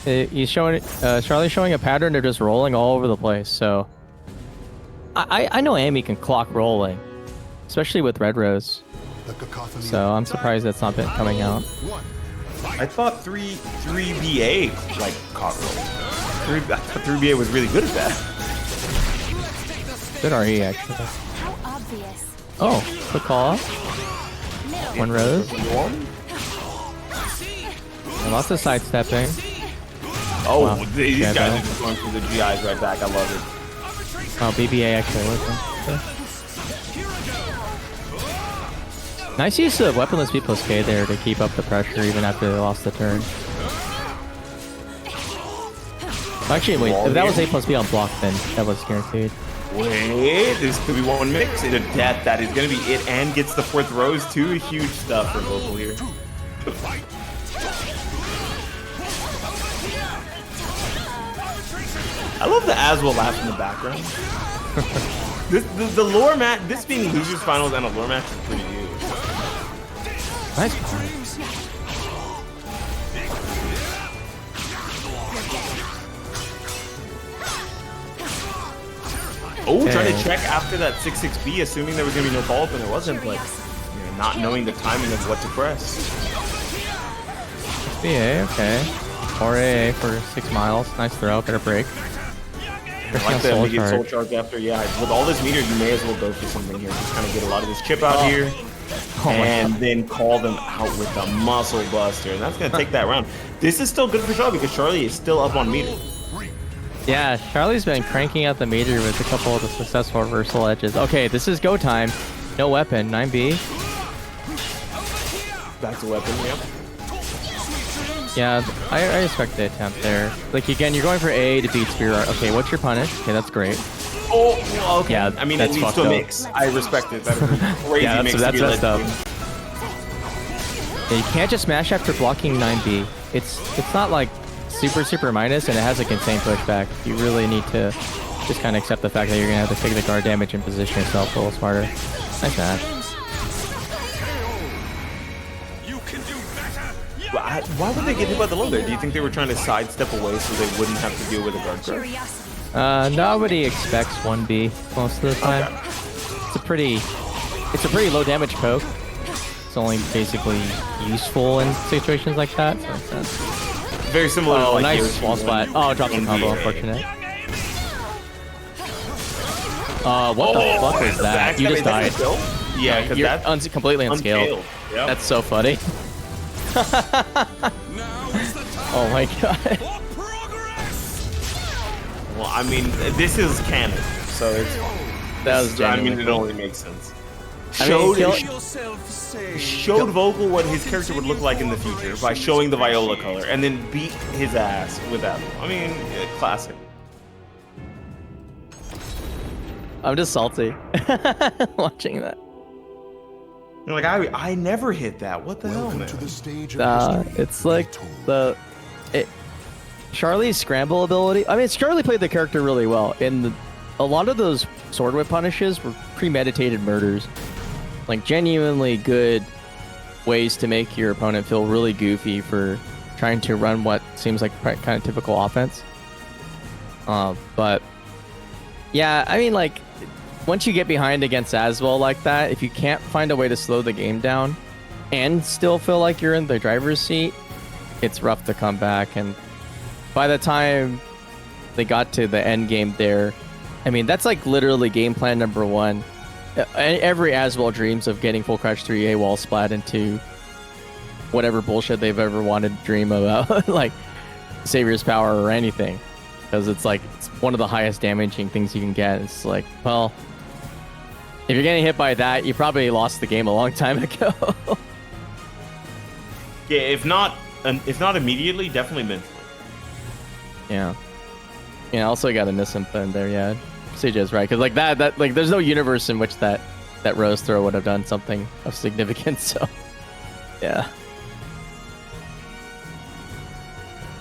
He's showing Charlie's showing a pattern of just rolling all over the place. So I know Amy can clock rolling, especially with Red Rose. So I'm surprised that's not been coming out. I thought 3BA like caught roll. I thought 3BA was really good at that. Good RE actually. How obvious. Oh, quick call up. One Rose. And lots of sidestepping. Oh, Wow. these Yeah, guys bro. are just going through the GIs right back. I love it. Oh, BBA actually working. Okay. Nice use of weaponless B plus K there to keep up the pressure even after they lost the turn. Actually, wait, if that was A plus B on block, then that was guaranteed. Wait, this could be one mix into death. That is going to be it and gets the 4th Rose too. Huge stuff for Vocal here. I love the Azwel laugh in the background. the lore match, this being losers finals and a lore match is pretty huge. Nice. Oh, Okay. trying to check after that 6-6B, assuming there was going to be no follow-up, and there wasn't, but not knowing the timing of what to press. BA, okay. 4A for 6 miles. Nice throw, better break. I like that we get soul charge after. Yeah, with all this meter, you may as well go for something here. Just kind of get a lot of this chip out here, and then call them out with the muscle buster, and that's gonna take that round. This is still good for Charlie because Charlie is still up on meter. Yeah, Charlie's been cranking out the meter with a couple of the successful reversal edges. Okay, this is go time. No weapon, 9B. Back to weapon, yep. Yeah, I respect the attempt there. Like, again, you're going for A to beat Spear Art. Okay, what's your punish? Okay, that's great. Oh, well, okay. Yeah, I mean, that's it leads fucked to a up. mix. I respect it. That would be crazy Yeah, mix that's to be messed up. led Yeah, you can't just smash after blocking 9B. It's not like super minus, and it has like insane pushback. You really need to just kind of accept the fact that you're gonna have to take the guard damage and position yourself a little smarter. Nice match. Why would they get hit by the low there? Do you think they were trying to sidestep away so they wouldn't have to deal with a guard grab? Nobody expects 1B most of the time. Okay. It's a pretty low damage poke. It's only basically useful in situations like that. So it's, Very similar to like nice Yoshi wall splat. Oh, dropped the combo, unfortunate. What the fuck was that? You just died. Yeah, because You're that's completely unscaled. Yep. That's so funny. Oh my god. Well, I mean, this is canon, so it's. That was I genuine. mean, it only makes sense. I mean, Showed Vogel what his character would look like in the future by showing the Viola color, and then beat his ass with that. I mean, classic. I'm just salty watching that. You're like, I never hit that. What the hell, man? To the stage of history. It's like Charlie's scramble ability. I mean, Charlie played the character really well. A lot of those sword whip punishes were premeditated murders, like genuinely good ways to make your opponent feel really goofy for trying to run what seems like kind of typical offense. But yeah, I mean, like, once you get behind against Azwel like that, if you can't find a way to slow the game down and still feel like you're in the driver's seat, it's rough to come back. And by the time they got to the end game there, I mean, that's like literally game plan number 1 every Azwel dreams of getting full crouch 3A wall splat into whatever bullshit they've ever wanted to dream about, like Savior's Power or anything, because it's like it's one of the highest damaging things you can get. It's like, well, if you're getting hit by that, you probably lost the game a long time ago. Yeah, if not immediately, definitely mentally. Yeah. Yeah. Also, got a Nissan in there. Yeah, CJ's right, because like that like there's no universe in which that rose throw would have done something of significance. So, yeah.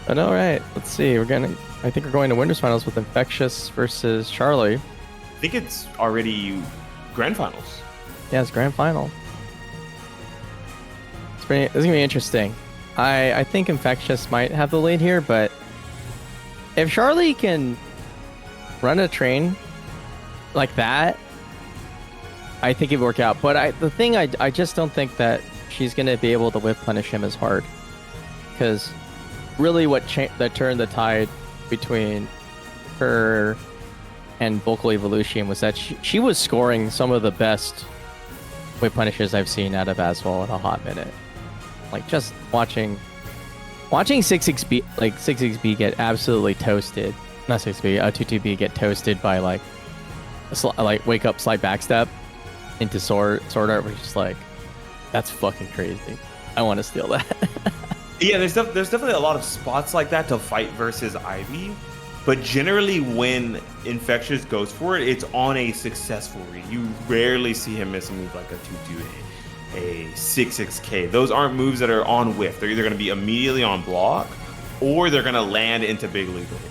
But all right, let's see. I think we're going to Winners Finals with Infectious versus Charlie. I think it's already Grand Finals. Yeah, it's Grand Final. This is gonna be interesting. I think Infectious might have the lead here, but if Charlie can run a train like that, I think it'd work out. But I just don't think that she's gonna be able to whip punish him as hard, because really that turned the tide between her and Vocal Evolution was that she was scoring some of the best whip punishes I've seen out of Azwel in a hot minute. Like, just watching 66B get absolutely toasted. Not 6B, 22B get toasted by like wake up slight backstep into sword art, which is just like, that's fucking crazy. I want to steal that. Yeah, there's definitely a lot of spots like that to fight versus Ivy, but generally when Infectious goes for it, it's on a successful read. You rarely see him miss a move like a 2-2, a 6-6K. Those aren't moves that are on whiff. They're either going to be immediately on block, or they're going to land into big league damage.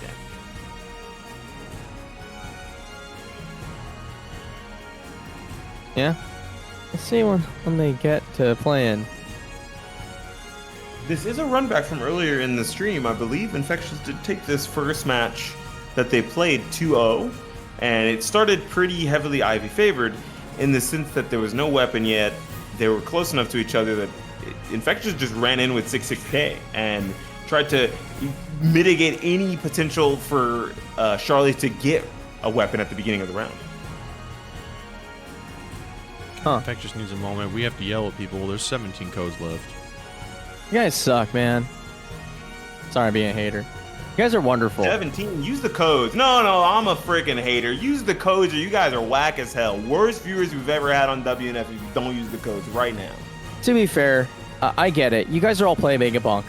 Yeah, let's see when they get to playing. This is a run back from earlier in the stream. I believe Infectious did take this first match that they played 2-0, and it started pretty heavily Ivy favored in the sense that there was no weapon yet. They were close enough to each other that Infectious just ran in with 6-6K and tried to mitigate any potential for Charlie to get a weapon at the beginning of the round. Huh. Infectious needs a moment. We have to yell at people. There's 17 codes left. You guys suck, man. Sorry, I'm being a hater. You guys are wonderful. 17, use the codes. No, I'm a freaking hater. Use the codes or you guys are whack as hell. Worst viewers we've ever had on WNF if you don't use the codes right now. To be fair, I get it. You guys are all playing Mega Bonk,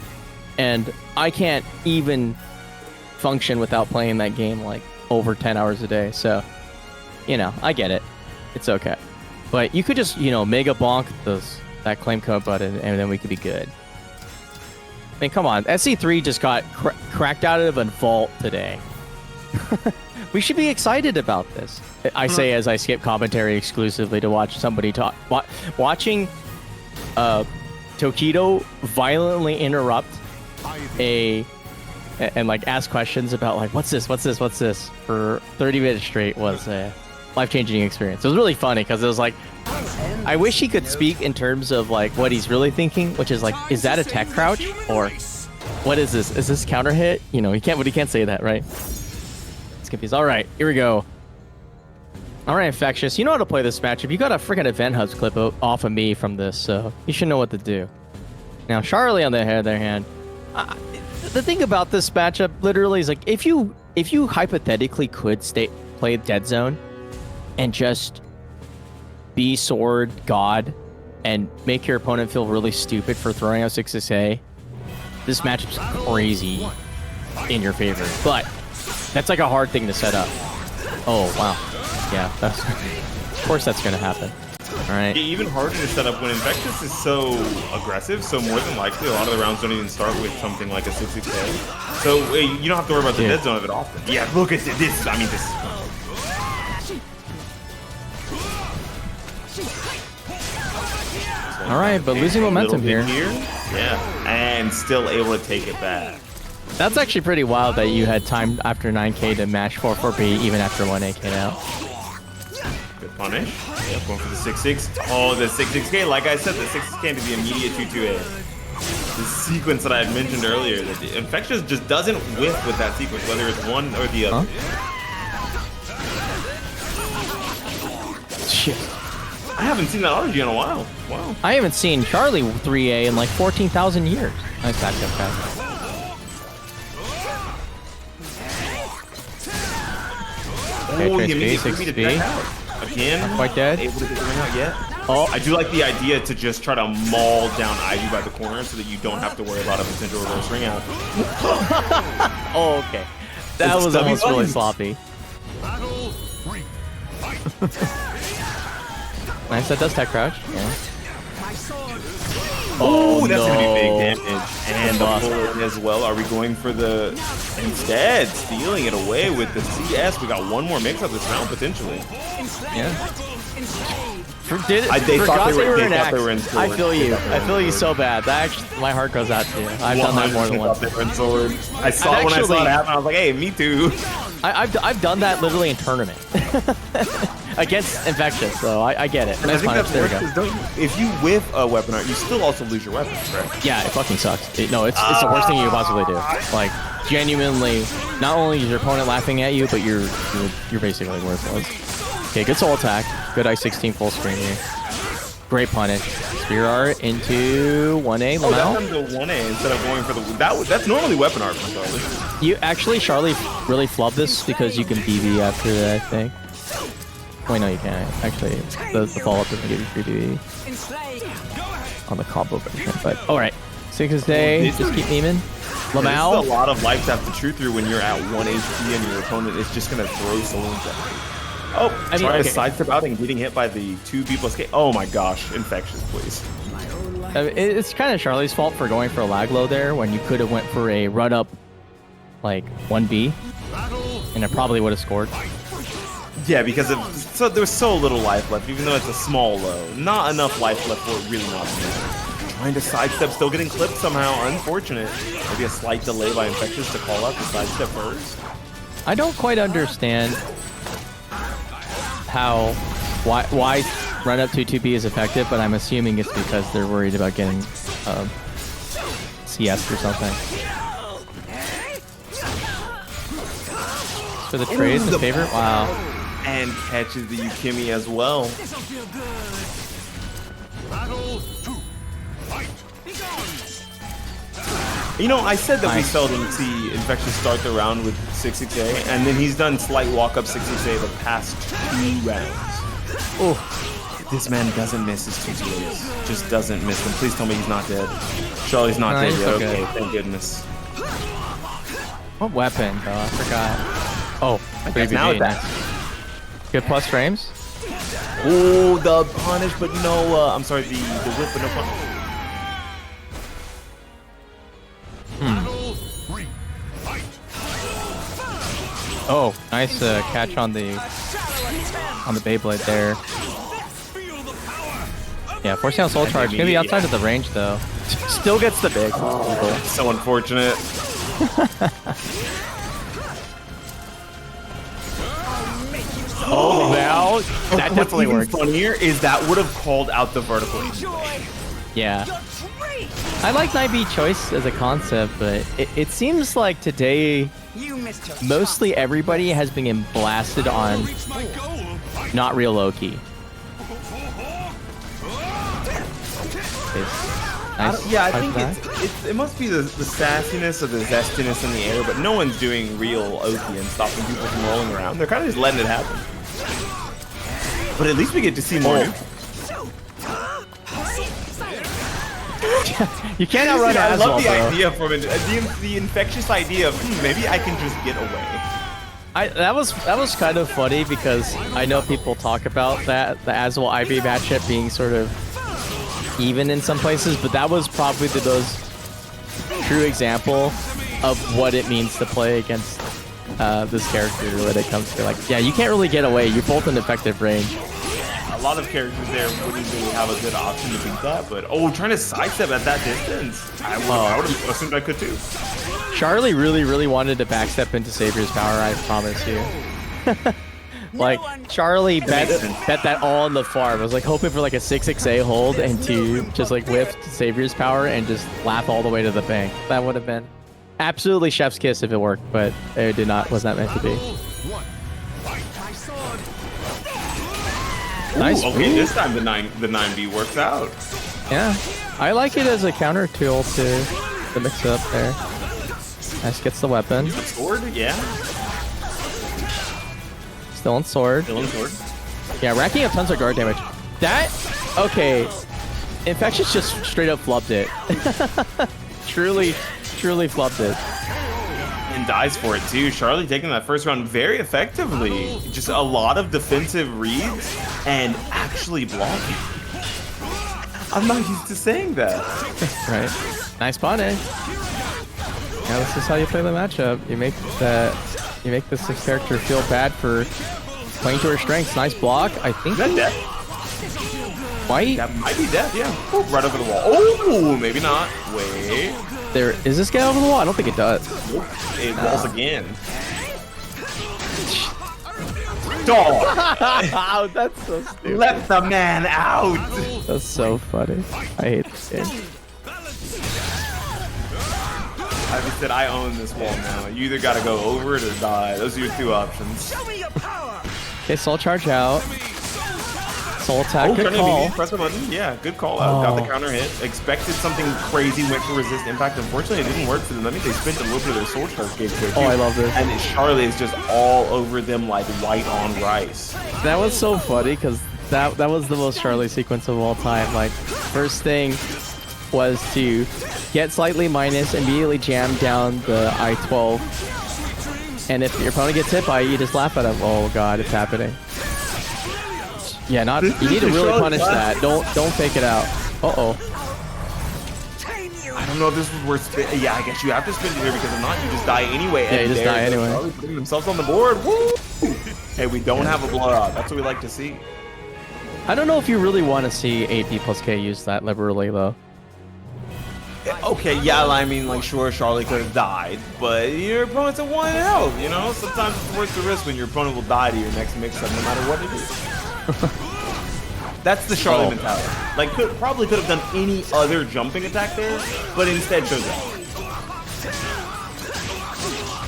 and I can't even function without playing that game like over 10 hours a day. So, I get it. It's okay. But you could just, Mega Bonk that claim code button, and then we could be good. I mean, come on. SC3 just got cracked out of a vault today. We should be excited about this. I say as I skip commentary exclusively to watch somebody talk. Watching Tokido violently interrupt and like ask questions about like, what's this for 30 minutes straight was a life-changing experience. It was really funny because it was like, I wish he could speak in terms of like what he's really thinking, which is like, is that a tech crouch or what is this? Is this counter hit? He can't say that, right? It's confused. All right, here we go. All right, Infectious, you know how to play this matchup. You got a freaking Event Hubs clip off of me from this, so you should know what to do. Now, Charlie, on the other hand, the thing about this matchup literally is like, if you hypothetically could play Dead Zone and just be Sword God and make your opponent feel really stupid for throwing out 6-6A, this matchup's crazy in your favor. But that's like a hard thing to set up. Oh, wow. Yeah, of course that's going to happen. All right. Yeah, even harder to set up when Infectious is so aggressive, so more than likely a lot of the rounds don't even start with something like a 6-6A. So you don't have to worry about the dead zone of it often. Yeah, look at this. This. All right, but losing momentum here. Yeah, and still able to take it back. That's actually pretty wild that you had time after 9K to mash 4-4B even after 1AK out. Good punish. Yep, going for the 6-6. Oh, the 6-6K. Like I said, the 6-6K to the immediate 2-2A. The sequence that I had mentioned earlier, that the Infectious just doesn't whiff with that sequence, whether it's one or the other. Shit. I haven't seen that Auto-G in a while. Wow. I haven't seen Charlie 3A in like 14,000 years. Nice back up, guys. Oh, Okay, you mean Trace me to 6B. check out. Again, Not quite dead. able to get the ring out yet. Oh, I do like the idea to just try to maul down Ivy by the corner so that you don't have to worry about a potential reverse ring out. oh, okay. That It's was W almost really buttons. sloppy. Nice, that does tech crouch. Yeah. Oh, that's no. gonna be big damage. And the pull as well. Are we going for the instead stealing it away with the CS? We got one more mix up this round potentially. Yeah. They thought they were in sword. I feel you. I feel you so bad. That actually, my heart goes out to you. I've done that more than once. They were in sword. I saw when I saw it happen. I was like, hey, me too. I've done that literally in tournament against Infectious, so I get it. And Nice I think punish. that's There we go. worse, if you whiff a weapon art, you still also lose your weapon, correct? Yeah, it fucking sucks. It's the worst thing you could possibly do. Like, genuinely, not only is your opponent laughing at you, but you're basically worthless. Okay, good soul attack. Good I-16 full screen here. Great punish. Spear art into 1A. Oh, Lamau. that comes to 1A instead of going for the... That's normally weapon art from Charlie. Charlie really flubbed this because you can BB after that, I think. Wait, no, you can't. Actually, the follow-up doesn't give you free BB on the combo version. But, alright. 6 day, just keep aiming. Lamau. This is a lot of life to have to chew through when you're at 1 HP and your opponent is just going to throw saloons at you. Oh, trying to sidestep out and getting hit by the 2B+K. Oh my gosh, Infectious, please. It's kind of Charlie's fault for going for a lag low there when you could have went for a run up like 1B and it probably would have scored. Yeah, because there was so little life left, even though it's a small low. Not enough life left for it really not to matter. Trying to sidestep, still getting clipped somehow. Unfortunate. Maybe a slight delay by Infectious to call out the sidestep first. I don't quite understand why run up to 2B is effective, but I'm assuming it's because they're worried about getting CS or something. For the trade, the favorite? Wow. And catches the Yukimi as well. You know, I said that we seldom see Infectious start the round with 6-6A, and then he's done slight walk-up 6-6A the past 2 rounds. Oh, this man doesn't miss his 2-2As. Just doesn't miss them. Please tell me he's not dead. Charlie's not dead yet. Okay, thank goodness. What weapon, though? I forgot. Oh, now it's back. Good plus frames. Oh, the punish, but no, I'm sorry, the whip, but no punish. Oh, nice catch on the Beyblade there. Yeah, forcing out Soul Charge. Maybe outside of the range though. Still gets the big. Oh, so unfortunate. Oh, now that definitely worked. What's even funnier is that would have called out the vertical anyway. Yeah. I like 9B choice as a concept, but it seems like today mostly everybody has been getting blasted on not real low-key. Nice. Yeah, I think it must be the sassiness or the zestiness in the air, but no one's doing real Oki and stopping people from rolling around. They're kind of just letting it happen. But at least we get to see more. You can't outrun Azwel, I love the bro. idea from it. The Infectious idea of maybe I can just get away. That was kind of funny because I know people talk about the Azwel IB matchup being sort of even in some places, but that was probably the most true example of what it means to play against this character when it comes to like, yeah, you can't really get away. You're both in effective range. A lot of characters there wouldn't really have a good option to beat that, but oh, trying to sidestep at that distance, I would have assumed I could too. Charlie really wanted to backstep into Savior's power, I promise you. Like, Charlie bet that all on the farm. I was like hoping for like a 6-6A hold and to just like whiff Savior's power and just laugh all the way to the bank. That would have been absolutely chef's kiss if it worked, but it was not meant to be. Nice. Okay, this time the 9B works out. Yeah, I like it as a counter tool to the mix up there. Nice, gets the weapon. Sword, yeah. Still on sword. Still on sword. Yeah, racking up tons of guard damage. That, okay. Infectious just straight up flubbed it. truly flubbed it. And dies for it too. Charlie taking that first round very effectively. Just a lot of defensive reads and actually blocking. I'm not used to saying that. Right. Nice punish. Yeah, this is how you play the matchup. You make this character feel bad for playing to her strengths. Nice block. I think. Is that death? White? That might be death, yeah. Oh, right over the wall. Oh, maybe not. Wait. There is this guy over the wall? I don't think it does. Nope. It walls again. Dog. That's so stupid. Let the man out. That's so funny. I hate this game. I just said I own this wall now. You either gotta go over it or die. Those are your two options. Okay, soul charge out. Soul attack, good call. Press the button. Yeah, good call out. Got the counter hit. Expected something crazy, went for resist impact. Unfortunately, it didn't work for them. That means they spent a little bit of their soul charge gauge there too. Oh, I love this. And Charlie is just all over them like white on rice. That was so funny because that was the most Charlie sequence of all time. Like, first thing was to get slightly minus, immediately jam down the I-12. And if your opponent gets hit by it, you just laugh at him. Oh god, it's happening. Yeah, you need to really punish that. Don't fake it out. Uh-oh. I don't know if this was worth spin. Yeah, I guess you have to spin it here because if not, you just die anyway. Yeah, you just die anyway. Charlie putting themselves on the board. Woo! Hey, we don't have a blowout. That's what we like to see. I don't know if you really want to see AP plus K use that liberally, though. Okay, yeah, I mean, like, sure, Charlie could have died, but your opponent's at 1 health, you know? Sometimes it's worth the risk when your opponent will die to your next mix-up, no matter what it is. That's the Charlie mentality. Like, probably could have done any other jumping attack there, but instead chose that.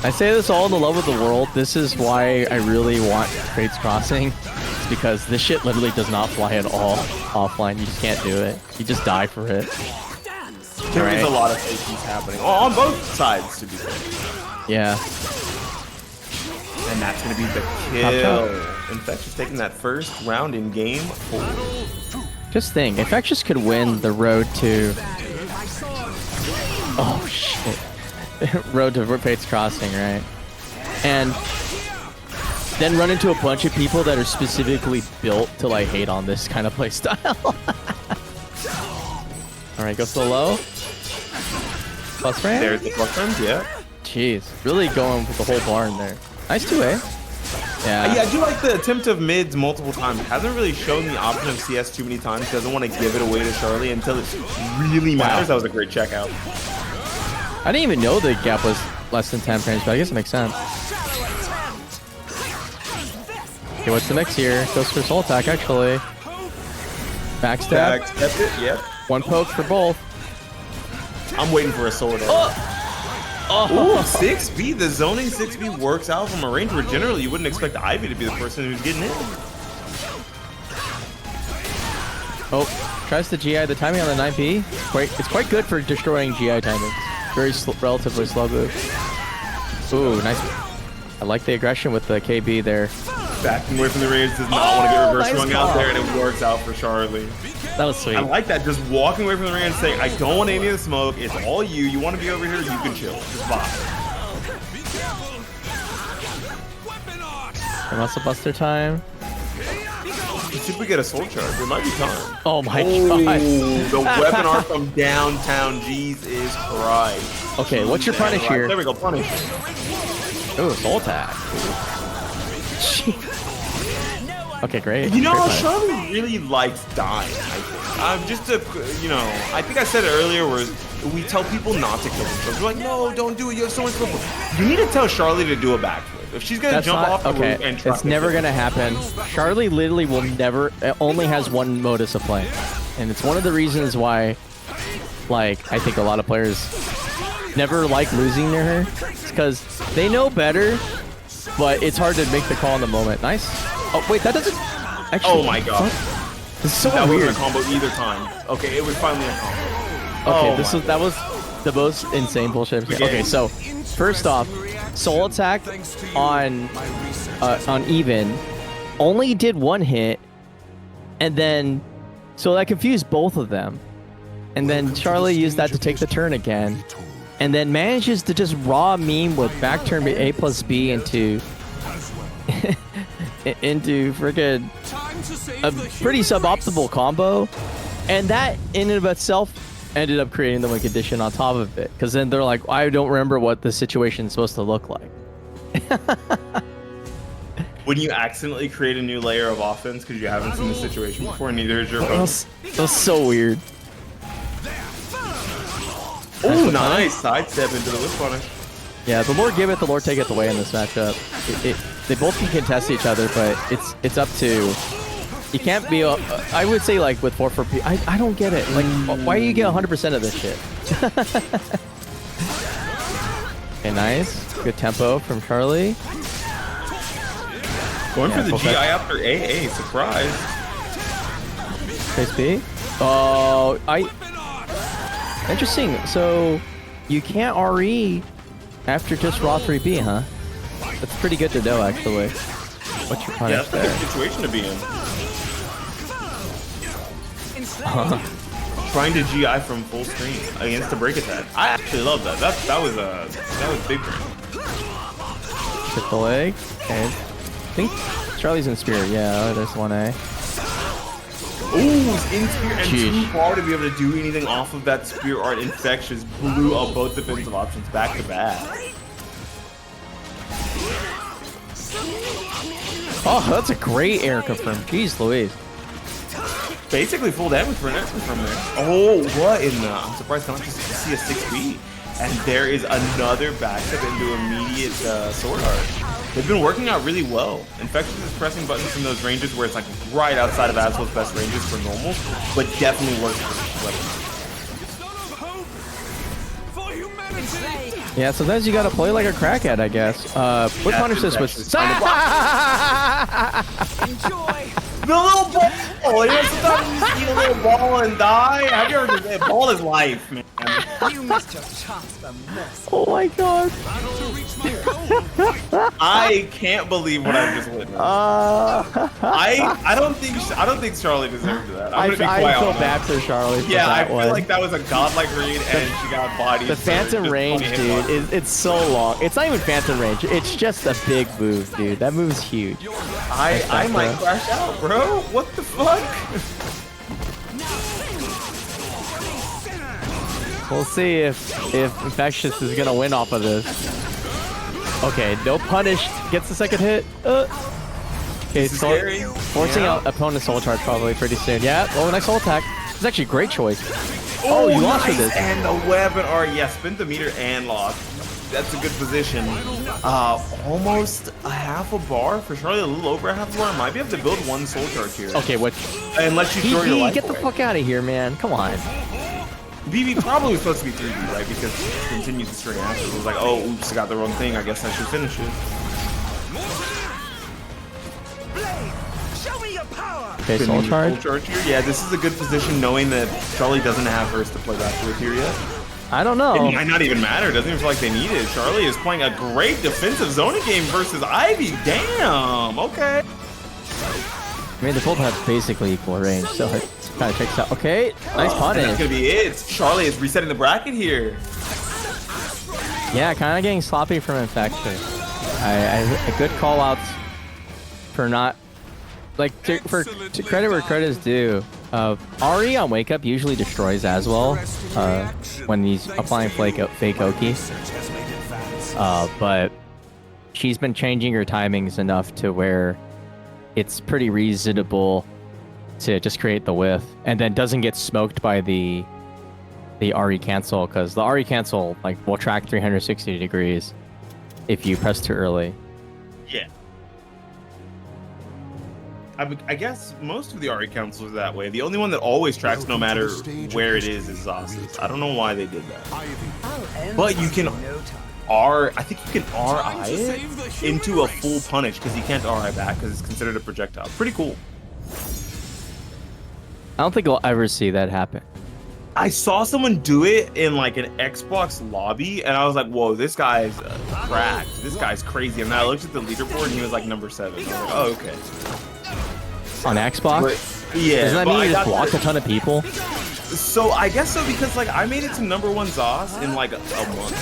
I say this all in the love of the world. This is why I really want Fates Crossing. It's because this shit literally does not fly at all offline. You just can't do it. You just die for it. There is a lot of safeties happening. On both sides, to be fair. Yeah. And that's going to be the kill. Infectious taking that first round in game 4. Just think, Infectious could win the road to... Oh, shit. Road to Fates Crossing, right? And then run into a bunch of people that are specifically built to, like, hate on this kind of play style. Alright, go so low. Plus frame? There's the plus frames, yeah. Jeez, really going with the whole barn there. Nice 2A. Yeah. Yeah, I do like the attempt of mids multiple times. Hasn't really shown the option of CS too many times. Doesn't want to give it away to Charlie until it really matters. That was a great checkout. I didn't even know the gap was less than 10 frames, but I guess it makes sense. Okay, what's the mix here? Goes for soul attack, actually. Backstab. Backstab it, yep. One poke for both. I'm waiting for a sword. Ooh, 6B. The zoning 6B works out from a range where generally you wouldn't expect Ivy to be the person who's getting in. Oh, tries to GI. The timing on the 9P. It's quite good for destroying GI timings. Very relatively slow move. Ooh, nice. I like the aggression with the KB there. Backing away from the range, does not want to get reverse swung out there, and it works out for Charlie. That was sweet. I like that, just walking away from the range saying, I don't want any of the smoke, it's all you, you want to be over here, you can chill, just vibe. Muscle buster time. Let's see if we get a soul charge, there might be time. Oh my god. The weapon art from downtown, Jesus Christ. Okay, what's your punish here? There we go, punish. Ooh, soul attack. Okay, great. You know, great Charlie really likes dying, I think. Just to, you know, I think I said it earlier where we tell people not to kill themselves. We're like, no, don't do it. You have so much fun. You need to tell Charlie to do a backflip. If she's going to jump off the roof and try it's never going to happen. Charlie literally will never, only has one modus of play. And it's one of the reasons why, like, I think a lot of players never like losing to her. It's because they know better, but it's hard to make the call in the moment. Nice. Oh, wait, that doesn't... Actually, Oh my god. this is so That weird. wasn't a combo either time. Okay, it was finally a combo. Okay, Oh that was the most insane bullshit. Okay, so first off, soul attack on even only did one hit, and then so that confused both of them, and then Charlie used that to take the turn again, and then manages to just raw meme with back turn A plus B into into freaking a pretty suboptimal combo, and that in and of itself ended up creating the win condition on top of it, because then they're like, I don't remember what the situation's supposed to look like. When you accidentally create a new layer of offense because you haven't seen the situation before, neither is your opponent. That was so weird. Oh, nice sidestep into the whip punish. Yeah, the Lord give it, the Lord take it away in this matchup. They both can contest each other, but it's up to. You can't be. I would say like with 4-4P. I don't get it. Like, why do you get 100% of this shit? Okay, nice. Good tempo from Charlie. Going for the full GI back. after AA, surprise. Face B. Oh, interesting. So you can't RE after just raw 3B, huh? That's pretty good to know, actually. What's your punish Yeah, that's a there? good situation to be in. Trying to GI from full screen against the break attack. I actually love that. That was big for him. Hit the leg. Okay. I think Charlie's in spirit. Yeah, there's 1A. Ooh, he's in spirit and Jeez. too far to be able to do anything off of that spirit art. Infectious blew up both defensive options back to back. Oh, that's a great air confirm. Jeez Louise. Basically full damage for an extra from there. Oh, what in the? I'm surprised not just to see a 6B. And there is another backstep into immediate sword art. They've been working out really well. Infectious is pressing buttons from those ranges where it's like right outside of Azwel's best ranges for normals, but definitely works for Yeah, sometimes you gotta play like a crackhead, I guess. What punish this with? Enjoy. The little ball! You know, sometimes you just eat a little ball and die. Have you ever just said, ball is life, man? You missed your chance for mercy. Oh my god. I can't believe what I just witnessed. I don't think Charlie deserved that. I'm gonna be I quiet feel on that. bad for Charlie. For Yeah, I that feel one. like that was a godlike read, and she got bodied. The for Phantom just range, 20 hit dude, points. it's so long. It's not even Phantom range. It's just a big move, dude. That move's huge. I might crash out, bro. What the fuck? We'll see if Infectious is gonna win off of this. Okay, no punish. Gets the second hit. Okay, forcing out opponent's soul charge probably pretty soon. Yeah. Oh, nice soul attack. It's actually a great choice. Oh, you lost with this. And the weapon art, yeah, spent the meter and lost. That's a good position. Almost a half a bar for Charlie, a little over a half a bar. Might be able to build one soul charge here. Okay, what? Unless you throw your life Get the away. fuck out of here, man. Come on. BB probably was supposed to be 3B, right? Because it continues the string after. It was like, oh, oops, I got the wrong thing. I guess I should finish it. Show me your power. Okay, soul charge. Soul charge here. Yeah, this is a good position knowing that Charlie doesn't have hers to play back with here yet. I don't know. It might not even matter. It doesn't even feel like they need it. Charlie is playing a great defensive zoning game versus Ivy. Damn. Okay. I mean, they both have basically equal range, so it kind of checks out. Okay, nice And punish. that's gonna be it. Charlie is resetting the bracket here. Yeah, kind of getting sloppy from Infectious. A good call outs for not like to credit where credit is due. Ari on Wake Up usually destroys Azwel when he's applying fake Oki. But she's been changing her timings enough to where it's pretty reasonable to just create the whiff and then doesn't get smoked by the RE cancel, because the RE cancel like will track 360 degrees if you press too early. Yeah. I guess most of the RE cancels are that way. The only one that always tracks no matter where it is Zasa's. I don't know why they did that. But you can I think you can RI it into a full punish because you can't RI back because it's considered a projectile. Pretty cool. I don't think we'll ever see that happen. I saw someone do it in like an Xbox lobby, and I was like, "Whoa, this guy's cracked. This guy's crazy." And then I looked at the leaderboard, and he was like number 7. I was like, "Oh, okay." On Xbox? But, yeah. Doesn't that but mean I you just got blocked a ton of people? So I guess so, because like I made it to number 1 ZOS in like a month.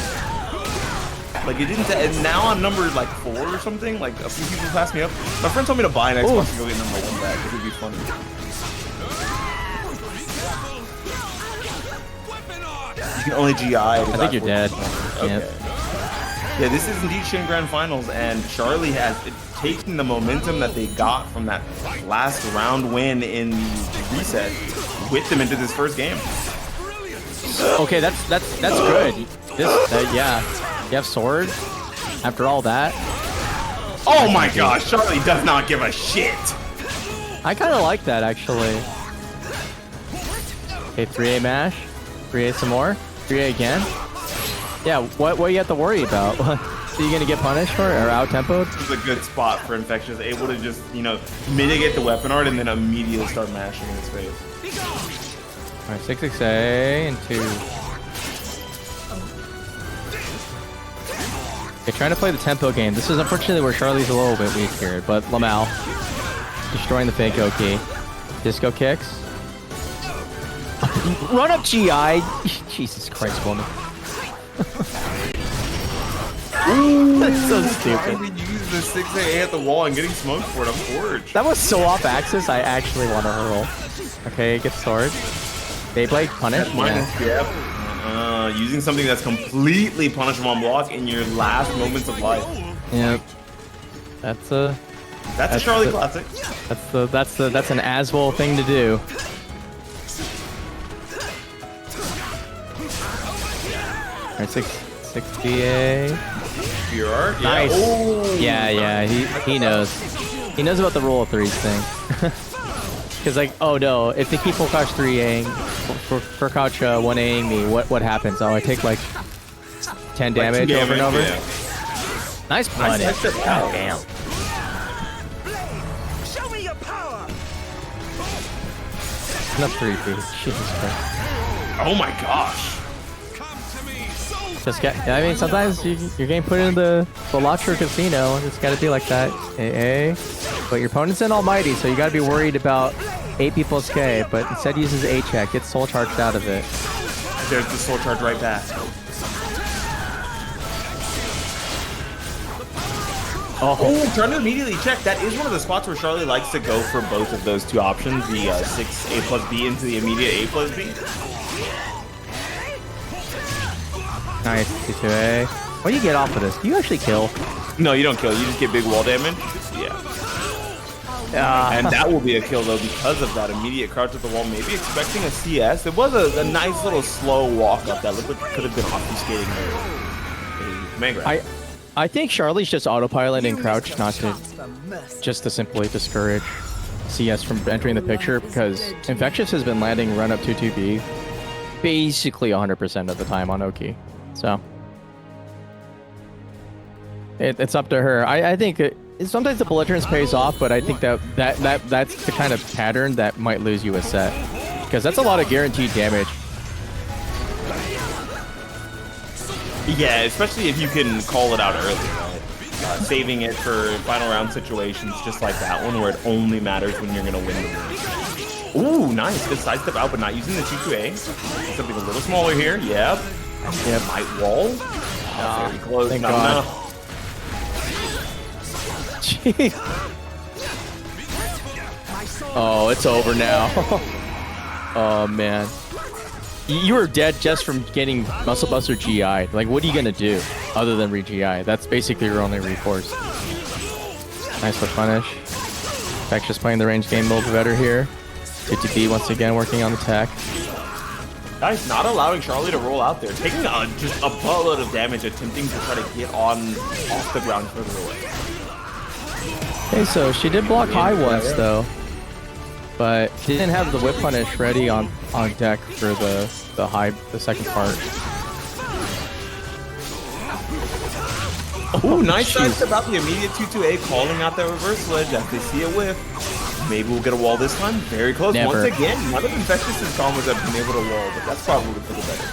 Like it didn't, and now I'm number like 4 or something. Like a few people passed me up. My friend told me to buy an Xbox to go get number 1 back. It would be funny. You can only GI. I think you're dead. Okay. Yeah, this is indeed Shin Grand Finals, and Charlie has taken the momentum that they got from that last round win in the reset with them into this first game. Okay, that's good. Yeah, you have sword after all that. Oh my gosh, Charlie does not give a shit. I kind of like that actually. Okay, 3A mash, 3A some more, 3A again. Yeah, what do you have to worry about? So you gonna get punished for it or out-tempoed? This is a good spot for Infectious, able to just, you know, mitigate the weapon art and then immediately start mashing in his face. Alright, 6A and 2. Okay, trying to play the tempo game. This is unfortunately where Charlie's a little bit weak here, but Lamau destroying the fake Oki. Disco kicks. Run up GI! Jesus Christ, woman. Ooh, that's so stupid. Why did you use the 6A at the wall and getting smoked for it? I'm forged. That was so off axis, I actually want to hurl. Okay, get sword. Beyblade, punish. Yeah. Using something that's completely punishable on block in your last moments of life. Yep. That's a Charlie classic. That's an Azwel thing to do. Alright, 60A. Pure. Yeah. Nice. Oh, Yeah, he knows. He knows about the rule of 3s thing. Because like, oh no, if they keep full crouch 3Aing, for crouch 1Aing me, what happens? Oh, I take like 10 damage over and over. Yeah. Nice punish. God damn. Show me your power. Enough 3P. Jesus Christ. Oh my gosh. Just get. I mean, sometimes you're getting put in the Lotcher Casino. It's got to be like that. AA. But your opponent's in Almighty, so you got to be worried about 8 people's K. But instead uses A check, gets soul charged out of it. There's the soul charge right back. Oh, trying to immediately check. That is one of the spots where Charlie likes to go for both of those 2 options, the 6A plus B into the immediate A plus B. Nice, 2A. What do you get off of this? Do you actually kill? No, you don't kill. You just get big wall damage. Yeah. And that will be a kill, though, because of that immediate crouch at the wall. Maybe expecting a CS. It was a nice little slow walk up that looked like it could have been obfuscating a command grab. I think Charlie's just autopiloting crouch, not to just to simply discourage CS from entering the picture, because Infectious has been landing run up 2-2B basically 100% of the time on Oki. So it's up to her. I think sometimes the belligerence pays off, but I think that's the kind of pattern that might lose you a set, because that's a lot of guaranteed damage. Yeah, especially if you can call it out early, right? Saving it for final round situations just like that one, where it only matters when you're going to win the game. Ooh, nice. Good sidestep out, but not using the 2-2A. Something a little smaller here. Yep. Yep. Might wall. Very close. Thank not God. enough. Oh, it's over now. Oh, man. You were dead just from getting Muscle Buster GI. Like, what are you going to do other than re-GI? That's basically your only recourse. Nice for punish. Infectious playing the range game a little bit better here. 50B once again working on the tech. Guys, not allowing Charlie to roll out there. Taking just a buttload of damage, attempting to try to get off the ground further away. Okay, so she did block high once, though. But she didn't have the whip punish ready on deck for the second part. Ooh, nice sidestep about the immediate 2-2A, calling out that reverse ledge as they see a whiff. Maybe we'll get a wall this time. Very close. Never. Once again, none of Infectious and combos have been able to wall, but that's probably for the better.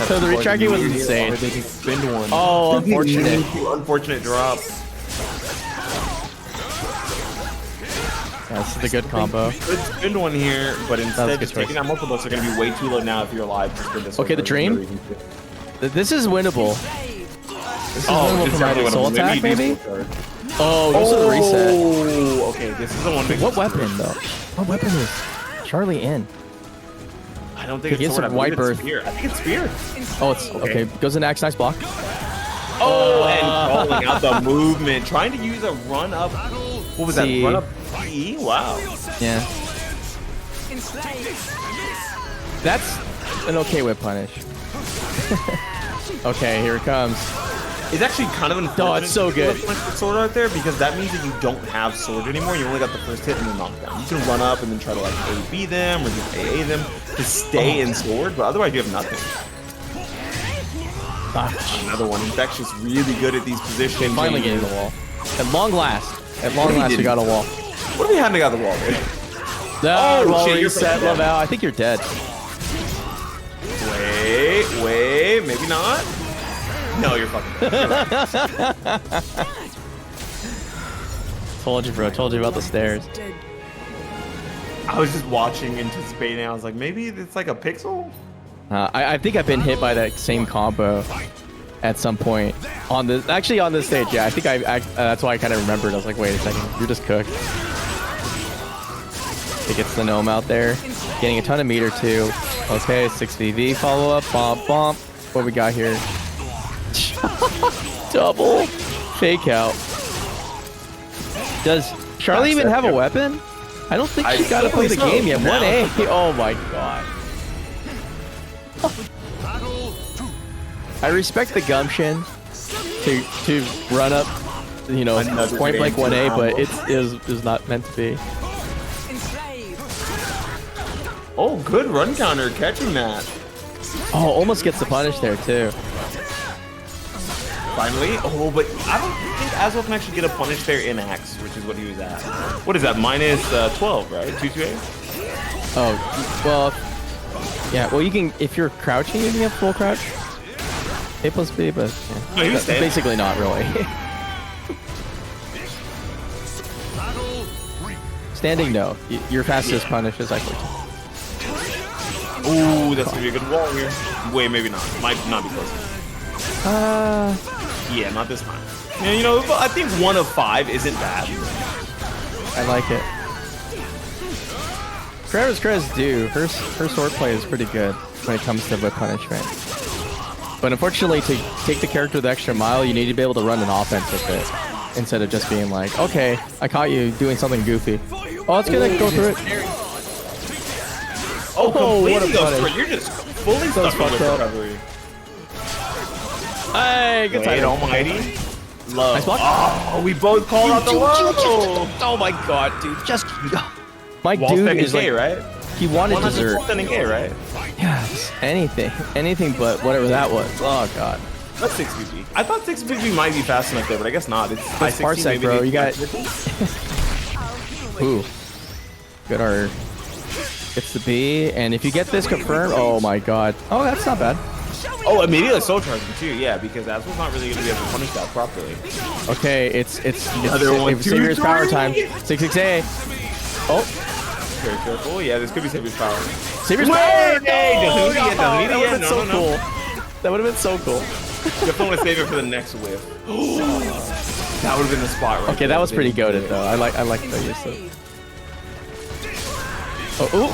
So the retracking was insane. They can spin one. Oh, unfortunate. Unfortunate drop. That's the good combo. Could spin one here, but instead just taking choice. that multiple are going to be way too low now if you're alive. To spin this Okay, one. the dream. This is winnable. This is winnable from either soul attack, maybe? Oh, this is a reset. Oh, okay, this is the one big. What weapon, though? What weapon is Charlie in? I don't think He it's gets sword. a white I believe birth. it's spear. I think it's spear. Oh, it's okay. Goes in Axe, nice block. Oh, and calling out the movement, trying to use a run up. What was C. that? Run up E? Wow. Yeah. That's an okay whip punish. Okay, here it comes. It's actually kind of unfortunate. Oh, it's so good. To put sword out there because that means that you don't have sword anymore. You only got the first hit and then knockdown. You can run up and then try to like AB them or just AA them to stay in sword, but otherwise you have nothing. Another one. Infectious really good at these positions. Finally getting the wall. At long last. At long last, we got a wall. What if we hadn't got the wall, dude? No, wall shit, you're reset, fucking dead. Level. I think you're dead. Wait, maybe not. No, you're fucking dead. Told you, bro. Told you about the stairs. I was just watching, anticipating. I was like, maybe it's like a pixel. I think I've been hit by that same combo at some point on this. Actually, on this stage, yeah. I think that's why I kind of remembered. I was like, wait a second, you're just cooked. It gets the gnome out there, getting a ton of meter too. Okay, 6VV follow up, bump, bump. What we got here? Double fake out. Does Charlie even have a weapon? I don't think she got to play the game yet. 1A. Oh my god. I respect the gumption to run up, you know, point blank 1A, but it is not meant to be. Oh, good run counter, catching that. Oh, almost gets the punish there too. Finally. Oh, but I don't think Azwel can actually get a punish there in Axe, which is what he was at. What is that? Minus 12, right? 2-2-A? Oh, well, yeah. Well, you can, if you're crouching, you can get full crouch. A plus B, but yeah. No, he was That's basically not really. Standing, no. Your fastest punish is actually. Ooh, that's gonna be a good wall here. Wait, maybe not. Might not be close. Yeah, not this time. Yeah, you know, I think 1 of 5 isn't bad. I like it. Grøh's due. Her swordplay is pretty good when it comes to whip punishment. But unfortunately, to take the character the extra mile, you need to be able to run an offense with it. Instead of just being like, okay, I caught you doing something goofy. Oh, it's gonna go through it. Oh, completely what a goes for it. punish. You're just fully stuck with fucked up. recovery. Hey, good Wait, time. almighty. Low. Nice block. Oh, we both called out the low. Oh my god, dude. Just... My Wall dude stacking is K, like... right? He wanted dessert. 100% K, right? Yes, anything but whatever that was. Oh god. That's 6BB. I thought 6BB might be fast enough there, but I guess not. It's high 16, Parsec, maybe bro. they- You got... Ooh. Good art. It's the B, and if you get this confirmed, oh my god. Oh, that's not bad. Oh, immediately soul charging too, yeah, because Azwel's not really gonna be able to punish that properly. Okay, it's Another one, two, Savior's power three. time. 6-6-A. Oh, Very careful. Yeah, this could be Savior's power. Savior's Wait, power. hey, doesn't need it yet, doesn't need it That would yet. have been No, so no, no. cool. That would have been so cool. Definitely want to save it for the next whiff. That would have been the spot right Okay, there. that was pretty They didn't goated do it. though. I like the use of. Oh, ooh.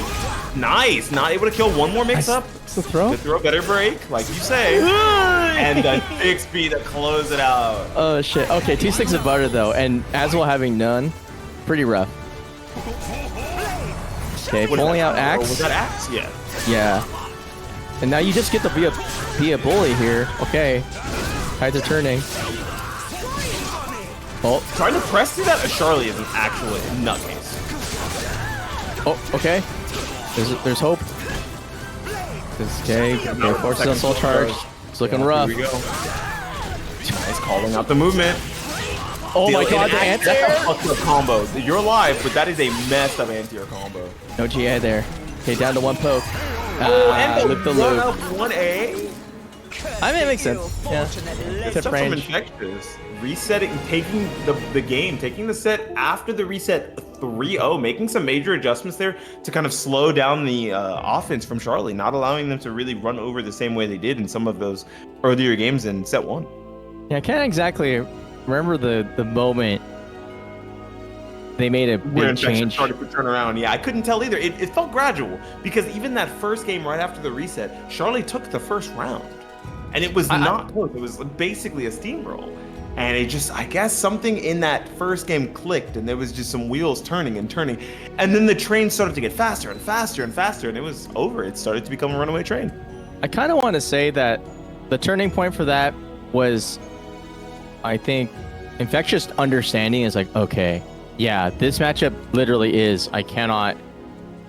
Nice. Not able to kill one more mix-up. It's the throw. The throw better break, like you say. And the 6B to close it out. Oh shit. Okay, 2 sticks of butter though, and Azwel having none, pretty rough. Okay, What is pulling that? out Axe. Oh, was that Axe? Yeah. Yeah. And now you just get to be a bully here. Okay. Tides are turning. Oh. Trying to press through that Charlie is an actual nutcase. Oh, okay. There's hope. Okay, forces on soul charge. It's looking rough. Here we go. Nice calling out the movement. Oh my god, the anti-air! That's a fucked up combo. You're alive, but that is a messed up anti-air combo. No GA there. Okay, down to one poke. And With the run loop. up 1A. I mean, it makes sense. Yeah. It's Tip from range. Infectious. Resetting, taking the game, taking the set after the reset 3-0, making some major adjustments there to kind of slow down the offense from Charlie, not allowing them to really run over the same way they did in some of those earlier games in set 1. Yeah, I can't exactly remember the moment they made a Where big Infectious change. started to turn around. Yeah, I couldn't tell either. It felt gradual because even that first game right after the reset, Charlie took the first round. And it was not close. It was basically a steamroll. And it just, I guess something in that first game clicked and there was just some wheels turning and turning. And then the train started to get faster and faster and faster and it was over. It started to become a runaway train. I kind of want to say that the turning point for that was, I think, Infectious understanding is like, okay, yeah, this matchup literally is, I cannot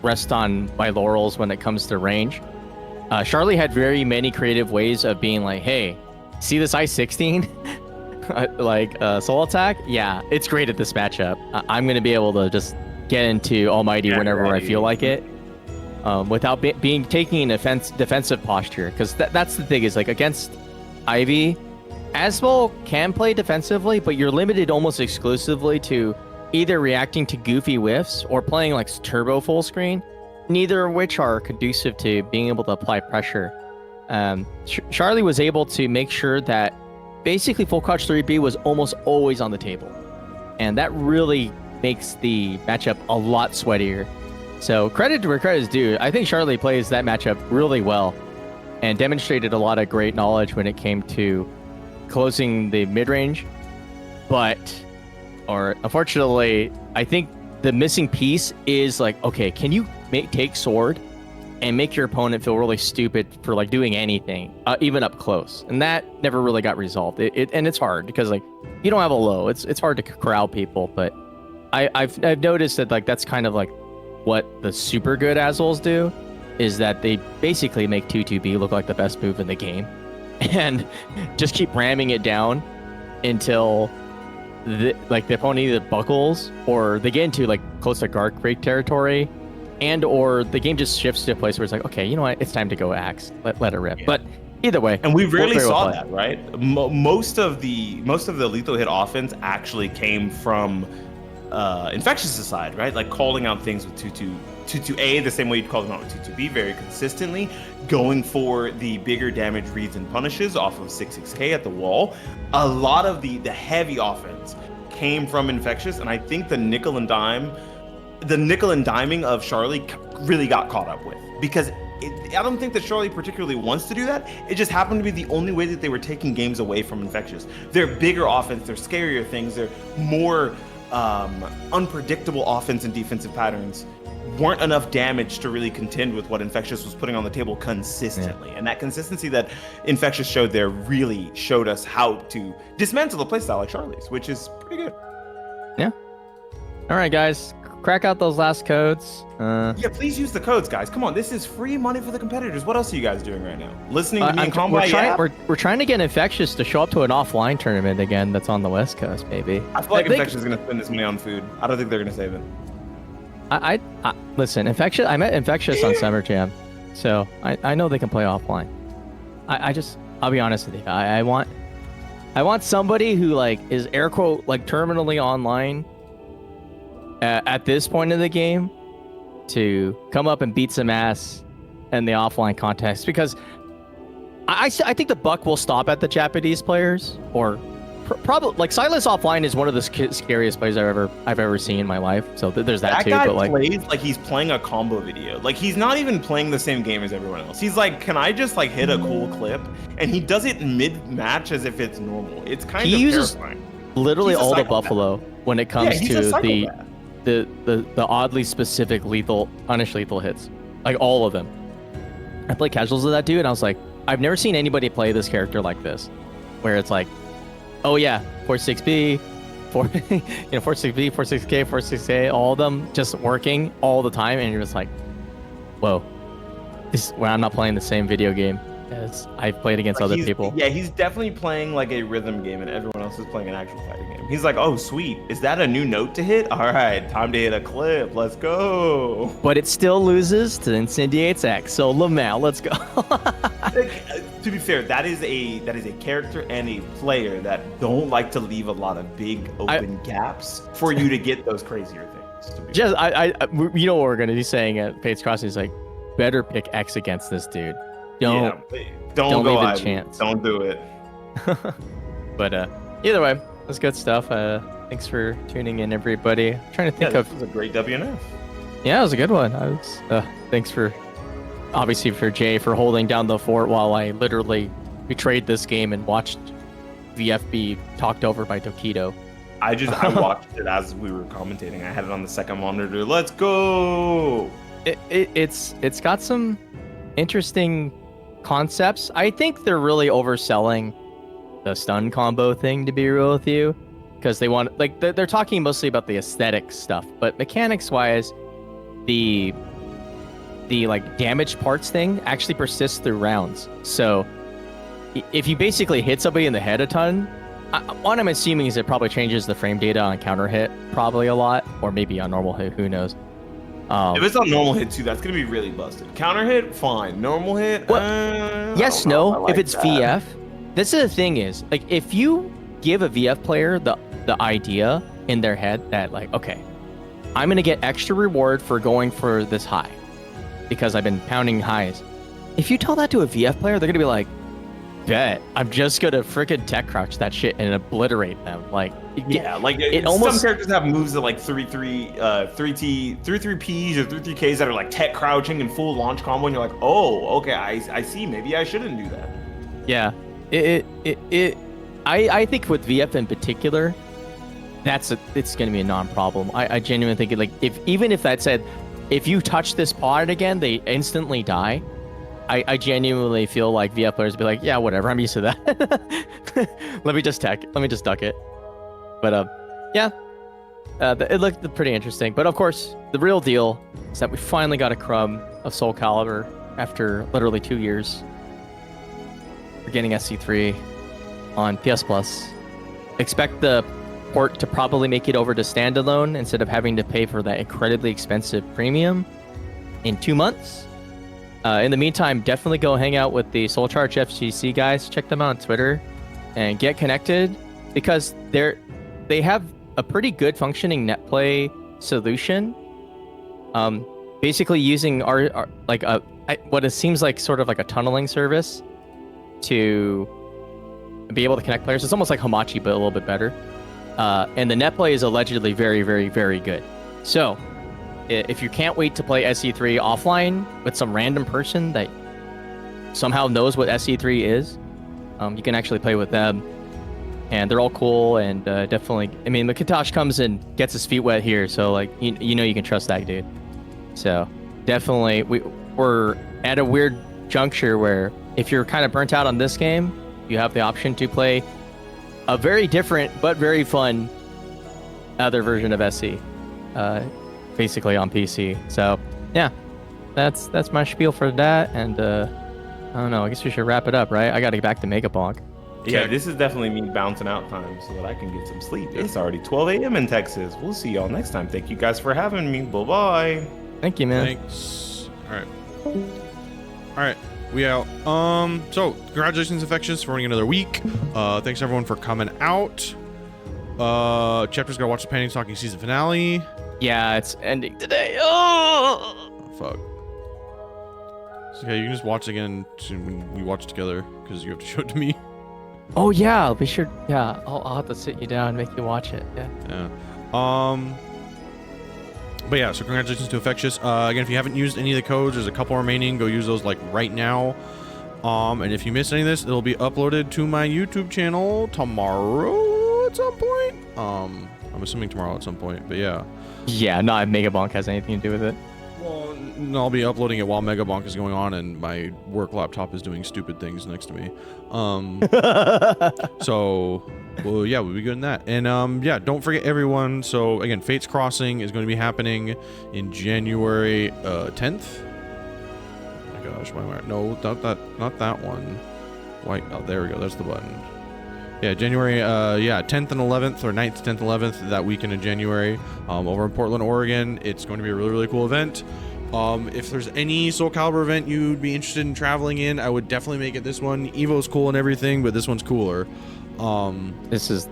rest on my laurels when it comes to range. Charlie had very many creative ways of being like, hey, see this I-16? like soul attack? Yeah, it's great at this matchup. I'm going to be able to just get into Almighty whenever I feel like it. Without taking an defensive posture. Because that's the thing is like against Ivy, Azwel can play defensively, but you're limited almost exclusively to either reacting to goofy whiffs or playing like turbo full screen, neither of which are conducive to being able to apply pressure. Charlie was able to make sure that basically full crouch 3B was almost always on the table. And that really makes the matchup a lot sweatier. So credit to where credit is due. I think Charlie plays that matchup really well and demonstrated a lot of great knowledge when it came to closing the mid-range. Unfortunately, I think the missing piece is like, okay, can you take sword and make your opponent feel really stupid for like doing anything, even up close? And that never really got resolved. And it's hard because like you don't have a low. It's hard to corral people, but I've noticed that like that's kind of like what the super good Azwels do, is that they basically make 2-2B look like the best move in the game, and just keep ramming it down until the opponent either buckles or they get into like close to guard break territory, and or the game just shifts to a place where it's like, okay, you know what, it's time to go axe, let it rip. Yeah. But either way, and we rarely saw that, right? Most of the lethal hit offense actually came from Infectious side, right? Like calling out things with 2-2A the same way you'd call them out with 2-2B very consistently, going for the bigger damage reads and punishes off of 6-6K at the wall. A lot of the heavy offense came from Infectious, and I think the nickel and diming of Charlie really got caught up with, because I don't think that Charlie particularly wants to do that. It just happened to be the only way that they were taking games away from Infectious. They're bigger offense, they're scarier things, they're more unpredictable offense and defensive patterns weren't enough damage to really contend with what Infectious was putting on the table consistently. Yeah. And that consistency that Infectious showed there really showed us how to dismantle a playstyle like Charlie's, which is pretty good. Yeah. All right, guys. Crack out those last codes. Yeah, please use the codes, guys. Come on, this is free money for the competitors. What else are you guys doing right now? Listening to me and Konmai? We're trying to get Infectious to show up to an offline tournament again that's on the West Coast, baby. I feel like Infectious is going to spend this money on food. I don't think they're going to save it. I listen, Infectious. I met Infectious on Summer Jam, so I know they can play offline. I'll be honest with you. I want somebody who like is air quote like terminally online at this point in the game to come up and beat some ass in the offline contest, because I think the buck will stop at the Japanese players, or probably like Silas offline is one of the scariest players I've ever seen in my life. So there's that too. Guy but plays like he's playing a combo video. Like he's not even playing the same game as everyone else. He's like, can I just like hit a cool clip? And he does it mid match as if it's normal. It's kind of terrifying. Literally all the Buffalo when it comes to the oddly specific lethal, punish lethal hits, like all of them. I played casuals with that dude, and I was like, I've never seen anybody play this character like this, where it's like, oh yeah, 4-6B, 4-6B, 4-6K, 4-6A, all of them just working all the time, and you're just like, whoa, I'm not playing the same video game as I've played against Like, other people. Yeah, he's definitely playing like a rhythm game, and everyone else is playing an actual fighting game. He's like, oh, sweet. Is that a new note to hit? All right, time to hit a clip. Let's go. But it still loses to Incendiate's X. So Lamau, let's go. To be fair, that is a character and a player that don't like to leave a lot of big open gaps for you to get those crazier things. Just you know what we're gonna be saying at Fates Crossing is like, better pick X against this dude. Don't go leave a Ivy. chance. Don't do it. But either way, that's good stuff. Thanks for tuning in, everybody. I'm trying to think This was a great WNF. Yeah, it was a good one. I was thanks for obviously for Jay for holding down the fort while I literally betrayed this game and watched VF be talked over by Tokido. I watched it as we were commentating. I had it on the second monitor. Let's go. It's got some interesting concepts. I think they're really overselling the stun combo thing, to be real with you, because they want, like, they're talking mostly about the aesthetic stuff, but mechanics wise, the like damage parts thing actually persists through rounds. So if you basically hit somebody in the head a ton, what I'm assuming is it probably changes the frame data on counter hit probably a lot, or maybe on normal hit, who knows. If it's on normal hit too, that's gonna be really busted. Counter hit, fine. Normal hit, yes, no. If it's VF, this is the thing is, like, if you give a VF player the idea in their head that, like, okay, I'm gonna get extra reward for going for this high because I've been pounding highs. If you tell that to a VF player, they're gonna be like, bet, I'm just gonna freaking tech crouch that shit and obliterate them. Like, yeah, like some characters have moves that like 3-3 Ps or 3-3 Ks that are like tech crouching and full launch combo, and you're like, oh, okay, I see. Maybe I shouldn't do that. Yeah, I think with VF in particular, it's gonna be a non-problem. I genuinely think even if that said, if you touch this pod again, they instantly die. I genuinely feel like VF players would be like, yeah, whatever, I'm used to that. Let me just duck it. But yeah, it looked pretty interesting. But of course, the real deal is that we finally got a crumb of SoulCalibur after literally 2 years. We're getting SC3 on PS Plus. Expect the port to probably make it over to standalone instead of having to pay for that incredibly expensive premium in 2 months. In the meantime, definitely go hang out with the SoulCharge FGC guys. Check them out on Twitter and get connected, because they have a pretty good functioning netplay solution. Basically using what it seems like sort of like a tunneling service to be able to connect players. It's almost like Hamachi, but a little bit better. And the netplay is allegedly very, very, very good. So if you can't wait to play SE3 offline with some random person that somehow knows what SE3 is, you can actually play with them. And they're all cool, and definitely, I mean, Makatosh comes and gets his feet wet here, so like, you know you can trust that dude. So definitely, we're at a weird juncture where if you're kind of burnt out on this game, you have the option to play a very different but very fun other version of SE. Basically on PC. So yeah, that's my spiel for that. And I don't know, I guess we should wrap it up, right? I gotta get back to Megabonk. Yeah, this is definitely me bouncing out time so that I can get some sleep. It's already 12 a.m. in Texas. We'll see y'all next time. Thank you guys for having me. Bye-bye. Thank you, man. Thanks. All right, we out. So congratulations, Infectious, for running another week. Thanks everyone for coming out. Chapter's gotta watch the Painting Talking season finale. Yeah, it's ending today. Oh, fuck. It's okay, you can just watch again when we watch together, because you have to show it to me. Oh yeah, I'll be sure. Yeah, I'll have to sit you down and make you watch it. Yeah. But yeah, so congratulations to Infectious. Again, if you haven't used any of the codes, there's a couple remaining. Go use those like right now. And if you missed any of this, it'll be uploaded to my YouTube channel tomorrow at some point. I'm assuming tomorrow at some point, but yeah. Yeah, not if Megabonk has anything to do with it. Well, no, I'll be uploading it while Megabonk is going on and my work laptop is doing stupid things next to me. So, well, yeah, we'll be good in that. And yeah, don't forget everyone. So again, Fates Crossing is going to be happening in January 10th. gosh, why am I? No, not that one. White. Oh, there we go. That's the button. Yeah, January. 10th and 11th, or 9th, 10th, 11th, that weekend in January, over in Portland, Oregon. It's going to be a really, really cool event. If there's any SoulCalibur event you'd be interested in traveling in, I would definitely make it this one. Evo's cool and everything, but this one's cooler. This is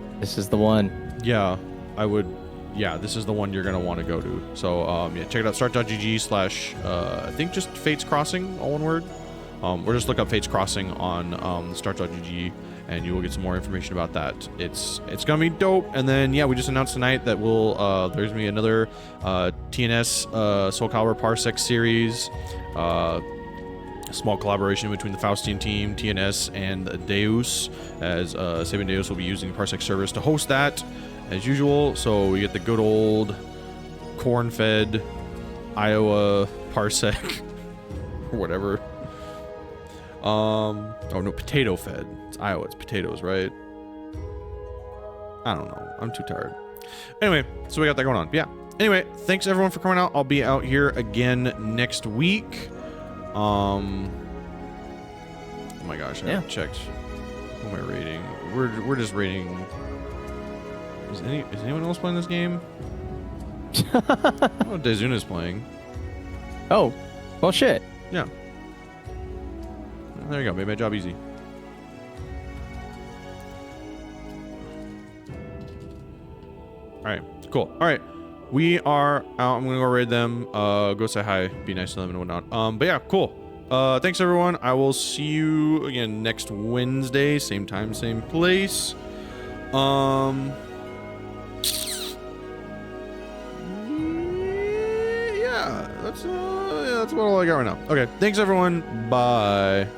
the one. Yeah, I would. Yeah, this is the one you're gonna want to go to. So yeah, check it out. Start.gg/ I think just Fates Crossing, all one word. Or just look up Fates Crossing on start.gg, and you will get some more information about that. It's gonna be dope. And then yeah, we just announced tonight that there's gonna be another TNS SoulCalibur Parsec series. A small collaboration between the Faustian team, TNS, and Deus, as SabinDeus will be using Parsec servers to host that, as usual. So we get the good old corn-fed Iowa Parsec, or whatever. Oh no, potato-fed. It's Iowa, it's potatoes, right? I don't know. I'm too tired. Anyway, so we got that going on. Yeah. Anyway, thanks everyone for coming out. I'll be out here again next week. Oh my gosh, I haven't checked. Who am I rating? We're just rating. Is anyone else playing this game? Oh, Dezuna's playing. Oh, well, shit. Yeah. There you go. Made my job easy. All right. Cool. All right. We are out. I'm gonna go raid them. Go say hi. Be nice to them and whatnot. But yeah, cool. Thanks everyone. I will see you again next Wednesday, same time, same place. Yeah, that's about all I got right now. Okay, thanks everyone. Bye.